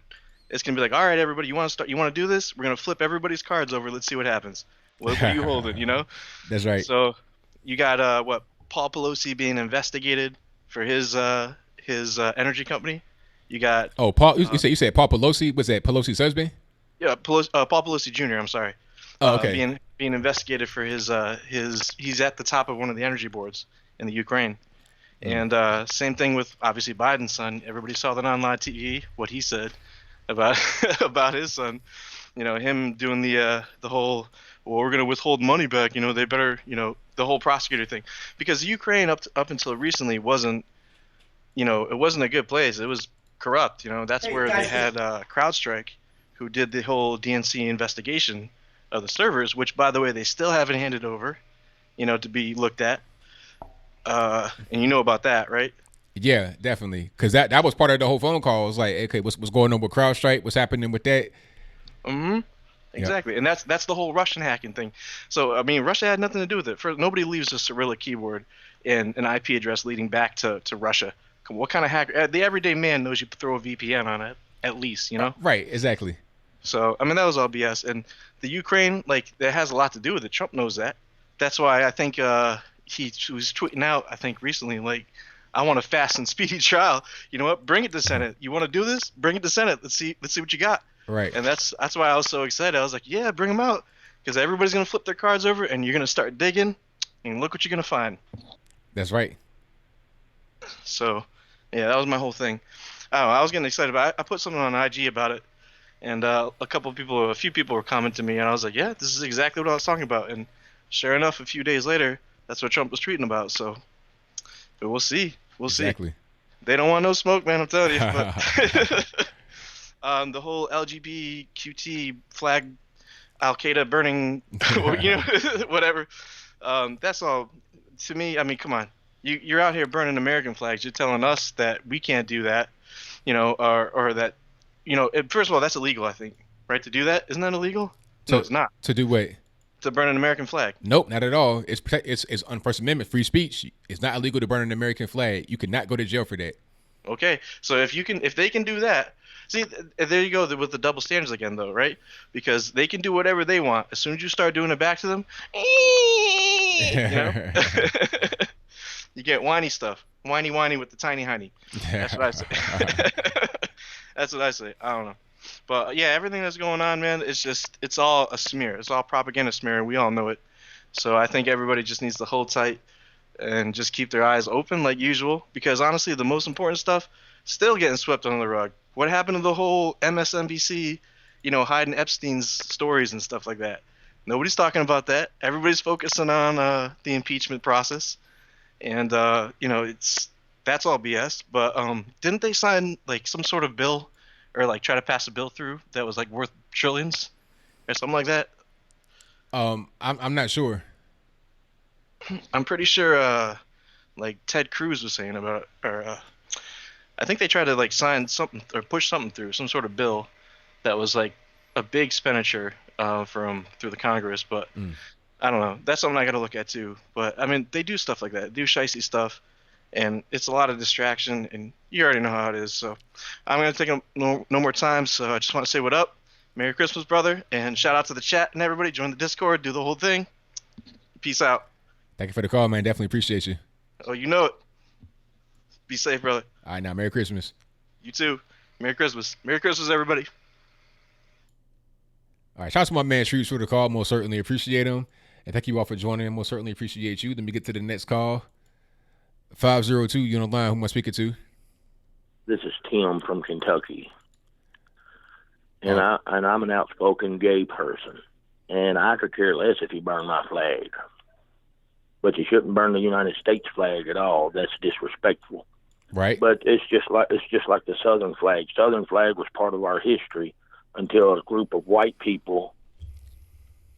It's going to be like, all right, everybody, you want to do this? We're going to flip everybody's cards over. Let's see what happens. What are you holding, That's right. So you got Paul Pelosi being investigated for his energy company. You got Paul. You said Paul Pelosi. Was that Pelosi's husband? Yeah, Paul Pelosi Jr. I'm sorry. Oh, okay. Being investigated for his he's at the top of one of the energy boards in the Ukraine. And same thing with obviously Biden's son. Everybody saw that on live TV. What he said about about his son. Him doing the whole, well, we're gonna withhold money back. They better, the whole prosecutor thing, because Ukraine up until recently wasn't, it wasn't a good place. It was corrupt. That's where they had CrowdStrike, who did the whole DNC investigation of the servers, which, by the way, they still haven't handed over, to be looked at. And you know about that, right? Yeah, definitely. Because that was part of the whole phone call. It was like, okay, what's going on with CrowdStrike? What's happening with that? Exactly. Yep. And that's the whole Russian hacking thing. So, I mean, Russia had nothing to do with it. First, nobody leaves a Cyrillic keyboard and an IP address leading back to Russia. What kind of hacker? The everyday man knows you throw a VPN on it, at least, Right, exactly. So, I mean, that was all BS. And the Ukraine, that has a lot to do with it. Trump knows that. That's why I think he was tweeting out, I think recently, I want a fast and speedy trial. You know what? Bring it to Senate. You want to do this? Bring it to Senate. Let's see what you got. Right. And that's why I was so excited. I was like, yeah, bring them out, because everybody's gonna flip their cards over, and you're gonna start digging, and look what you're gonna find. That's right. So, yeah, that was my whole thing. I was getting excited about it. I put something on IG about it, and a few people were commenting me, and I was like, yeah, this is exactly what I was talking about. And sure enough, a few days later, that's what Trump was tweeting about. So, but we'll see. Exactly. They don't want no smoke, man. I'm telling you. But the whole LGBTQ flag, Al Qaeda burning, whatever. That's all. To me, I mean, come on. You're out here burning American flags. You're telling us that we can't do that, or that, first of all, that's illegal, I think, right? To do that, isn't that illegal? No, it's not. To do what? To burn an American flag. Nope, not at all. It's on First Amendment, free speech. It's not illegal to burn an American flag. You cannot go to jail for that. Okay, so if they can do that, see, there you go with the double standards again, though, right? Because they can do whatever they want. As soon as you start doing it back to them, you get whiny stuff, whiny with the tiny honey. That's what I say. That's what I say. I don't know. But yeah, everything that's going on, man, it's all a smear. It's all propaganda smear, and we all know it. So I think everybody just needs to hold tight and just keep their eyes open like usual, because honestly, the most important stuff still getting swept under the rug. What happened to the whole MSNBC, hiding Epstein's stories and stuff like that? Nobody's talking about that. Everybody's focusing on the impeachment process, and that's all BS. But didn't they sign some sort of bill, or try to pass a bill through that was worth trillions or something like that? I'm not sure. I'm pretty sure Ted Cruz was saying about it, or I think they tried to like sign something or push something through, some sort of bill that was like a big expenditure through the Congress, but I don't know. That's something I got to look at too. But I mean, they do stuff like that, they do shicey stuff, and it's a lot of distraction, and you already know how it is. So I'm gonna take no more time. So I just want to say what up, Merry Christmas, brother, and shout out to the chat and everybody. Join the Discord, do the whole thing. Peace out. Thank you for the call, man. Definitely appreciate you. Oh, you know it. Be safe, brother. All right, now Merry Christmas. You too. Merry Christmas. Merry Christmas, everybody. All right, shout out to my man Shrews for the call. Most certainly appreciate him. And thank you all for joining. Most certainly appreciate you. Let me get to the next call. 502, you on the line. Who am I speaking to? This is Tim from Kentucky. And I'm an outspoken gay person. And I could care less if you burn my flag. But you shouldn't burn the United States flag at all. That's disrespectful. Right. But it's just like the Southern flag. Southern flag was part of our history until a group of white people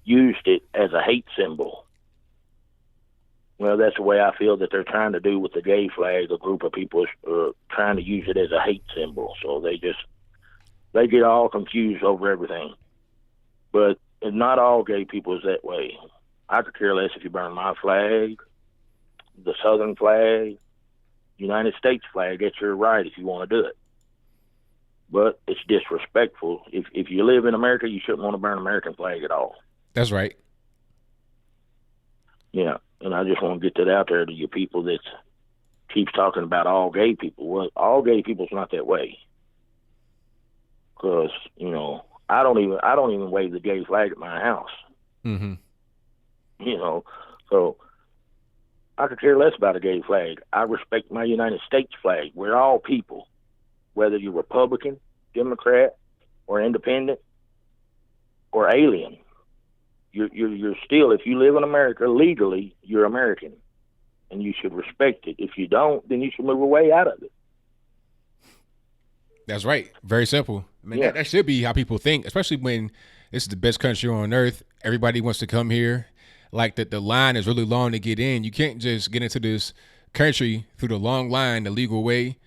used it as a hate symbol. Well, that's the way I feel that they're trying to do with the gay flag. A group of people are trying to use it as a hate symbol. So they get all confused over everything. But not all gay people is that way. I could care less if you burn my flag, the Southern flag, United States flag. That's your right if you want to do it. But it's disrespectful. If you live in America, you shouldn't want to burn American flag at all. That's right. Yeah, and I just want to get that out there to you people that keeps talking about all gay people. Well, all gay people's not that way. Because, I don't even wave the gay flag at my house. Mm-hmm. So I could care less about a gay flag. I respect my United States flag. We're all people, whether you're Republican, Democrat, or independent, or alien. You're still, if you live in America legally, you're American, and you should respect it. If you don't, then you should move away out of it. That's right. Very simple. I mean, that should be how people think, especially when this is the best country on earth. Everybody wants to come here. Like the line is really long to get in. You can't just get into this country through the long line, the legal way,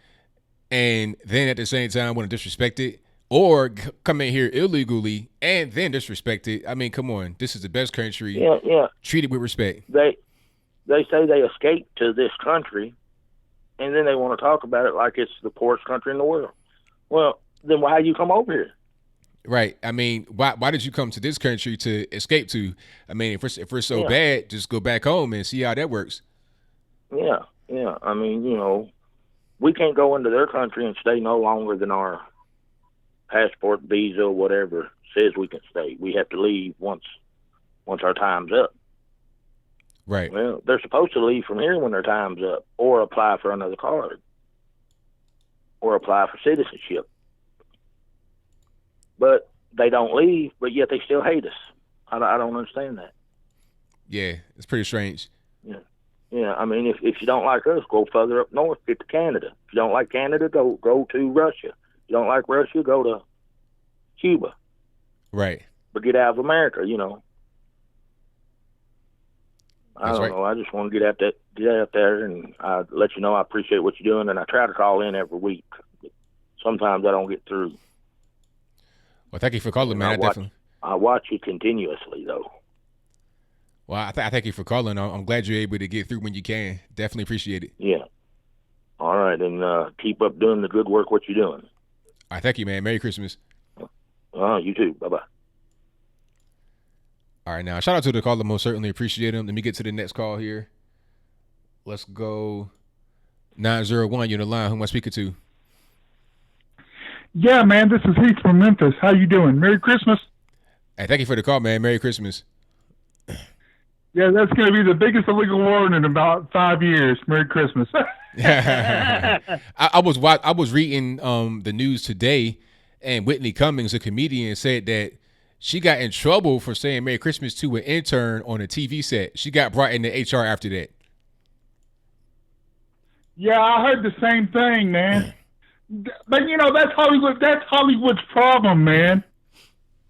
and then at the same time want to disrespect it, or come in here illegally and then disrespect it. I mean, come on. This is the best country. Yeah. Treat it with respect. They say they escaped to this country, and then they want to talk about it like it's the poorest country in the world. Well, then why you come over here? Right. I mean, why did you come to this country to escape to? I mean, if we're so bad, just go back home and see how that works. Yeah. I mean, we can't go into their country and stay no longer than our passport, visa, whatever says we can stay. We have to leave once our time's up. Right. Well, they're supposed to leave from here when their time's up, or apply for another card, or apply for citizenship. But they don't leave, but yet they still hate us. I don't understand that. Yeah, it's pretty strange. Yeah. I mean, if you don't like us, go further up north, get to Canada. If you don't like Canada, go to Russia. If you don't like Russia, go to Cuba. Right. But get out of America, I That's don't right. know. I just want to get out there and let you know I appreciate what you're doing, and I try to call in every week. But sometimes I don't get through. Well, thank you for calling, man. I watch you continuously, though. Well, I thank you for calling. I'm glad you're able to get through when you can. Definitely appreciate it. Yeah. All right, and keep up doing the good work what you're doing. All right, thank you, man. Merry Christmas. You too. Bye-bye. All right, now, shout out to the caller. Most certainly appreciate him. Let me get to the next call here. Let's go 901. You're on the line. Who am I speaking to? Yeah, man, this is Heath from Memphis. How you doing? Merry Christmas. Hey, thank you for the call, man. Merry Christmas. Yeah, that's going to be the biggest illegal war in about 5 years. Merry Christmas. I was reading the news today, and Whitney Cummings, a comedian, said that she got in trouble for saying Merry Christmas to an intern on a TV set. She got brought into HR after that. Yeah, I heard the same thing, man. But that's Hollywood. That's Hollywood's problem, man.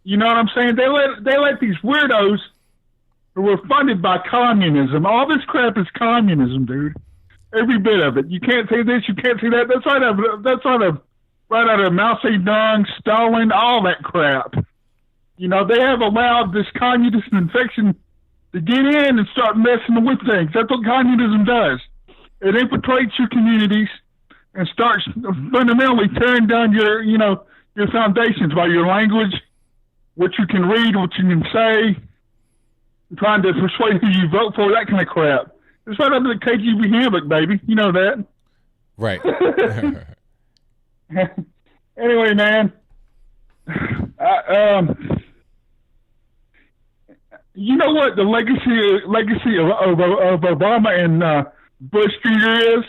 You know what I'm saying? They let these weirdos who were funded by communism. All this crap is communism, dude. Every bit of it. You can't say this. You can't say that. That's right out of Mao Zedong, Stalin, all that crap. You know, they have allowed this communist infection to get in and start messing with things. That's what communism does. It infiltrates your communities and starts fundamentally tearing down your foundations by your language, what you can read, what you can say, trying to persuade who you vote for, that kind of crap. It's right up to the KGB handbook, baby. You know that. Right. Anyway, man. You know what the legacy of Obama and Bush Jr. is?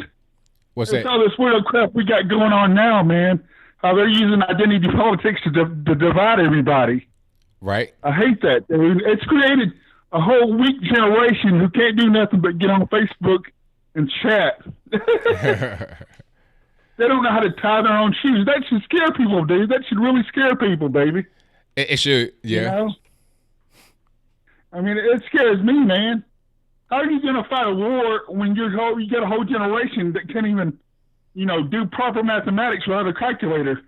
What's it's that? all this weird crap we got going on now, man. How they're using identity politics to divide everybody. Right. I hate that. I mean, it's created a whole weak generation who can't do nothing but get on Facebook and chat. They don't know how to tie their own shoes. That should scare people, dude. That should really scare people, baby. It should, yeah. You know? I mean, it scares me, man. How are you going to fight a war when you got a whole generation that can't even, do proper mathematics without a calculator?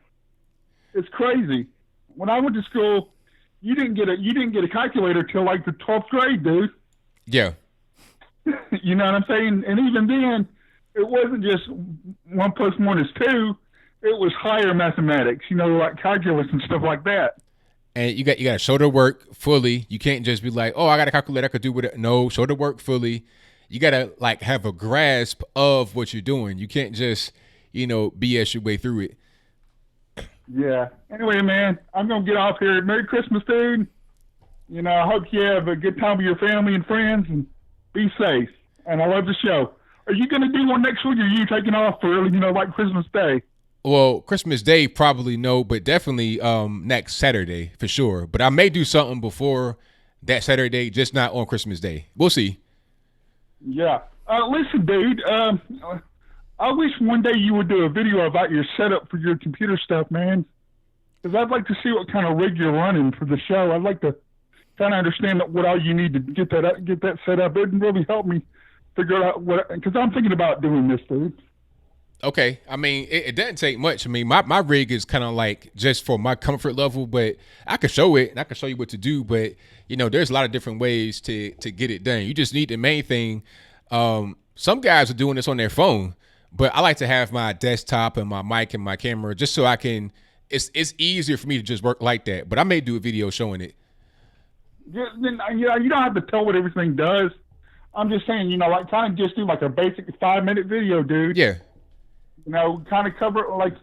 It's crazy. When I went to school, you didn't get a calculator till like the 12th grade, dude. Yeah. You know what I'm saying? And even then, it wasn't just 1 + 1 is 2. It was higher mathematics, like calculus and stuff like that. And you got to show the work fully. You can't just be like, oh, I got a calculator, I could do it. No, show the work fully. You got to like have a grasp of what you're doing. You can't just, BS your way through it. Yeah. Anyway, man, I'm going to get off here. Merry Christmas, dude. I hope you have a good time with your family and friends and be safe. And I love the show. Are you going to do one next week or are you taking off for, like Christmas Day? Well, Christmas Day, probably no, but definitely next Saturday for sure. But I may do something before that Saturday, just not on Christmas Day. We'll see. Yeah. Listen, dude, I wish one day you would do a video about your setup for your computer stuff, man. Because I'd like to see what kind of rig you're running for the show. I'd like to kind of understand what all you need to get that set up. It would really help me figure out because I'm thinking about doing this, dude. Okay. I mean, it doesn't take much. I mean, my rig is kind of like just for my comfort level, but I could show it and I can show you what to do. But, there's a lot of different ways to get it done. You just need the main thing. Some guys are doing this on their phone, but I like to have my desktop and my mic and my camera just so I can, it's easier for me to just work like that. But I may do a video showing it. Yeah, then, you don't have to tell what everything does. I'm just saying, like kind of just do like a basic 5-minute video, dude. Yeah. Kind of cover like,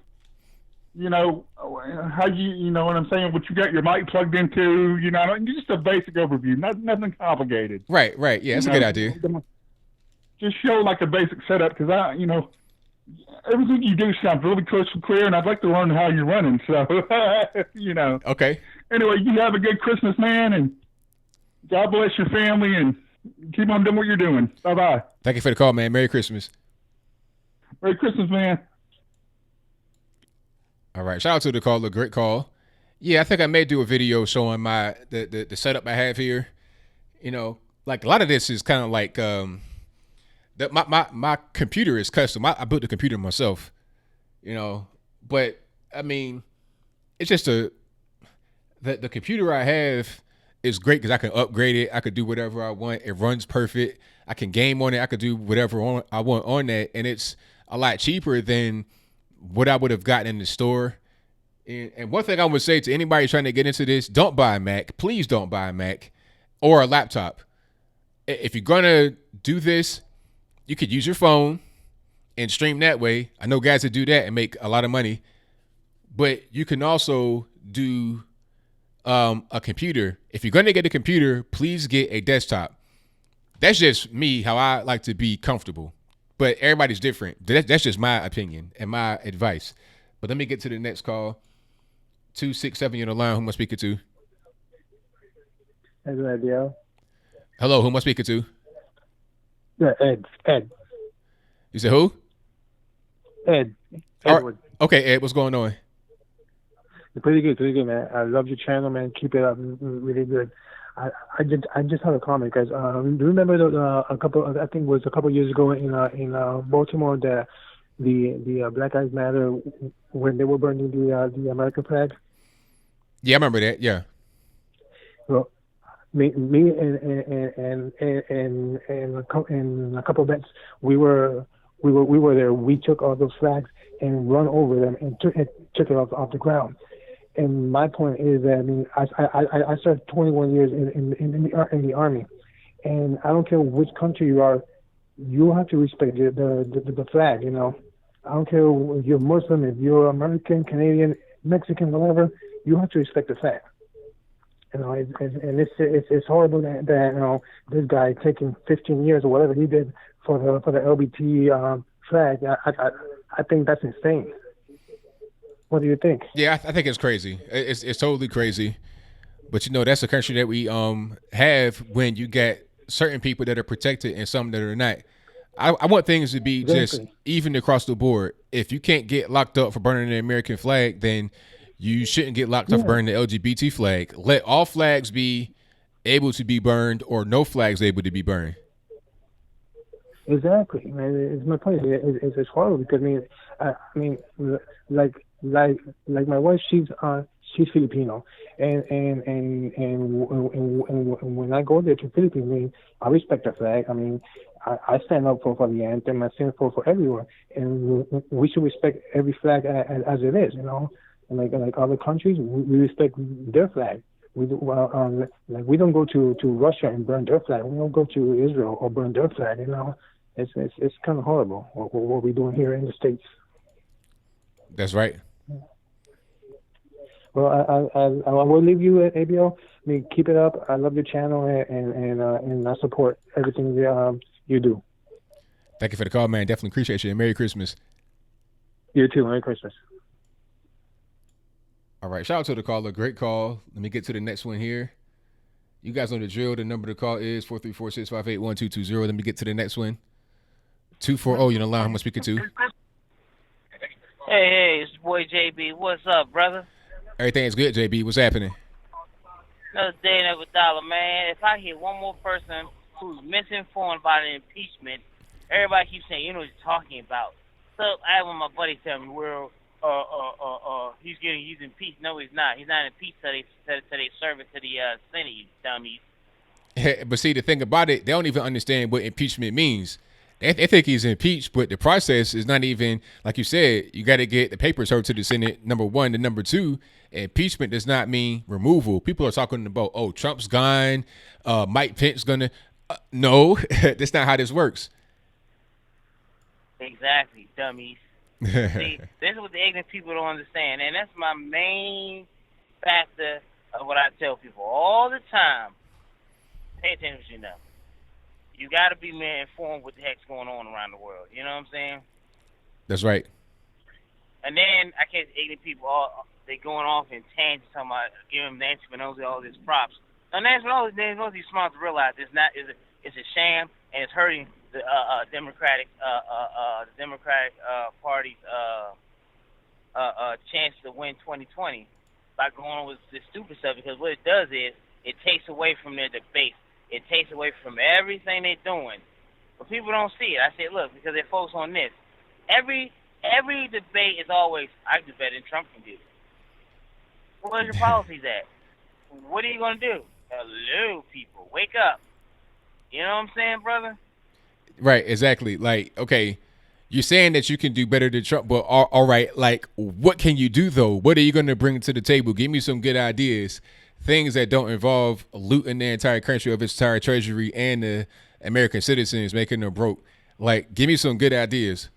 how you know what I'm saying, what you got your mic plugged into, just a basic overview, nothing complicated. Right. Yeah, that's a good idea. Just show like a basic setup because everything you do sounds really crystal clear, and I'd like to learn how you're running. So, Okay. Anyway, you have a good Christmas, man, and God bless your family, and keep on doing what you're doing. Bye-bye. Thank you for the call, man. Merry Christmas. Merry Christmas, man. All right. Shout out to the caller. Great call. Yeah, I think I may do a video showing the setup I have here. Like a lot of this is kind of like my computer is custom. I built the computer myself. But I mean, it's just the computer I have is great because I can upgrade it. I could do whatever I want. It runs perfect. I can game on it. I could do whatever I want on that, and it's a lot cheaper than what I would have gotten in the store. And one thing I would say to anybody trying to get into this, don't buy a Mac. Please don't buy a Mac or a laptop. If you're going to do this, you could use your phone and stream that way. I know guys that do that and make a lot of money. But you can also do a computer. If you're going to get a computer, please get a desktop. That's just me, how I like to be comfortable. But everybody's different. That's just my opinion and my advice. But let me get to the next call. 267 on the line. Who am I speaking to? That's an idea. Hello, who am I speaking to? Yeah, Ed. You said who? Ed. Edward. Okay, Ed, what's going on? Pretty good, man. I love your channel, man. Keep it up. Really good. I just have a comment, guys. Do you remember I think it was a couple years ago in Baltimore that the Black Lives Matter when they were burning the American flag? Yeah, I remember that. Yeah. Well, me and a couple of vets, we were there. We took all those flags and run over them and took it off the ground. And my point is that, I mean, I served 21 years in the army, and I don't care which country you are, you have to respect the flag. You know, I don't care if you're Muslim, if you're American, Canadian, Mexican, whatever, you have to respect the flag. You know, and it's horrible that you know this guy taking 15 years or whatever he did for the LGBT flag. I think that's insane. What do you think? Yeah, I think it's crazy. It's totally crazy. But you know, that's a country that we have when you get certain people that are protected and some that are not. I want things to be just even across the board. If you can't get locked up for burning the American flag, then you shouldn't get locked up for burning the LGBT flag. Let all flags be able to be burned, or no flags able to be burned. Exactly, man. It's my point. It's horrible because I mean, like my wife, she's Filipino, and when I go there to Philippines, I mean, I respect the flag. I mean, I stand up for the anthem. I stand for everyone, and we should respect every flag as it is, you know. And like other countries, we respect their flag. We we don't go to Russia and burn their flag. We don't go to Israel or burn their flag. You know, it's kind of horrible what we're doing here in the States. That's right. Well, I will leave you at ABL. I mean, keep it up. I love your channel and I support everything you do. Thank you for the call, man. Definitely appreciate you. And Merry Christmas. You too. Merry Christmas. All right. Shout out to the caller. Great call. Let me get to the next one here. You guys know the drill. The number to call is 434-658-1220. Let me get to the next one. 240. You know, line. Who am I speaking to? Hey, it's your boy JB. What's up, brother? Everything's good, JB. What's happening? Another day, another dollar, man. If I hear one more person who's misinformed about an impeachment, everybody keeps saying, you know what he's talking about. So I had one of my buddies tell me, well, he's impeached. No, he's not. He's not impeached till they serve it to the Senate, you dummies. But see, the thing about it, they don't even understand what impeachment means. They think he's impeached, but the process is not even, like you said, you got to get the papers heard to the Senate, number one. And number two, impeachment does not mean removal. People are talking about, oh, Trump's gone, Mike Pence going to. No, that's not how this works. Exactly, dummies. See, this is what the ignorant people don't understand. And that's my main factor of what I tell people all the time. Pay attention to know. You got to be more informed what the heck's going on around the world. You know what I'm saying? That's right. And then I catch ignorant people, they going off in tangents talking about giving Nancy Pelosi all these props. Now, Nancy Pelosi's smart to realize it's a sham, and it's hurting the Democratic Party's chance to win 2020 by going on with this stupid stuff. Because what it does is it takes away from their debate. It takes away from everything they're doing. But people don't see it. I say, look, because they focus on this. Every debate is always, I can do better than Trump can do. Where's your policies at? What are you going to do? Hello, people. Wake up. You know what I'm saying, brother? Right, exactly. Like, okay, you're saying that you can do better than Trump, but all right, like, what can you do, though? What are you going to bring to the table? Give me some good ideas. Things that don't involve looting the entire country of its entire treasury and the American citizens, making them broke. Like, give me some good ideas.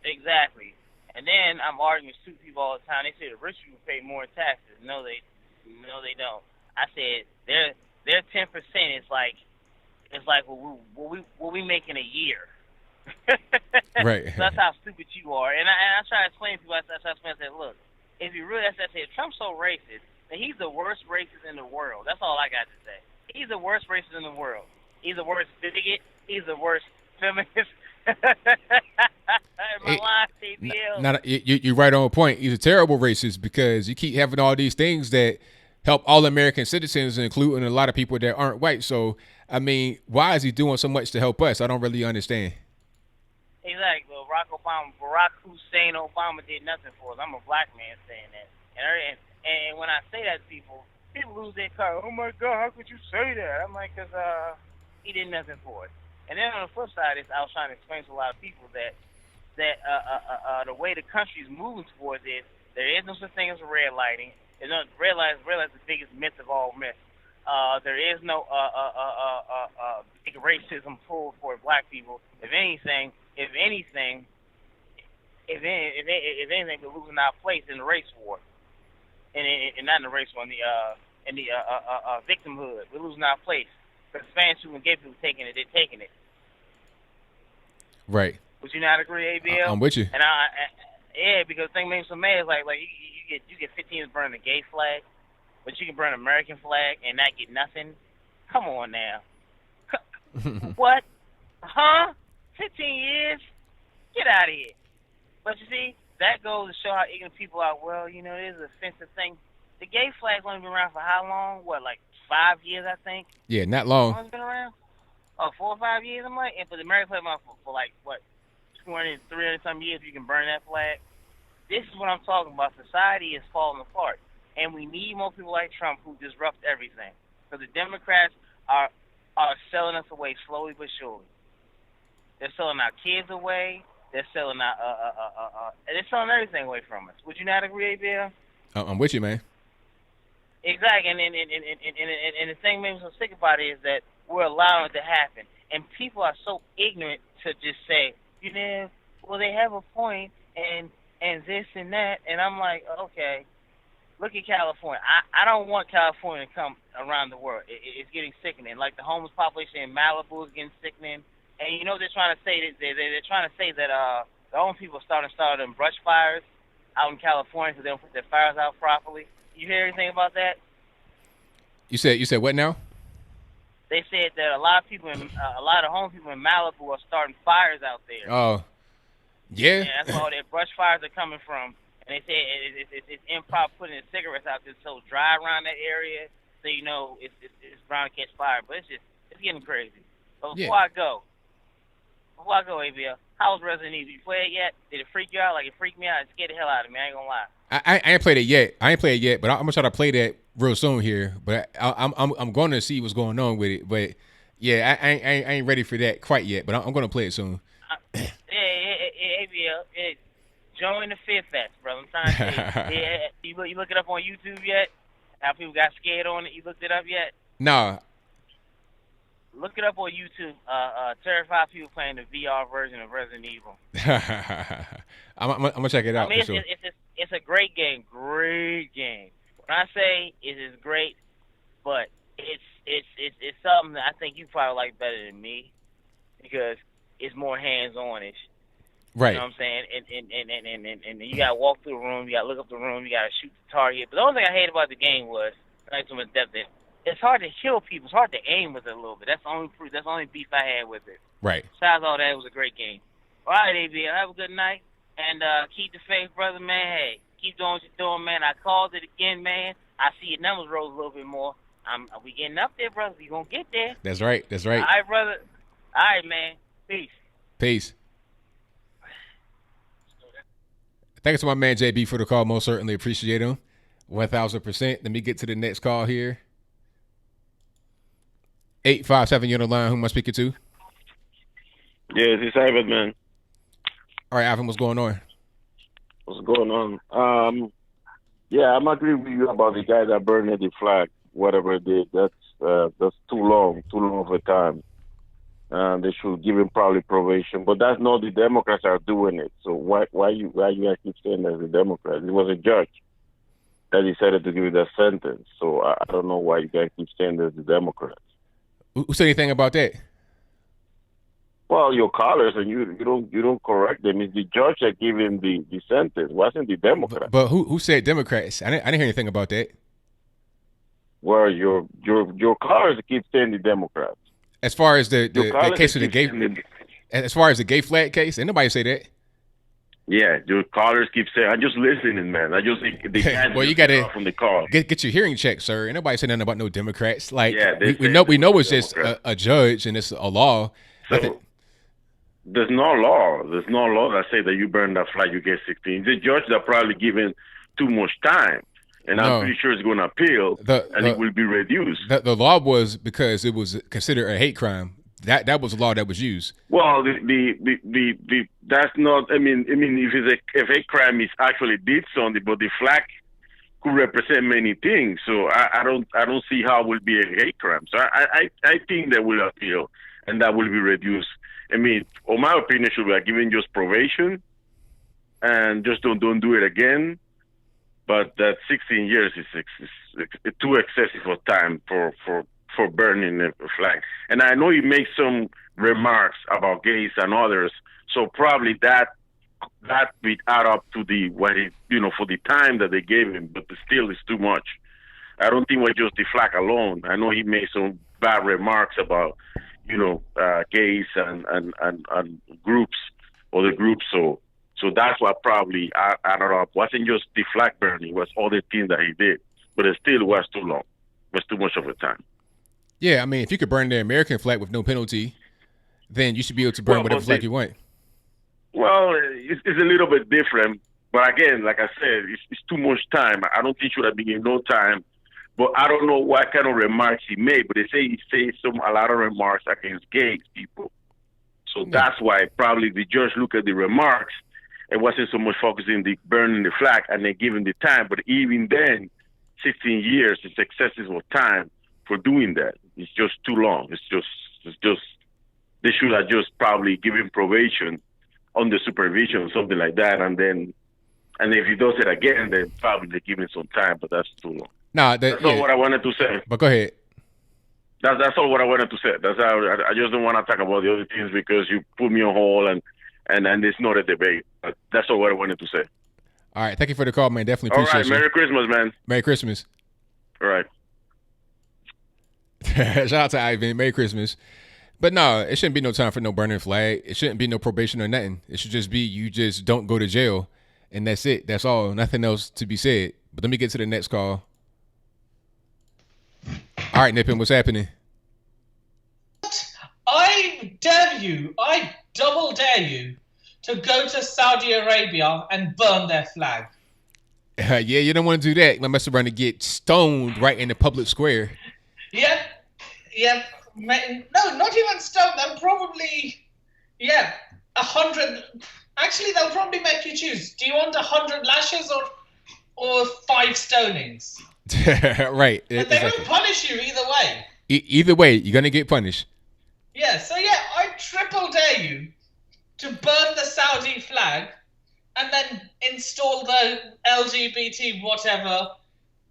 Exactly. And then I'm arguing with stupid people all the time. They say the rich people pay more taxes. No, they don't. I said their 10% is like what we make in a year. Right. So that's how stupid you are. And I try to explain to people. I said, look, if you really, I said, if Trump's so racist, then he's the worst racist in the world. That's all I got to say. He's the worst racist in the world. He's the worst bigot. He's the worst feminist. You're right on point. He's a terrible racist because you keep having all these things that help all American citizens, including a lot of people that aren't white. So, I mean, why is he doing so much to help us? I don't really understand. Exactly. Well, Barack Hussein Obama did nothing for us. I'm a black man saying that. And when I say that to people lose their car. Oh my God, how could you say that? I'm like, because he did nothing for it. And then on the flip side, I was trying to explain to a lot of people that the way the country is moving towards it, there is no such thing as red lighting. There's no red light is the biggest myth of all myths. There is no big racism pull for black people. If anything, we're losing our place in the race war, and not in the race war, in the victimhood. We're losing our place. The Spanish people and gay people taking it. They're taking it. Right. Would you not agree, ABL? I'm with you. And yeah, because the thing makes me mad is like you get 15 to burn a gay flag, but you can burn an American flag and not get nothing. Come on now. What? Huh? 15 years? Get out of here. But you see, that goes to show how ignorant people are. Well, it is an offensive thing. The gay flag's only been around for how long? What, like 5 years, I think? Yeah, not long. How long has it been around? Oh, 4 or 5 years, I'm like. And for the American flag, for like, what, 200, 300 some years, you can burn that flag. This is what I'm talking about. Society is falling apart. And we need more people like Trump who disrupt everything. Because the Democrats are selling us away slowly but surely. They're selling our kids away. They're selling they're selling everything away from us. Would you not agree, ABL? I'm with you, man. Exactly, and the thing that makes me so sick about it is that we're allowing it to happen, and people are so ignorant to just say, well, they have a point, and this and that, and I'm like, okay, look at California. I don't want California to come around the world. It's getting sickening. Like the homeless population in Malibu is getting sickening, and they're trying to say that they're trying to say that the homeless people started them brush fires out in California because they don't put their fires out properly. You hear anything about that? You said what now? They said that a lot of homeless people in Malibu are starting fires out there. Oh, yeah. Yeah, that's where all their brush fires are coming from. And they say it's improper putting the cigarettes out there so dry around that area, so it's bound to catch fire. But it's getting crazy. But before I go, ABL, how was Resident Evil? You played it yet? Did it freak you out? Like it freaked me out. It scared the hell out of me. I ain't gonna lie. I ain't played it yet. But I'm gonna try to play that real soon here. But I'm going to see what's going on with it. But yeah, I ain't ready for that quite yet. But I'm gonna play it soon. ABL, join the Fear Fest, brother. I'm trying to tell you. You look it up on YouTube yet? How people got scared on it? You looked it up yet? No. Look it up on YouTube. Terrified people playing the VR version of Resident Evil. I'm gonna check it out. I mean, for sure. It's a great game. Great game. When I say it is great, but it's something that I think you probably like better than me because it's more hands-on-ish. Right. You know what I'm saying? And you gotta walk through the room, you gotta look up the room, you gotta shoot the target. But the only thing I hated about the game was, like so much depth in, it's hard to kill people. It's hard to aim with it a little bit. That's the only beef I had with it. Right. Besides all that, it was a great game. All right, ABL, have a good night. And keep the faith, brother, man. Hey, keep doing what you're doing, man. I called it again, man. I see your numbers rose a little bit more. We getting up there, brother. We gonna get there. That's right. All right, brother. All right, man. Peace. Thanks to my man JB for the call. Most certainly appreciate him. 1,000%. Let me get to the next call here. 857, you're on the line. Who am I speaking to? Yes, it's Ivan, man. All right, Ivan, what's going on? What's going on? Yeah, I'm agree with you about the guy that burned the flag, whatever it did. That's too long of a time. They should give him probably probation, but that's not the Democrats are doing it. So why you guys keep saying that the Democrats? It was a judge that decided to give it that sentence. So I don't know why you guys keep saying that the Democrats. Who said anything about that? Well, your callers and you don't correct them. It's the judge that gave him the sentence. Wasn't the Democrat? But who said Democrats? I didn't hear anything about that. Well, your callers keep saying the Democrats. As far as the case of the gay, as far as the gay flag case, ain't nobody say that. Yeah, your callers keep saying, "I'm just listening, man. I just the guys well, you got to from the call. get your hearing checked, sir. Ain't nobody saying nothing about no Democrats. Like Yeah, we know it's just a judge and it's a law. So there's no law. There's no law that say that you burn that flag, you get 16. The judge that probably given too much time, and I'm pretty sure it's going to appeal, and it will be reduced. The law was because it was considered a hate crime. That was a law that was used. Well, the that's not. I mean, if a crime is actually did something, but the flag could represent many things. So I don't see how it will be a hate crime. So I think they will appeal, and that will be reduced. I mean, in my opinion, should be given just probation, and just don't do it again. But that 16 years is too excessive of time for burning a flag. And I know he makes some remarks about gays and others, so probably that would add up to for the time that they gave him, but still it's too much. I don't think it was just the flag alone. I know he made some bad remarks about, gays and groups, other groups, so that's what probably added up. It wasn't just the flag burning, it was other things that he did, but it still was too long. It was too much of a time. Yeah, I mean, if you could burn the American flag with no penalty, then you should be able to burn whatever flag you want. Well, it's a little bit different, but again, like I said, it's too much time. I don't think should have been no time, but I don't know what kind of remarks he made. But they say he says a lot of remarks against gay people, so that's why probably the judge looked at the remarks and wasn't so much focusing the burning the flag and then giving the time. But even then, 16 years is excessive of time for doing that. It's just too long. It's just they should have just probably given probation under supervision or something like that, and if he does it again, then probably they give him some time, but that's too long. That's all what I wanted to say. But go ahead. That's all what I wanted to say. That's how I just don't want to talk about the other things because you put me on hold and it's not a debate. But that's all what I wanted to say. All right, thank you for the call, man. Definitely appreciate you. All right, Merry Christmas, man. Merry Christmas. All right. Shout out to Ivan. Merry Christmas. But no, it shouldn't be no time for no burning flag. It shouldn't be no probation or nothing. It should just be you just don't go to jail, and that's it. That's all. Nothing else to be said. But let me get to the next call. All right, Nippin, what's happening? I dare you, I double dare you to go to Saudi Arabia and burn their flag. Yeah, you don't want to do that. Let mess around and get stoned right in the public square. Yep. No, not even stoned. They'll probably, 100. Actually, they'll probably make you choose. Do you want 100 lashes or 5 stonings? Right. But they won't punish you either way. Either way, you're gonna get punished. Yeah. So I triple dare you to burn the Saudi flag and then install the LGBT whatever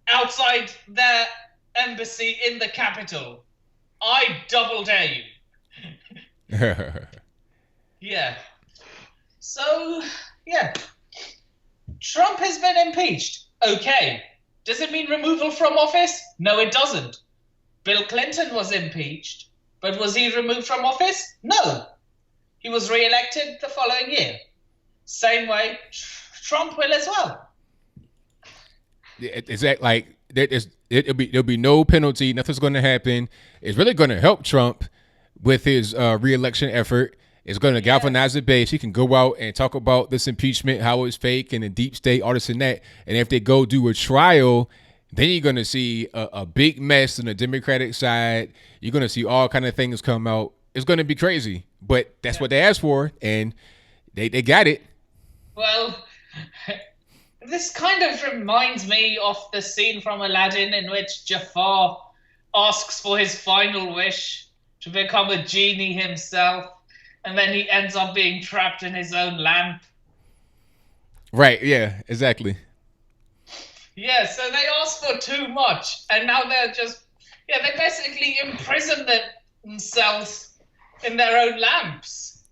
outside their embassy in the capital. I double dare you. Yeah. So, Trump has been impeached. Okay. Does it mean removal from office? No, it doesn't. Bill Clinton was impeached, but was he removed from office? No. He was re-elected the following year. Same way Trump will as well. Exactly. Like there'll be no penalty. Nothing's going to happen. It's really going to help Trump with his re-election effort. It's going to galvanize the base. He can go out and talk about this impeachment, how it's fake and a deep state, all this and that. And if they go do a trial, then you're going to see a big mess on the Democratic side. You're going to see all kind of things come out. It's going to be crazy. But that's what they asked for, and they got it. Well, this kind of reminds me of the scene from Aladdin in which Jafar asks for his final wish to become a genie himself, and then he ends up being trapped in his own lamp. Right, yeah, exactly. Yeah, so they asked for too much, and now they're just, they basically imprison themselves in their own lamps.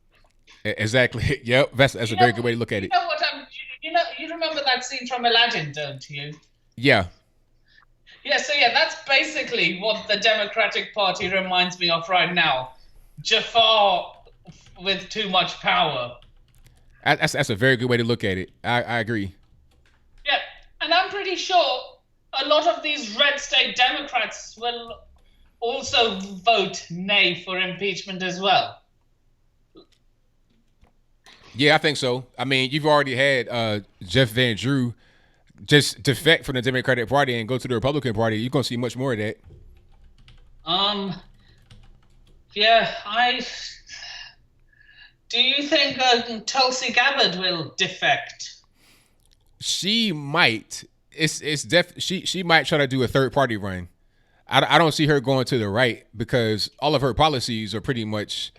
Exactly. Yep, that's a very good way to look at it. You know what you remember that scene from Aladdin, don't you? Yeah. Yeah, so that's basically what the Democratic Party reminds me of right now. Jafar with too much power. That's a very good way to look at it. I agree. Yeah, and I'm pretty sure a lot of these red state Democrats will also vote nay for impeachment as well. Yeah, I think so. I mean, you've already had Jeff Van Drew just defect from the Democratic Party and go to the Republican Party. You're gonna see much more of that. Yeah, do you think Tulsi Gabbard will defect? She might. She might try to do a third party run. I don't see her going to the right because all of her policies are pretty much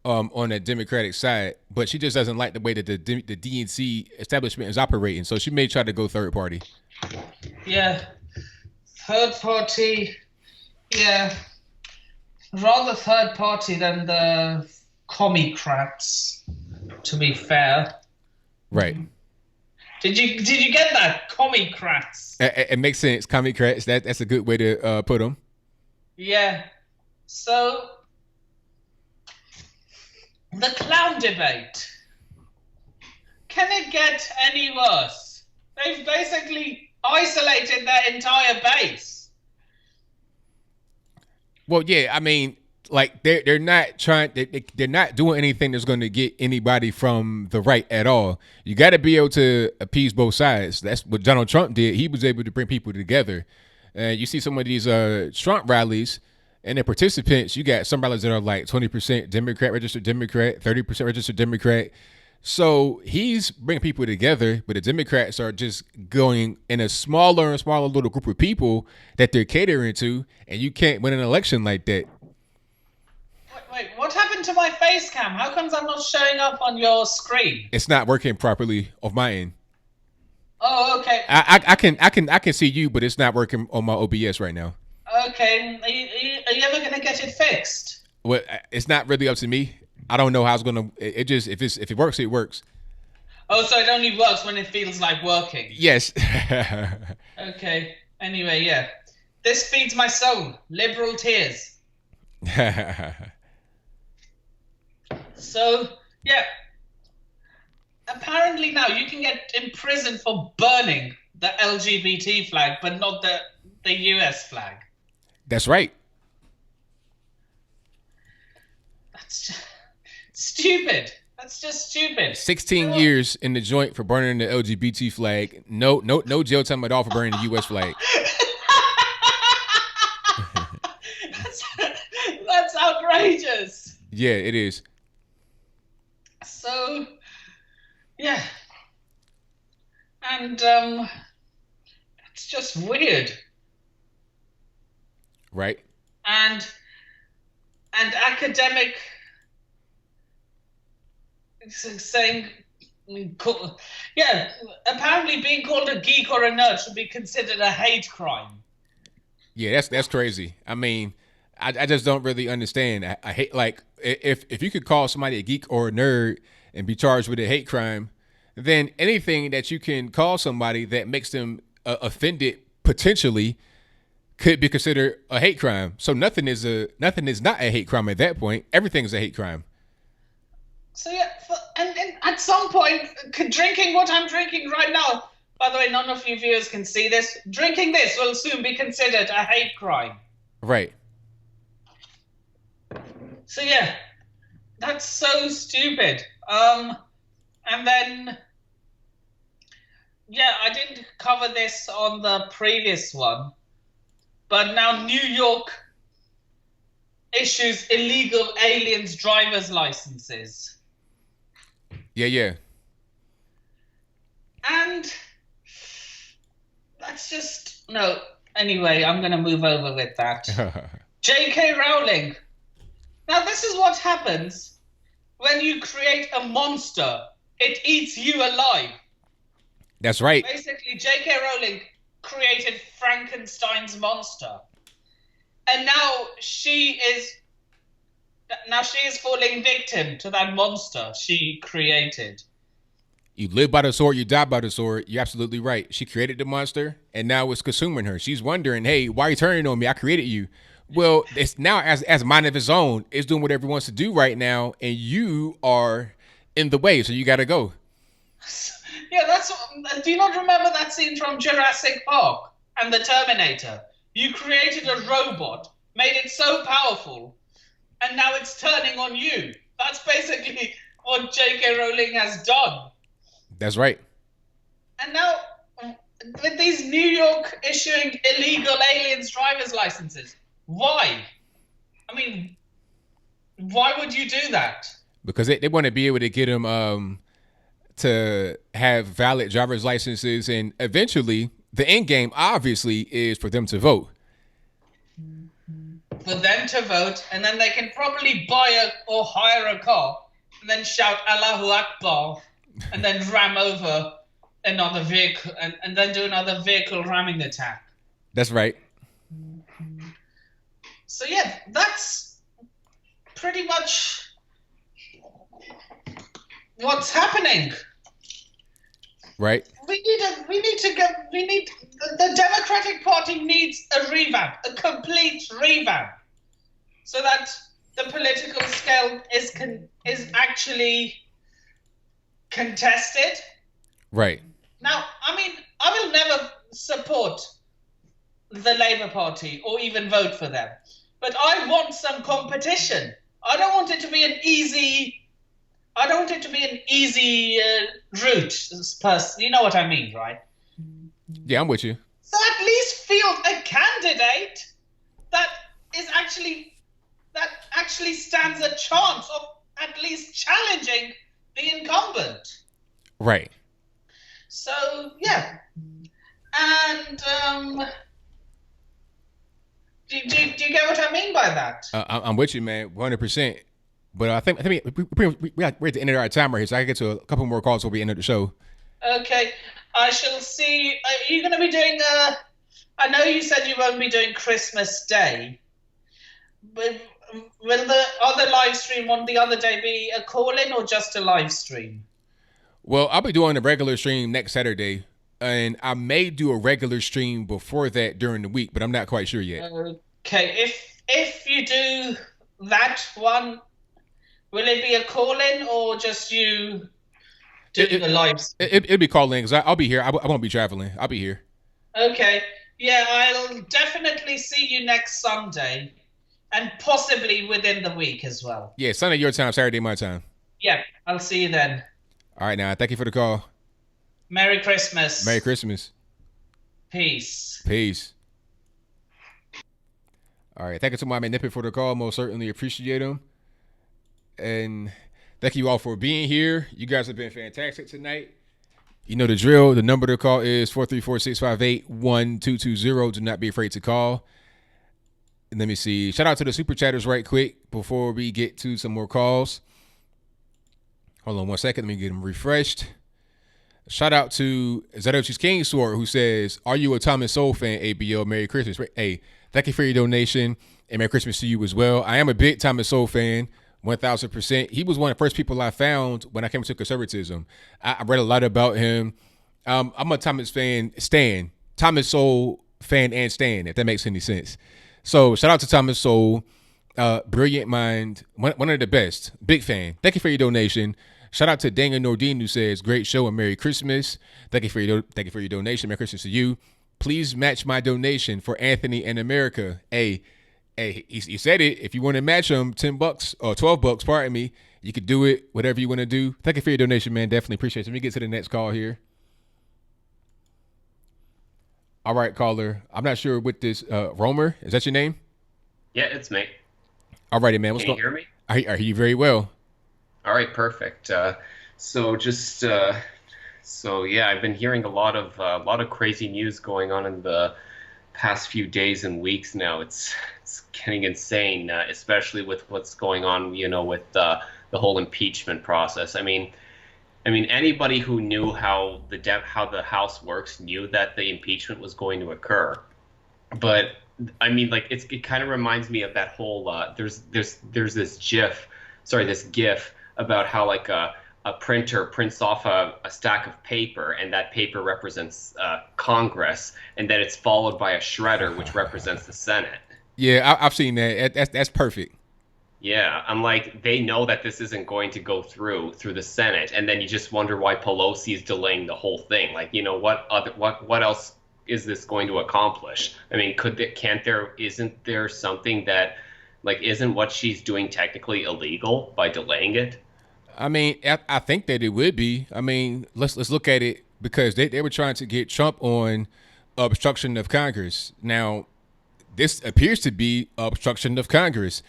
on the Democratic side, but she just doesn't like the way that the DNC establishment is operating. So she may try to go third party. Yeah, third party. Yeah, rather third party than the commie-crats, to be fair. Right. Did you get that? Commie-crats. It makes sense. Commie-crats. That's a good way to put them. Yeah. So the clown debate. Can it get any worse? They've basically isolated their entire base. Well, yeah, I mean, like they're not trying. They're not doing anything that's going to get anybody from the right at all. You got to be able to appease both sides. That's what Donald Trump did. He was able to bring people together. And you see some of these Trump rallies, and the participants. You got some rallies that are like 20% Democrat, registered Democrat, 30% registered Democrat. So he's bringing people together, but the Democrats are just going in a smaller and smaller little group of people that they're catering to, and you can't win an election like that. Wait, what happened to my face cam? How comes I'm not showing up on your screen? It's not working properly on my end. Oh, okay. I can see you, but it's not working on my OBS right now. Okay, are you ever gonna get it fixed? Well, it's not really up to me. I don't know how it's gonna. It just if it works, it works. Oh, so it only works when it feels like working. Yes. Okay. Anyway, yeah. This feeds my soul. Liberal tears. So, yeah. Apparently now you can get imprisoned for burning the LGBT flag, but not the US flag. That's right. That's just stupid. That's just stupid. 16 years in the joint for burning the LGBT flag. No jail time at all for burning the US flag. That's outrageous. Yeah, it is. So, yeah. And it's just weird. Right. And academic saying, yeah, apparently being called a geek or a nerd should be considered a hate crime. Yeah, that's crazy. I mean, I just don't really understand. I hate, like, if you could call somebody a geek or a nerd and be charged with a hate crime, then anything that you can call somebody that makes them offended potentially could be considered a hate crime. So nothing is not a hate crime at that point. Everything is a hate crime. So yeah, and at some point, drinking what I'm drinking right now. By the way, none of you viewers can see this. Drinking this will soon be considered a hate crime. Right. So yeah, that's so stupid. And then, yeah, I didn't cover this on the previous one, but now New York issues illegal aliens driver's licenses. Yeah. And that's just, no. Anyway, I'm going to move over with that. J.K. Rowling. Now, this is what happens when you create a monster. It eats you alive. That's right. Basically, J.K. Rowling created Frankenstein's monster. And now she is falling victim to that monster she created. You live by the sword, you die by the sword. You're absolutely right. She created the monster, and now it's consuming her. She's wondering, hey, why are you turning on me? I created you. Well, it's now as mind of its own. It's doing whatever it wants to do right now, and you are in the way, so you got to go. Yeah, do you not remember that scene from Jurassic Park and the Terminator? You created a robot, made it so powerful, and now it's turning on you. That's basically what J.K. Rowling has done. That's right. And now, with these New York issuing illegal aliens driver's licenses, why? I mean, why would you do that? Because they want to be able to get them to have valid driver's licenses, and eventually the end game obviously is for them to vote. For them to vote, and then they can probably buy or hire a car, and then shout Allahu Akbar, and then ram over another vehicle, and then do another vehicle ramming attack. That's right. So yeah, that's pretty much what's happening. Right. The Democratic Party needs a revamp, a complete revamp, so that the political scale is actually contested. Right. Now, I mean, I will never support the Labour Party or even vote for them, but I want some competition. I don't want it to be an easy route. You know what I mean, right? Yeah, I'm with you. So at least field a candidate that actually stands a chance of at least challenging the incumbent. Right. So yeah, and do you get what I mean by that? I'm with you, man, 100%. But I think we're at the end of our timer here, so I can get to a couple more calls before we end the show. Okay, I shall see. Are you going to be doing I know you said you won't be doing Christmas Day, but will the other live stream on the other day be a call-in or just a live stream? Well, I'll be doing a regular stream next Saturday, and I may do a regular stream before that during the week, but I'm not quite sure yet. Okay, if you do that one, will it be a call-in or just you doing a live stream? It'll be call-in because I'll be here. I won't be traveling. I'll be here. Okay. Yeah, I'll definitely see you next Sunday, and possibly within the week as well. Yeah, Sunday your time, Saturday my time. Yeah, I'll see you then. All right, now, thank you for the call. Merry Christmas. Merry Christmas. Peace. Peace. All right, thank you to my man Nippet for the call. Most certainly appreciate him. And thank you all for being here. You guys have been fantastic tonight. You know the drill. The number to call is 434-658-1220. Do not be afraid to call. And let me see. Shout out to the super chatters right quick before we get to some more calls. Hold on one second. Let me get them refreshed. Shout out to Zadochi's King Sword, who says, "Are you a Thomas Sowell fan, ABL? Merry Christmas." Hey, thank you for your donation, and Merry Christmas to you as well. I am a big Thomas Sowell fan, 1,000%. He was one of the first people I found when I came to conservatism. I read a lot about him. I'm a Thomas Sowell fan and stan, if that makes any sense. So shout out to Thomas Sowell, brilliant mind, one of the best. Big fan. Thank you for your donation. Shout out to Daniel Nordine, who says, "Great show and Merry Christmas." Thank you for your donation. Merry Christmas to you. Please match my donation for Anthony and America. Hey, he said it. If you want to match him, $10 or $12, pardon me, you could do it. Whatever you want to do. Thank you for your donation, man. Definitely appreciate it. Let me get to the next call here. All right, caller. I'm not sure what this Romer. Is that your name? Yeah, it's me. All righty, man. Can you hear me? I hear you very well. All right, perfect. So yeah, I've been hearing a lot of crazy news going on in the past few days and weeks now. It's getting insane, especially with what's going on, with the whole impeachment process. I mean, anybody who knew how the House works knew that the impeachment was going to occur. But I mean, like, it kind of reminds me of that whole there's this GIF about how like a printer prints off a stack of paper, and that paper represents Congress, and then it's followed by a shredder which represents the Senate. Yeah, I've seen that. That's perfect. Yeah, I'm like, they know that this isn't going to go through the Senate, and then you just wonder why Pelosi is delaying the whole thing. Like, what else is this going to accomplish? I mean, isn't there something that, like, isn't what she's doing technically illegal by delaying it? I mean, I think that it would be. I mean, let's look at it, because they were trying to get Trump on obstruction of Congress. Now, this appears to be obstruction of Congress.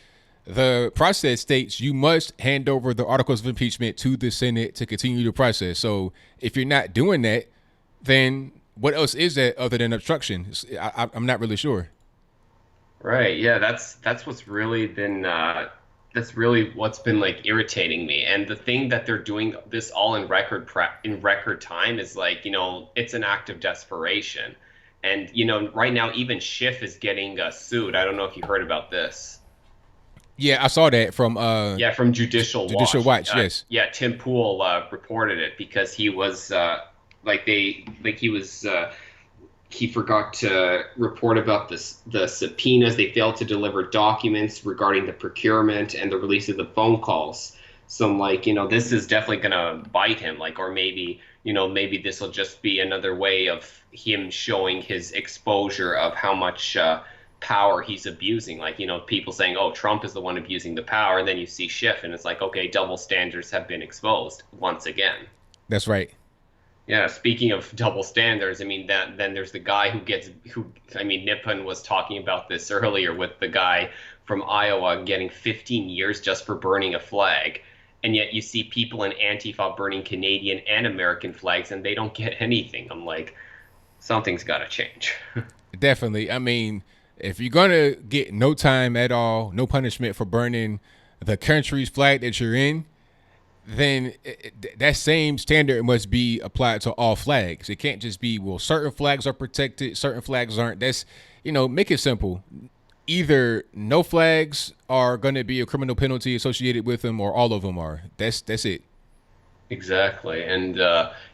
The process states you must hand over the articles of impeachment to the Senate to continue the process. So if you're not doing that, then what else is that other than obstruction? I'm not really sure. Right. Yeah. That's what's really been that's really what's been like irritating me. And the thing that they're doing this all in record time is like, it's an act of desperation. And right now even Schiff is getting sued. I don't know if you heard about this. Yeah, I saw that from from Judicial Watch. Yes. Yeah, Tim Pool reported it because he was he forgot to report about the subpoenas. They failed to deliver documents regarding the procurement and the release of the phone calls. So I'm like, this is definitely gonna bite him. Like, or maybe this will just be another way of him showing his exposure of how much power he's abusing. Like, people saying, oh, Trump is the one abusing the power, and then you see Schiff and it's like, okay, double standards have been exposed once again. That's right. Yeah, speaking of double standards, I mean, then there's the guy Nippon was talking about this earlier with the guy from Iowa getting 15 years just for burning a flag, and yet you see people in Antifa burning Canadian and American flags and they don't get anything. I'm like, something's got to change. Definitely. I mean, if you're going to get no time at all, no punishment for burning the country's flag that you're in, then that same standard must be applied to all flags. It can't just be, well, certain flags are protected, certain flags aren't. That's, make it simple. Either no flags are going to be a criminal penalty associated with them, or all of them are. That's it. Exactly. And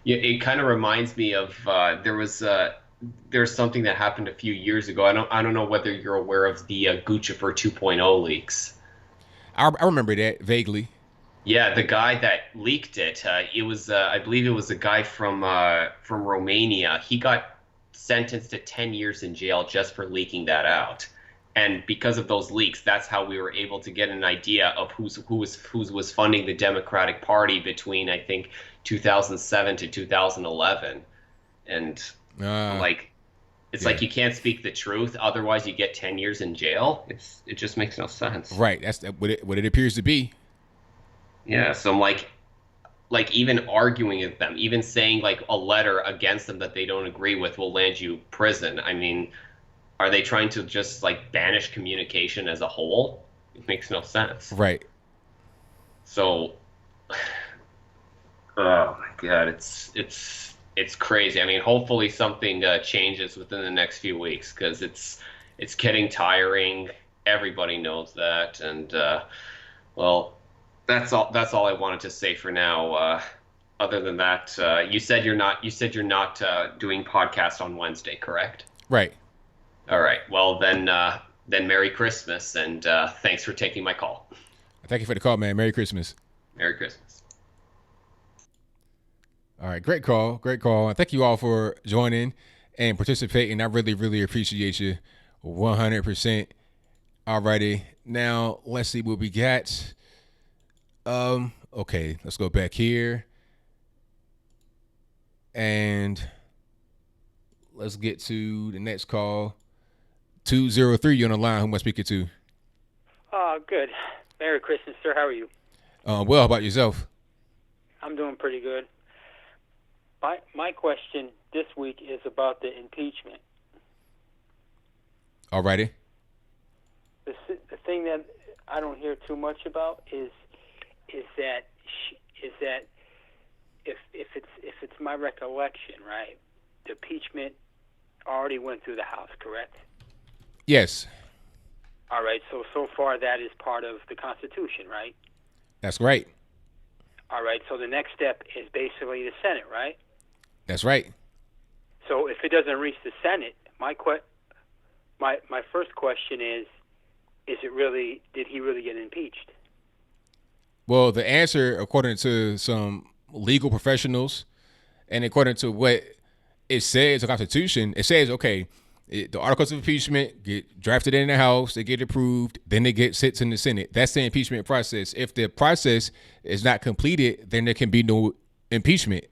it kind of reminds me of there's something that happened a few years ago. I don't know whether you're aware of the Guccifer 2.0 leaks. I remember that vaguely. Yeah, the guy that leaked it, it was I believe it was a guy from Romania. He got sentenced to 10 years in jail just for leaking that out. And because of those leaks, that's how we were able to get an idea of who was funding the Democratic Party between, I think, 2007 to 2011. And it's like you can't speak the truth, otherwise you get 10 years in jail. It just makes no sense. Right. That's what it appears to be. Yeah, so I'm like even arguing with them, even saying like a letter against them that they don't agree with will land you prison. I mean, are they trying to just like banish communication as a whole? It makes no sense. Right. So, oh my God, it's crazy. I mean, hopefully something changes within the next few weeks, because it's getting tiring. Everybody knows that, and well, that's all I wanted to say for now. Other than that, you said you're not doing podcast on Wednesday, correct? Right. All right. Well, then Merry Christmas, and thanks for taking my call. Thank you for the call, man. Merry Christmas. Merry Christmas. All right. Great call. And thank you all for joining and participating. I really, really appreciate you 100%. Alrighty. Now, let's see what we got. Okay. Let's go back here. And let's get to the next call. 203, you're on the line. Who am I speaking to? Good. Merry Christmas, sir. How are you? Well, how about yourself? I'm doing pretty good. My question this week is about the impeachment. Alrighty. The thing that I don't hear too much about is that if it's my recollection, right, the impeachment already went through the House, correct? Yes. All right. So far that is part of the Constitution, right? That's right. All right. So the next step is basically the Senate, right? That's right. So if it doesn't reach the Senate, my first question is did he really get impeached? Well, the answer, according to some legal professionals, and according to what it says, the Constitution, it says, okay, the articles of impeachment get drafted in the House, they get approved, then they get sits in the Senate. That's the impeachment process. If the process is not completed, then there can be no impeachment.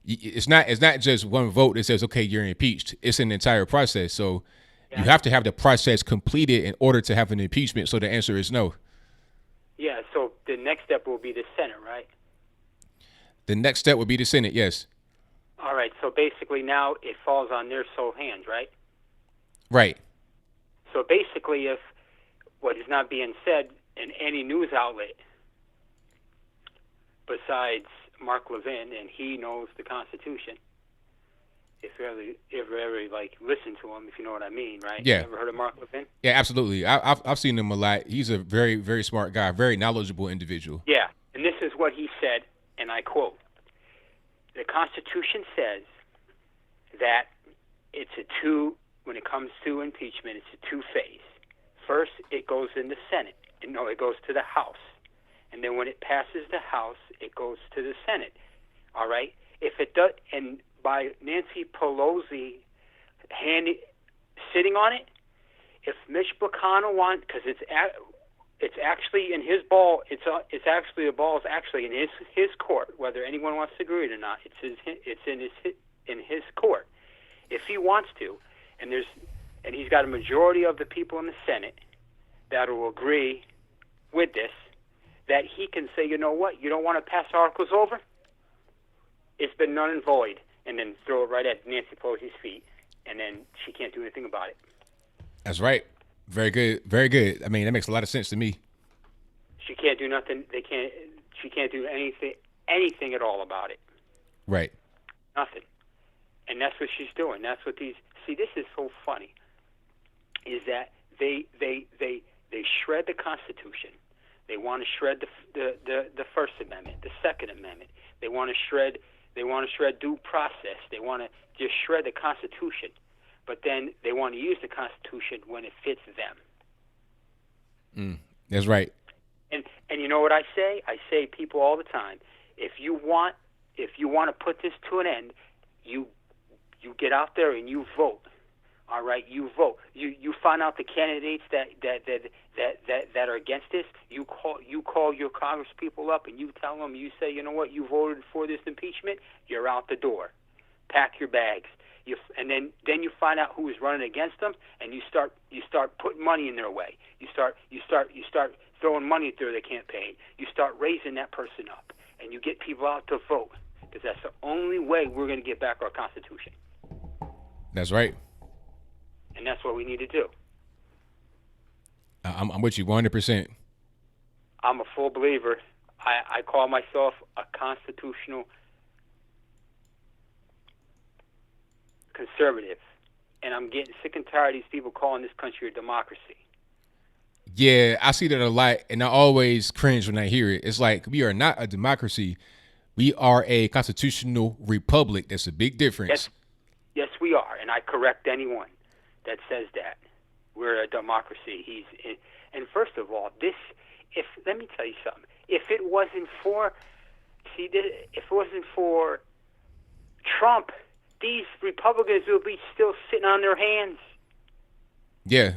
It's not just one vote that says, okay, you're impeached. It's an entire process. So you have to have the process completed in order to have an impeachment. So the answer is no. Yeah, so the next step will be the Senate, right? The next step would be the Senate, yes. All right, so basically now it falls on their sole hands, right? Right. So basically, if what is not being said in any news outlet besides Mark Levin, and he knows the Constitution, if you ever like listen to him, if you know what I mean, right? Yeah. You ever heard of Mark Levin? Yeah, absolutely. I've seen him a lot. He's a very, very smart guy, very knowledgeable individual. Yeah, and this is what he said, and I quote, "The Constitution says that when it comes to impeachment, it's a two-phase. First, it goes in the Senate. No, it goes to the House. And then when it passes the House, it goes to the Senate. All right? If it does, and by Nancy Pelosi sitting on it, if Mitch McConnell wants, because it's actually in his ball, it's actually the ball is actually in his court, whether anyone wants to agree or not. It's in his court. If he wants to, and he's got a majority of the people in the Senate that will agree with this, that he can say, you know what, you don't want to pass articles over? It's been null and void, and then throw it right at Nancy Pelosi's feet, and then she can't do anything about it. That's right. Very good. Very good. I mean, that makes a lot of sense to me. She can't do nothing. She can't do anything at all about it. Right. Nothing. And that's what she's doing. That's what these. See, this is so funny. Is that they shred the Constitution. They want to shred the First Amendment, the Second Amendment. They want to shred due process. They want to just shred the Constitution. But then they want to use the Constitution when it fits them. That's right. And you know what I say? I say people all the time, if you want to put this to an end, you get out there and you vote. All right, you vote. You find out the candidates that are against this. You call your Congress people up and you tell them. You say, you know what? You voted for this impeachment. You're out the door. Pack your bags. And then you find out who is running against them, and you start putting money in their way. You start throwing money at their campaign. You start raising that person up, and you get people out to vote, because that's the only way we're going to get back our Constitution. That's right. And that's what we need to do. I'm with you 100%. I'm a full believer. I call myself a constitutional conservative, and I'm getting sick and tired of these people calling this country a democracy. Yeah, I see that a lot, and I always cringe when I hear it. It's like, we are not a democracy. We are a constitutional republic. That's a big difference. Yes, we are, and I correct anyone that says that we're a democracy. And first of all, let me tell you something. If it wasn't for Trump, these Republicans would be still sitting on their hands. Yeah.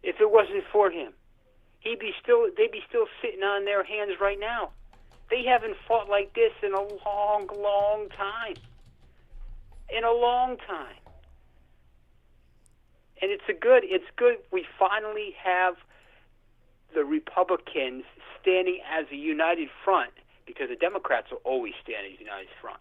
If it wasn't for him, they'd be still sitting on their hands right now. They haven't fought like this in a long, long time. In a long time. And it's good. We finally have the Republicans standing as a united front, because the Democrats will always stand as a united front.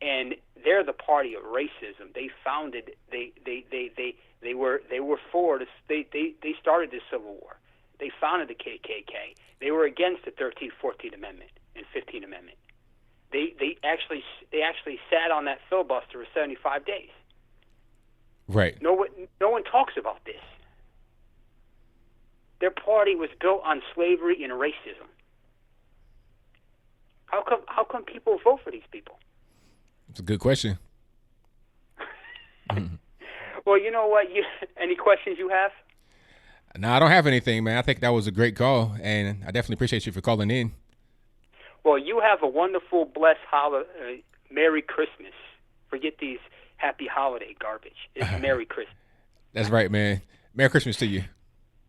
And they're the party of racism. They founded. They were for this. They started this Civil War. They founded the KKK. They were against the 13th, 14th Amendment and 15th Amendment. They actually sat on that filibuster for 75 days. Right. No one talks about this. Their party was built on slavery and racism. How come people vote for these people? It's a good question. Well, you know what? Any questions you have? No, I don't have anything, man. I think that was a great call, and I definitely appreciate you for calling in. Well, you have a wonderful, blessed Merry Christmas. Forget these happy holiday garbage. It's Merry Christmas. That's right, man. Merry Christmas to you.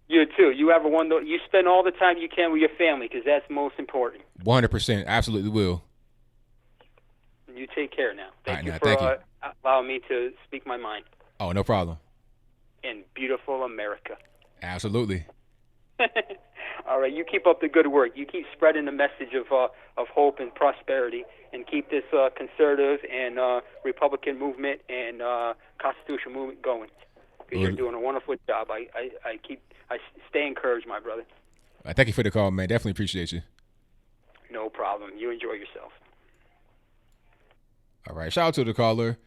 You too. You have a wonderful. You spend all the time you can with your family because that's most important. 100%. Absolutely will. You take care now. Thank you now, for thank you. allowing me to speak my mind. Oh, no problem. In beautiful America. Absolutely. All right, you keep up the good work. You keep spreading the message of hope and prosperity, and keep this conservative and Republican movement and constitutional movement going. Because you're doing a wonderful job. I stay encouraged, my brother. Thank you for the call, man. Definitely appreciate you. No problem. You enjoy yourself. All right. Shout out to the caller.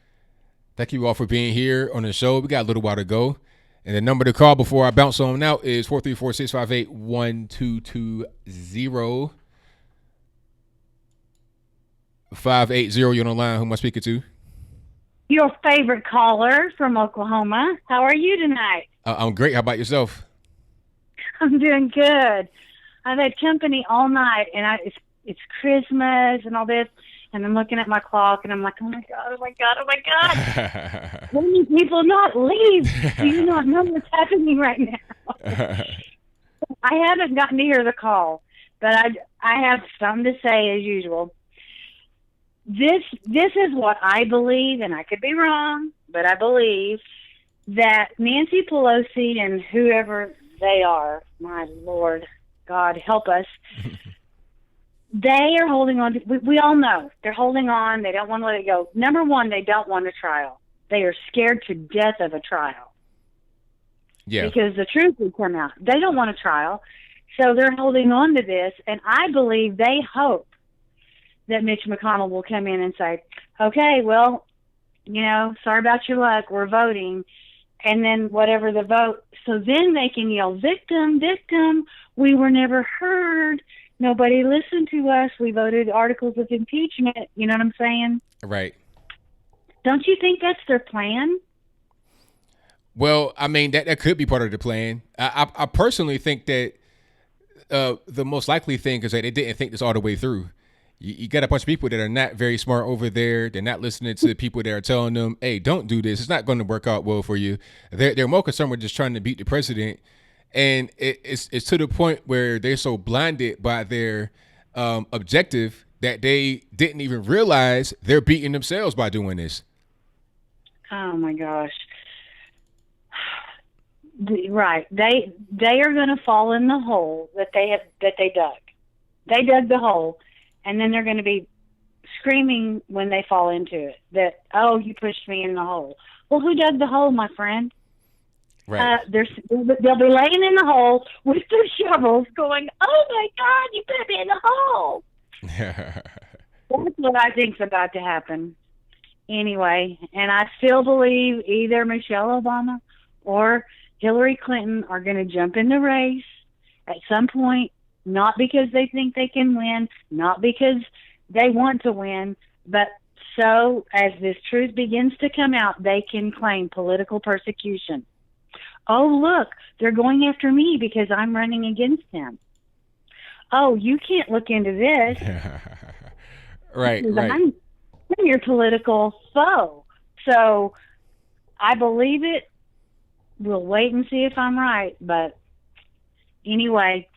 Thank you all for being here on the show. We got a little while to go. And the number to call before I bounce on out is 434-658-1220. 580, you're on the line. Who am I speaking to? Your favorite caller from Oklahoma. How are you tonight? I'm great. How about yourself? I'm doing good. I've had company all night, and it's Christmas and all this, and I'm looking at my clock, and I'm like, oh, my God, oh, my God, oh, my God. When do people not leave? Do you not know what's happening right now? I haven't gotten to hear the call, but I have something to say as usual. This is what I believe, and I could be wrong, but I believe that Nancy Pelosi and whoever they are, my Lord, God help us, they are holding on. We all know they're holding on. They don't want to let it go. Number one, they don't want a trial. They are scared to death of a trial. Yeah. Because the truth would come out. They don't want a trial. So they're holding on to this, and I believe they hope that Mitch McConnell will come in and say, okay, well, sorry about your luck, we're voting, and then whatever the vote, so then they can yell, victim, victim, we were never heard, nobody listened to us, we voted articles of impeachment, you know what I'm saying? Right. Don't you think that's their plan? Well, I mean, that could be part of the plan. I personally think that the most likely thing is that they didn't think this all the way through. You got a bunch of people that are not very smart over there. They're not listening to people that are telling them, hey, don't do this. It's not going to work out well for you. They're more concerned with just trying to beat the president. And it's to the point where they're so blinded by their objective that they didn't even realize they're beating themselves by doing this. Oh, my gosh. Right. They are going to fall in the hole that they dug. They dug the hole. And then they're going to be screaming when they fall into it that, oh, you pushed me in the hole. Well, who dug the hole, my friend? Right. They'll be laying in the hole with their shovels going, oh, my God, you put me in the hole. That's what I think's about to happen. Anyway, and I still believe either Michelle Obama or Hillary Clinton are going to jump in the race at some point. Not because they think they can win, not because they want to win, but so as this truth begins to come out, they can claim political persecution. Oh, look, they're going after me because I'm running against them. Oh, you can't look into this. Right. I'm your political foe. So I believe it. We'll wait and see if I'm right. But anyway,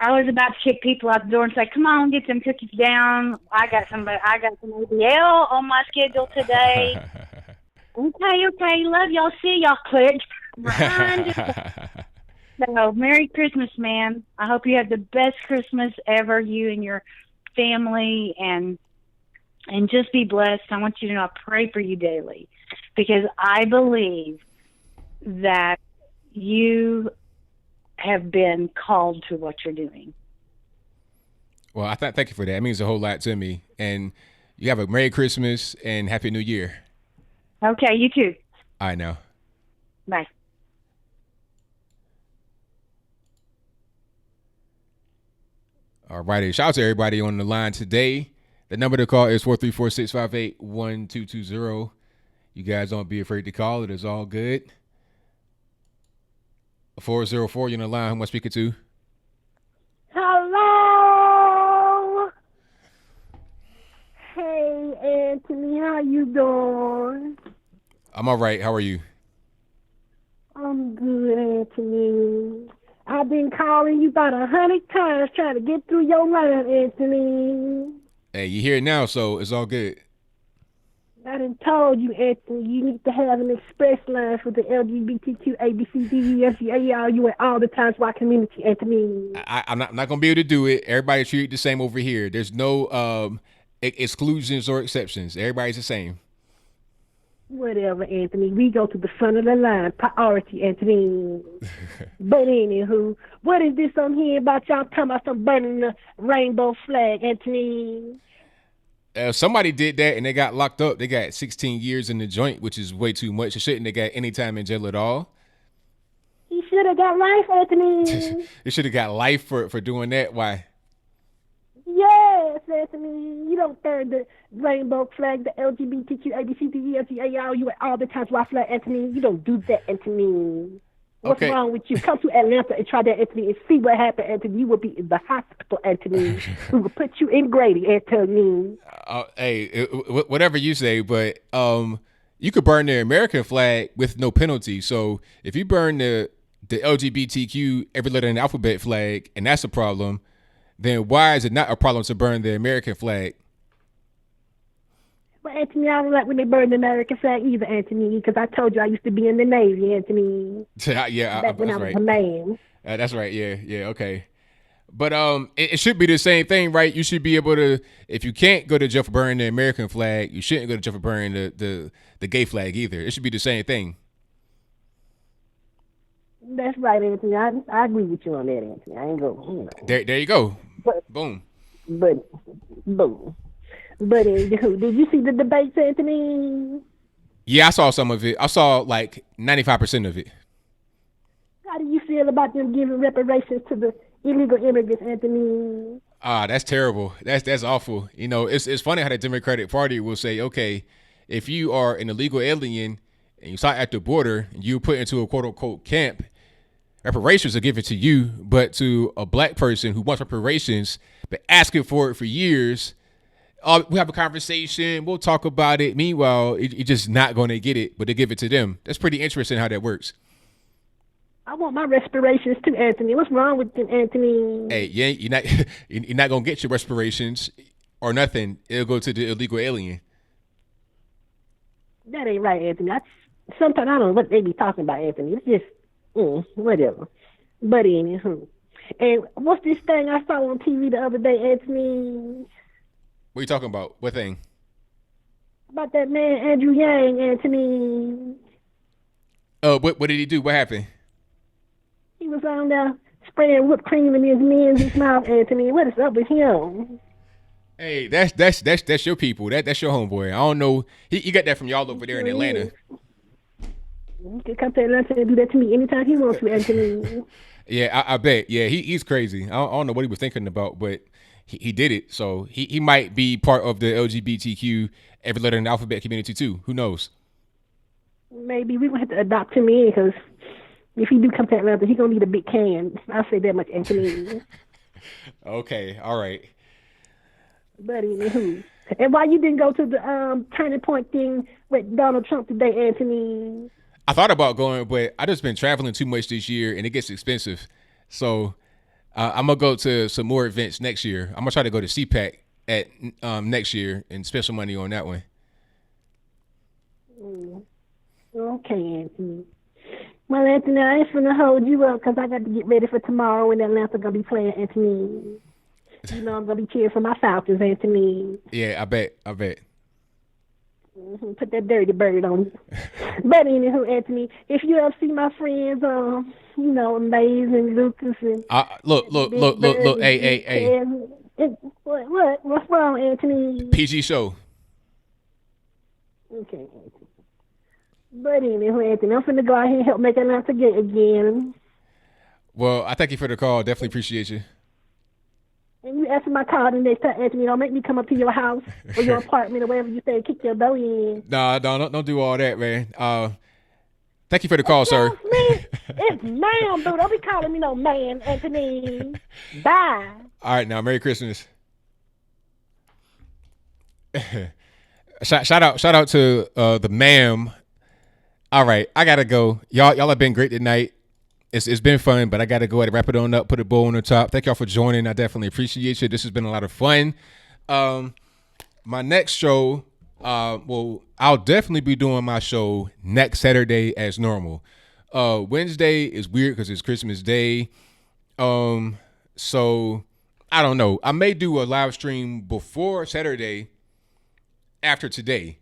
I was about to kick people out the door and say, come on, get them cookies down. I got some ABL on my schedule today. Okay, love y'all. See y'all. Click. So, Merry Christmas, man. I hope you have the best Christmas ever, you and your family, and just be blessed. I want you to know I pray for you daily because I believe that you have been called to what you're doing. Well, thank you for that. It means a whole lot to me. And you have a Merry Christmas and Happy New Year. Okay, you too. All right, now. Bye. All righty. Shout out to everybody on the line today. The number to call is 434-658-1220. You guys don't be afraid to call. It is all good. 404, you're on the line. Who am I speaking to? Hello. Hey, Anthony, how you doing? I'm all right. How are you? I'm good, Anthony. I've been calling you about 100 times trying to get through your line, Anthony. Hey, you here now, so it's all good. I done told you, Anthony, you need to have an express line for the LGBTQ, ABCDEFGARU, and all the times why community, Anthony. I'm not going to be able to do it. Everybody treated the same over here. There's no exclusions or exceptions. Everybody's the same. Whatever, Anthony. We go to the front of the line. Priority, Anthony. But anywho, what is this I'm hearing about y'all talking about some burning the rainbow flag, Anthony? Somebody did that and they got locked up. They got 16 years in the joint, which is way too much. They shouldn't have got any time in jail at all. He should have got life, Anthony. They should have got life for doing that. Why? Yes, Anthony. You don't burn the rainbow flag, the LGBTQ, ABCDEFGARU, and all the times why flag, Anthony. You don't do that, Anthony. What's wrong with you? Come to Atlanta and try that, Anthony, and see what happened, Anthony. You will be in the hospital, Anthony. We will put you in Grady, Anthony. Hey, whatever you say, but you could burn the American flag with no penalty. So if you burn the LGBTQ, every letter in the alphabet flag, and that's a problem, then why is it not a problem to burn the American flag? Well, Anthony, I don't like when they burn the American flag either, Anthony, because I told you I used to be in the Navy, Anthony. Yeah, back when I was right. a man. That's right. Yeah, okay. But it should be the same thing, right? You should be able to, if you can't go to jail for burning the American flag, you shouldn't go to jail for burning the gay flag either. It should be the same thing. That's right, Anthony. I agree with you on that, Anthony. I ain't going. There you go. Boom. But did you see the debates, Anthony? Yeah, I saw some of it. I saw like 95% of it. How do you feel about them giving reparations to the illegal immigrants, Anthony? That's terrible. That's awful. You know, it's funny how the Democratic Party will say, okay, if you are an illegal alien and you saw at the border and you put into a quote unquote camp, reparations are given to you, but to a black person who wants reparations but asking for it for years, we have a conversation, we'll talk about it. Meanwhile, you're just not going to get it, but they give it to them. That's pretty interesting how that works. I want my respirations too, Anthony. What's wrong with them, Anthony? Hey, you're not gonna get your respirations or nothing. It'll go to the illegal alien. That ain't right, Anthony. Sometimes I don't know what they be talking about, Anthony. It's just whatever. But anywho, and what's this thing I saw on TV the other day, Anthony? What are you talking about? What thing? About that man Andrew Yang, Anthony. What did he do? What happened? He was on there spraying whipped cream in his men's mouth, Anthony. What is up with him? Hey, that's your people. That's your homeboy. I don't know. He got that from y'all over there in Atlanta. He can come to Atlanta and do that to me anytime he wants to, Anthony. Yeah, I bet. Yeah, he's crazy. I don't know what he was thinking about, but he did it. So he might be part of the LGBTQ, every letter in the alphabet community too. Who knows? Maybe we gonna have to adopt him in, because if he do come to Atlanta, he gonna need a big can. I'll say that much, Anthony. Okay, all right. But anywho, and why you didn't go to the turning point thing with Donald Trump today, Anthony? I thought about going, but I just been traveling too much this year, and it gets expensive. So I'm gonna go to some more events next year. I'm gonna try to go to CPAC at next year and spend some money on that one. Okay, Anthony. Well, Anthony, I ain't finna hold you up because I got to get ready for tomorrow when Atlanta gonna be playing, Anthony. You know I'm gonna be cheering for my Falcons, Anthony. Yeah, I bet. Put that dirty bird on you. But anywho, Anthony, if you ever see my friends, Maze and Lucas and look, hey. What's wrong, Anthony? PG show. Okay, Anthony. But anywho, Anthony, I'm finna go out here and help make Atlanta great again. Well, I thank you for the call. Definitely appreciate you. And you answer my call the next time, Anthony. Don't make me come up to your house or your apartment or wherever you stay and kick your door in. Nah, don't do all that, man. Thank you for the call, sir. It's ma'am, boo. Don't be calling me no man, Anthony. Bye. All right, now, Merry Christmas. shout out to the ma'am. All right, I gotta go. Y'all have been great tonight. It's been fun, but I gotta go ahead and wrap it on up, put a bow on the top. Thank y'all for joining. I definitely appreciate you. This has been a lot of fun. My next show, I'll definitely be doing my show next Saturday as normal. Wednesday is weird because it's Christmas Day. So I don't know. I may do a live stream before Saturday after today.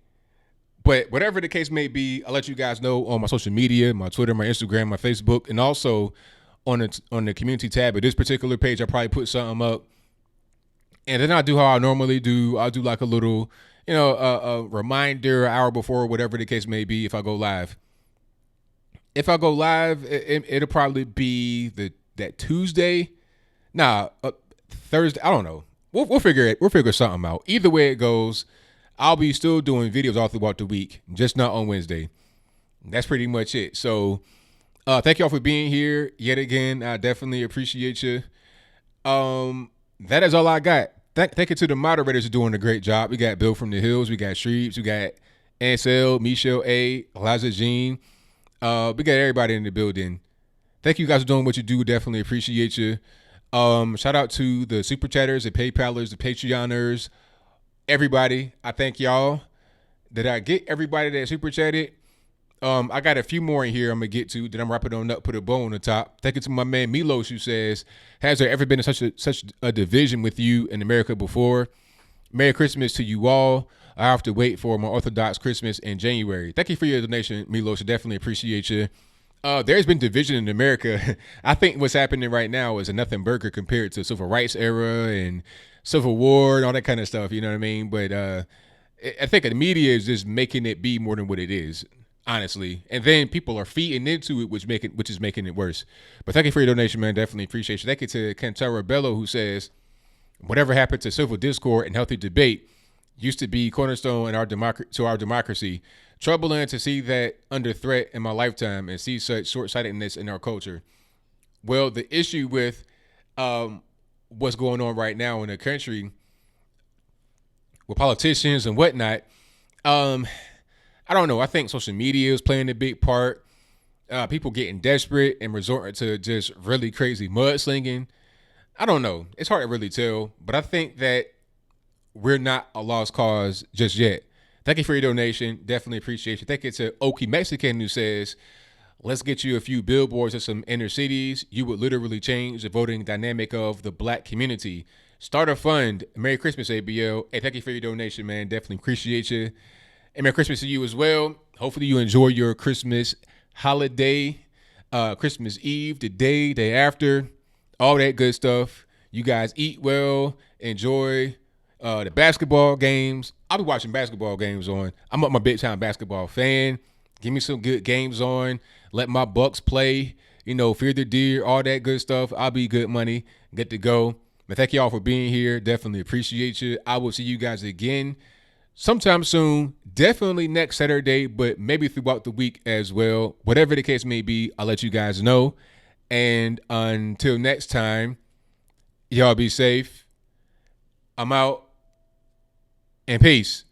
But whatever the case may be, I'll let you guys know on my social media, my Twitter, my Instagram, my Facebook, and also on the community tab of this particular page. I'll probably put something up. And then I'll do how I normally do. I'll do like a little, a reminder an hour before, whatever the case may be, if I go live. If I go live, it'll probably be that Tuesday. Thursday. I don't know. We'll figure it. We'll figure something out. Either way it goes, I'll be still doing videos all throughout the week, just not on Wednesday. That's pretty much it. So thank y'all for being here yet again. I definitely appreciate you. That is all I got. Thank you to the moderators for doing a great job. We got Bill from the Hills. We got Shreeves. We got Ansel, Michelle A, Eliza Jean. We got everybody in the building. Thank you guys for doing what you do. Definitely appreciate you. Shout out to the Super Chatters, the PayPalers, the Patreoners, everybody. I thank y'all. Did I get everybody that Super Chatted? I got a few more in here I'm going to get to. Then I'm wrapping on up, put a bow on the top. Thank you to my man Milos, who says, has there ever been such a division with you in America before? Merry Christmas to you all. I have to wait for my Orthodox Christmas in January. Thank you for your donation, Milos. I definitely appreciate you. There's been division in America. I think what's happening right now is a nothing burger compared to civil rights era and Civil War and all that kind of stuff. You know what I mean? But I think the media is just making it be more than what it is, honestly. And then people are feeding into it, which is making it worse. But thank you for your donation, man. Definitely appreciate you. Thank you to Kentara Bello, who says, whatever happened to civil discord and healthy debate used to be cornerstone in our democracy. Troubling to see that under threat in my lifetime and see such short-sightedness in our culture. Well, the issue with what's going on right now in the country with politicians and whatnot, I don't know. I think social media is playing a big part. People getting desperate and resorting to just really crazy mudslinging. I don't know. It's hard to really tell, but I think that we're not a lost cause just yet. Thank you for your donation. Definitely appreciate you. Thank you to Okie Mexican, who says, let's get you a few billboards in some inner cities. You would literally change the voting dynamic of the black community. Start a fund. Merry Christmas, ABL. Hey, thank you for your donation, man. Definitely appreciate you. And Merry Christmas to you as well. Hopefully you enjoy your Christmas holiday, Christmas Eve, the day after, all that good stuff. You guys eat well, enjoy the basketball games. I'll be watching basketball games on. I'm a big time basketball fan. Give me some good games on. Let my Bucks play. Fear the deer, all that good stuff. I'll be good money. Good to go. But thank you all for being here. Definitely appreciate you. I will see you guys again sometime soon. Definitely next Saturday, but maybe throughout the week as well. Whatever the case may be, I'll let you guys know. And until next time, y'all be safe. I'm out. And peace.